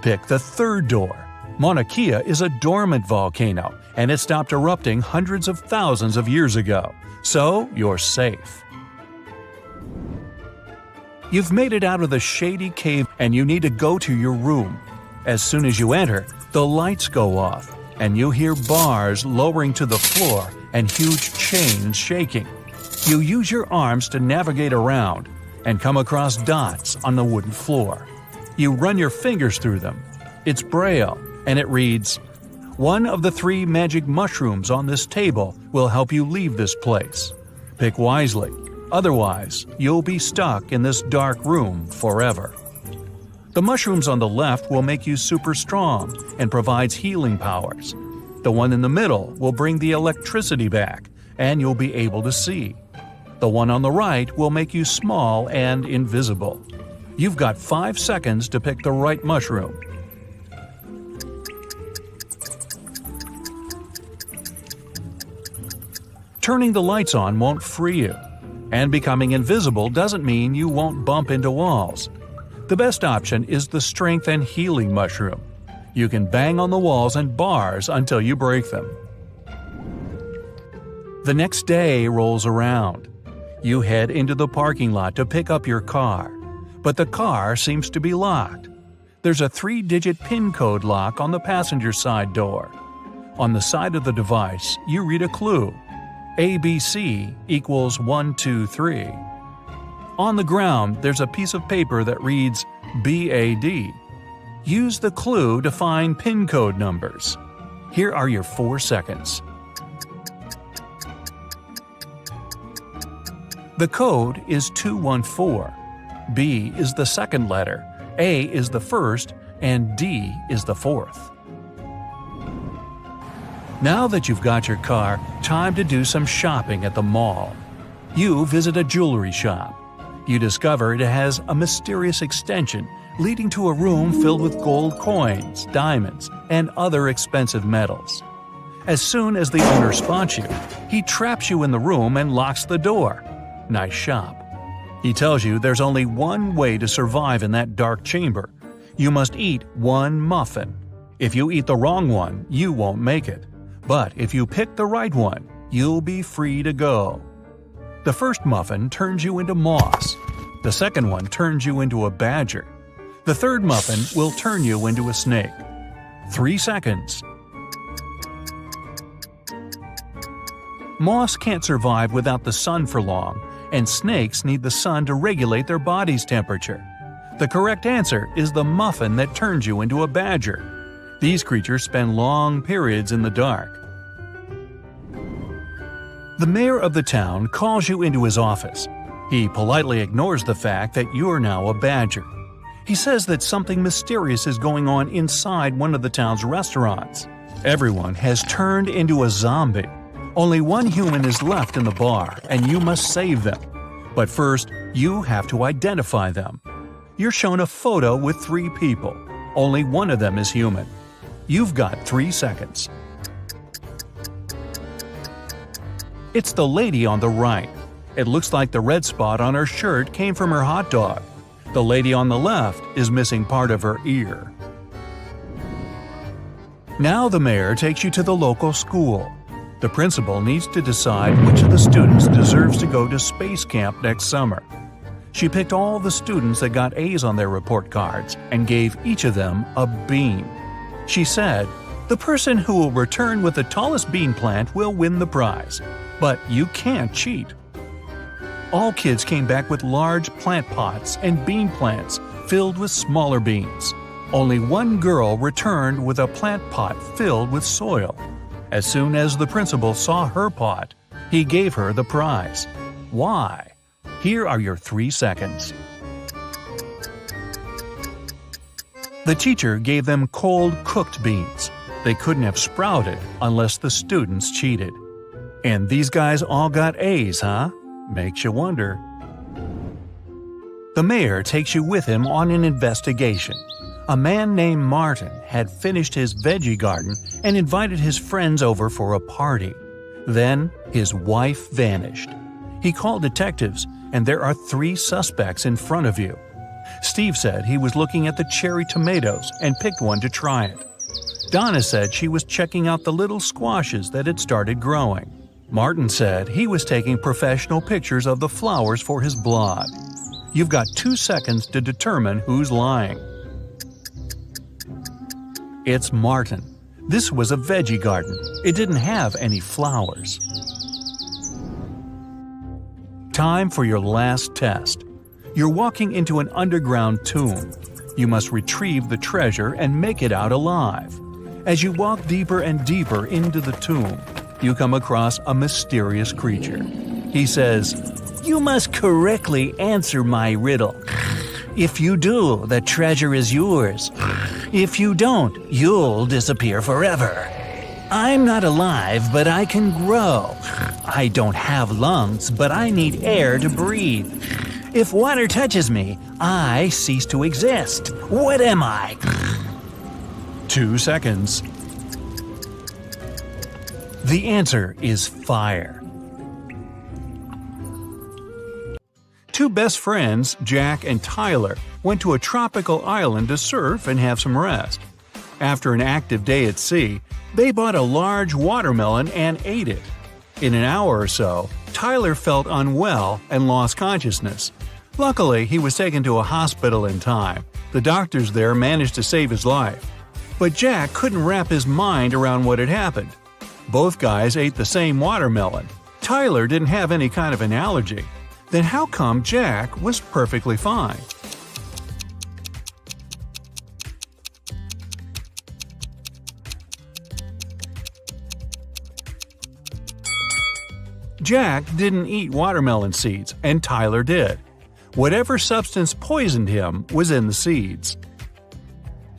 Pick the third door. Mauna Kea is a dormant volcano, and it stopped erupting hundreds of thousands of years ago, so you're safe. You've made it out of the shady cave and you need to go to your room. As soon as you enter, the lights go off, and you hear bars lowering to the floor and huge chains shaking. You use your arms to navigate around and come across dots on the wooden floor. You run your fingers through them. It's Braille, and it reads, "One of the 3 magic mushrooms on this table will help you leave this place. Pick wisely, otherwise you'll be stuck in this dark room forever." The mushrooms on the left will make you super strong and provides healing powers. The one in the middle will bring the electricity back, and you'll be able to see. The one on the right will make you small and invisible. You've got 5 seconds to pick the right mushroom. Turning the lights on won't free you, and becoming invisible doesn't mean you won't bump into walls. The best option is the strength and healing mushroom. You can bang on the walls and bars until you break them. The next day rolls around. You head into the parking lot to pick up your car, but the car seems to be locked. There's a 3-digit PIN code lock on the passenger side door. On the side of the device, you read a clue. ABC equals 123. On the ground, there's a piece of paper that reads BAD. Use the clue to find PIN code numbers. Here are your 4 seconds. The code is 214. B is the second letter, A is the first, and D is the fourth. Now that you've got your car, time to do some shopping at the mall. You visit a jewelry shop. You discover it has a mysterious extension leading to a room filled with gold coins, diamonds, and other expensive metals. As soon as the owner spots you, he traps you in the room and locks the door. Nice shop. He tells you there's only one way to survive in that dark chamber. You must eat 1 muffin. If you eat the wrong one, you won't make it. But if you pick the right one, you'll be free to go. The first muffin turns you into moss. The second one turns you into a badger. The third muffin will turn you into a snake. 3 seconds. Moss can't survive without the sun for long, and snakes need the sun to regulate their body's temperature. The correct answer is the muffin that turns you into a badger. These creatures spend long periods in the dark. The mayor of the town calls you into his office. He politely ignores the fact that you're now a badger. He says that something mysterious is going on inside one of the town's restaurants. Everyone has turned into a zombie. Only one human is left in the bar, and you must save them. But first, you have to identify them. You're shown a photo with 3 people. Only one of them is human. You've got 3 seconds. It's the lady on the right. It looks like the red spot on her shirt came from her hot dog. The lady on the left is missing part of her ear. Now the mayor takes you to the local school. The principal needs to decide which of the students deserves to go to space camp next summer. She picked all the students that got A's on their report cards and gave each of them a bean. She said, "The person who will return with the tallest bean plant will win the prize. But you can't cheat." All kids came back with large plant pots and bean plants filled with smaller beans. Only one girl returned with a plant pot filled with soil. As soon as the principal saw her pot, he gave her the prize. Why? Here are your 3 seconds. The teacher gave them cold, cooked beans. They couldn't have sprouted unless the students cheated. And these guys all got A's, huh? Makes you wonder. The mayor takes you with him on an investigation. A man named Martin had finished his veggie garden and invited his friends over for a party. Then his wife vanished. He called detectives, and there are 3 suspects in front of you. Steve said he was looking at the cherry tomatoes and picked one to try it. Donna said she was checking out the little squashes that had started growing. Martin said he was taking professional pictures of the flowers for his blog. You've got 2 seconds to determine who's lying. It's Martin. This was a veggie garden. It didn't have any flowers. Time for your last test. You're walking into an underground tomb. You must retrieve the treasure and make it out alive. As you walk deeper and deeper into the tomb, you come across a mysterious creature. He says, "You must correctly answer my riddle. If you do, the treasure is yours. If you don't, you'll disappear forever. I'm not alive, but I can grow. I don't have lungs, but I need air to breathe. If water touches me, I cease to exist. What am I?" 2 seconds. The answer is fire. 2 best friends, Jack and Tyler, went to a tropical island to surf and have some rest. After an active day at sea, they bought a large watermelon and ate it. In an hour or so, Tyler felt unwell and lost consciousness. Luckily, he was taken to a hospital in time. The doctors there managed to save his life. But Jack couldn't wrap his mind around what had happened. Both guys ate the same watermelon. Tyler didn't have any kind of an allergy. Then how come Jack was perfectly fine? Jack didn't eat watermelon seeds, and Tyler did. Whatever substance poisoned him was in the seeds.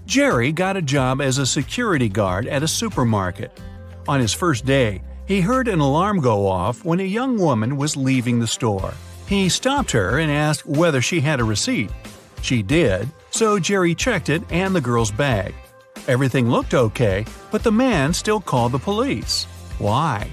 Jerry got a job as a security guard at a supermarket. On his first day, he heard an alarm go off when a young woman was leaving the store. He stopped her and asked whether she had a receipt. She did, so Jerry checked it and the girl's bag. Everything looked okay, but the man still called the police. Why?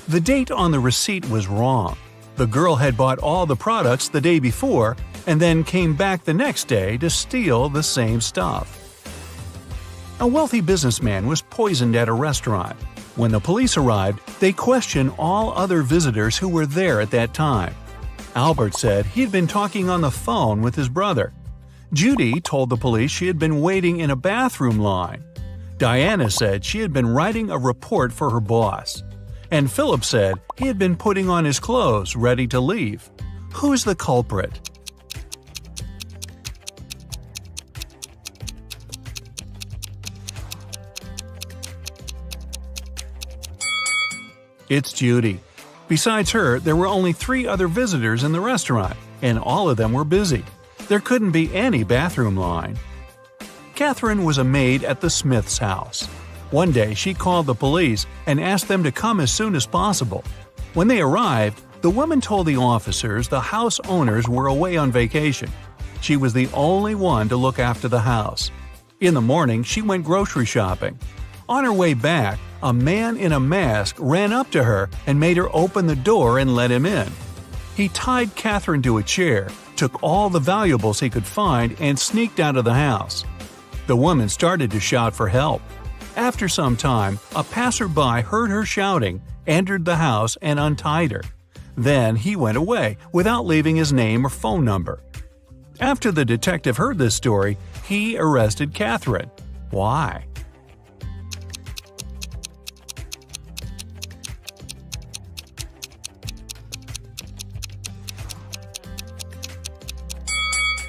The date on the receipt was wrong. The girl had bought all the products the day before and then came back the next day to steal the same stuff. A wealthy businessman was poisoned at a restaurant. When the police arrived, they questioned all other visitors who were there at that time. Albert said he'd been talking on the phone with his brother. Judy told the police she had been waiting in a bathroom line. Diana said she had been writing a report for her boss. And Philip said he had been putting on his clothes, ready to leave. Who's the culprit? It's Judy. Besides her, there were only 3 other visitors in the restaurant, and all of them were busy. There couldn't be any bathroom line. Catherine was a maid at the Smith's house. One day, she called the police and asked them to come as soon as possible. When they arrived, the woman told the officers the house owners were away on vacation. She was the only one to look after the house. In the morning, she went grocery shopping. On her way back, a man in a mask ran up to her and made her open the door and let him in. He tied Catherine to a chair, took all the valuables he could find, and sneaked out of the house. The woman started to shout for help. After some time, a passerby heard her shouting, entered the house, and untied her. Then he went away without leaving his name or phone number. After the detective heard this story, he arrested Catherine. Why?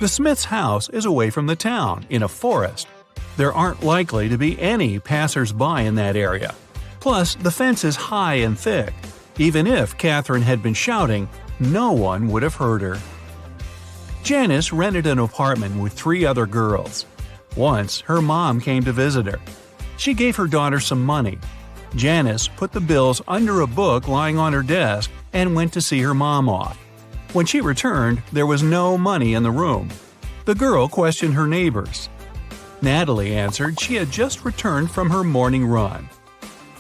The Smith's house is away from the town, in a forest. There aren't likely to be any passers-by in that area. Plus, the fence is high and thick. Even if Catherine had been shouting, no one would have heard her. Janice rented an apartment with 3 other girls. Once, her mom came to visit her. She gave her daughter some money. Janice put the bills under a book lying on her desk and went to see her mom off. When she returned, there was no money in the room. The girl questioned her neighbors. Natalie answered she had just returned from her morning run.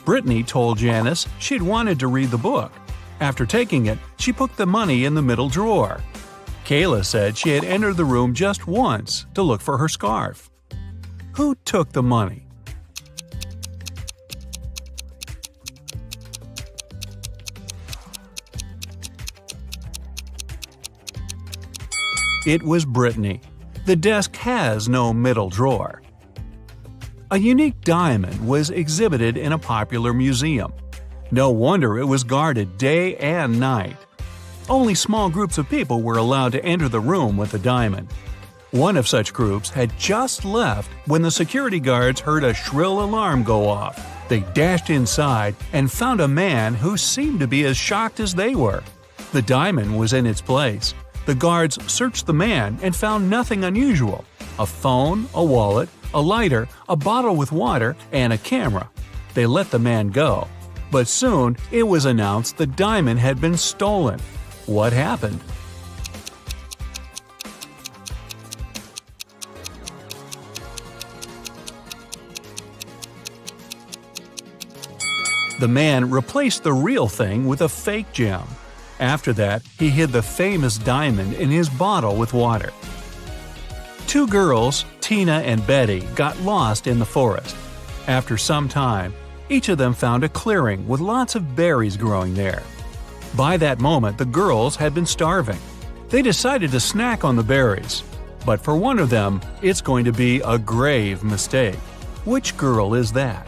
Brittany told Janice she'd wanted to read the book. After taking it, she put the money in the middle drawer. Kayla said she had entered the room just once to look for her scarf. Who took the money? It was Brittany. The desk has no middle drawer. A unique diamond was exhibited in a popular museum. No wonder it was guarded day and night. Only small groups of people were allowed to enter the room with the diamond. One of such groups had just left when the security guards heard a shrill alarm go off. They dashed inside and found a man who seemed to be as shocked as they were. The diamond was in its place. The guards searched the man and found nothing unusual: a phone, a wallet, a lighter, a bottle with water, and a camera. They let the man go. But soon it was announced the diamond had been stolen. What happened? The man replaced the real thing with a fake gem. After that, he hid the famous diamond in his bottle with water. 2 girls, Tina and Betty, got lost in the forest. After some time, each of them found a clearing with lots of berries growing there. By that moment, the girls had been starving. They decided to snack on the berries. But for one of them, it's going to be a grave mistake. Which girl is that?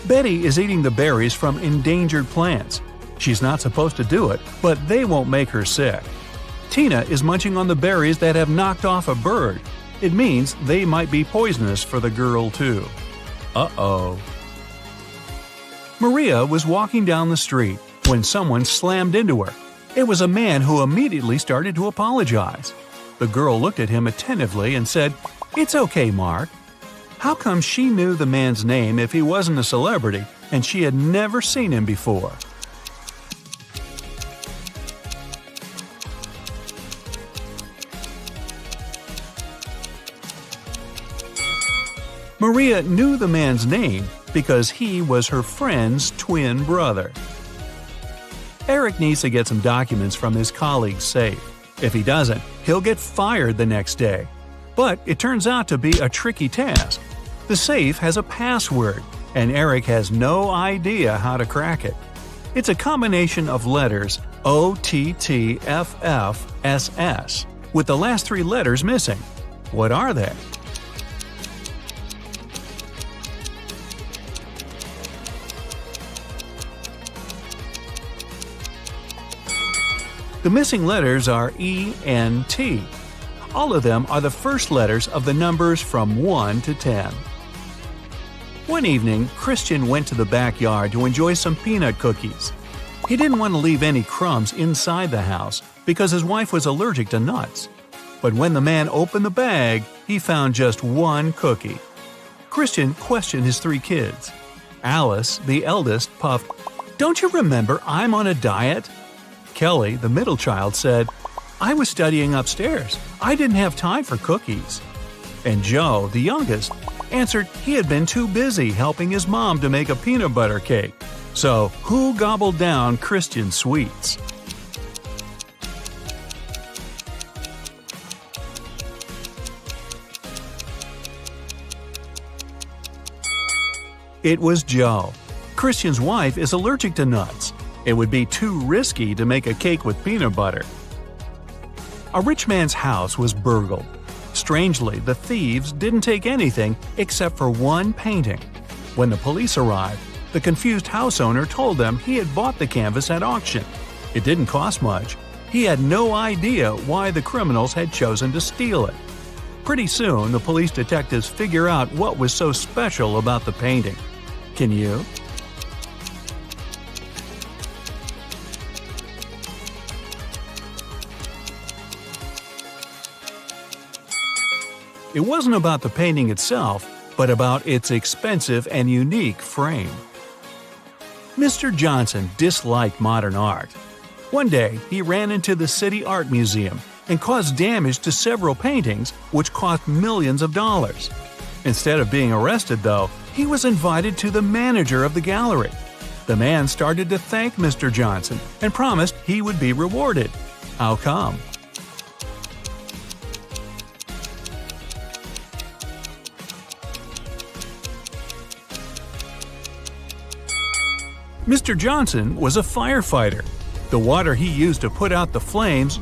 Betty is eating the berries from endangered plants. She's not supposed to do it, but they won't make her sick. Tina is munching on the berries that have knocked off a bird. It means they might be poisonous for the girl too. Uh-oh. Maria was walking down the street when someone slammed into her. It was a man who immediately started to apologize. The girl looked at him attentively and said, "It's okay, Mark." How come she knew the man's name if he wasn't a celebrity and she had never seen him before? Maria knew the man's name because he was her friend's twin brother. Eric needs to get some documents from his colleague's safe. If he doesn't, he'll get fired the next day. But it turns out to be a tricky task. The safe has a password, and Eric has no idea how to crack it. It's a combination of letters OTTFFSS, with the last 3 letters missing. What are they? The missing letters are E and T. All of them are the first letters of the numbers from 1 to 10. One evening, Christian went to the backyard to enjoy some peanut cookies. He didn't want to leave any crumbs inside the house because his wife was allergic to nuts. But when the man opened the bag, he found just 1 cookie. Christian questioned his 3 kids. Alice, the eldest, puffed, "Don't you remember I'm on a diet?" Kelly, the middle child, said, "I was studying upstairs. I didn't have time for cookies." And Joe, the youngest, answered he had been too busy helping his mom to make a peanut butter cake. So, who gobbled down Christian's sweets? It was Joe. Christian's wife is allergic to nuts. It would be too risky to make a cake with peanut butter. A rich man's house was burgled. Strangely, the thieves didn't take anything except for 1 painting. When the police arrived, the confused house owner told them he had bought the canvas at auction. It didn't cost much. He had no idea why the criminals had chosen to steal it. Pretty soon, the police detectives figure out what was so special about the painting. Can you? It wasn't about the painting itself, but about its expensive and unique frame. Mr. Johnson disliked modern art. One day, he ran into the City Art Museum and caused damage to several paintings, which cost millions of dollars. Instead of being arrested, though, he was invited to the manager of the gallery. The man started to thank Mr. Johnson and promised he would be rewarded. How come? Mr. Johnson was a firefighter. The water he used to put out the flames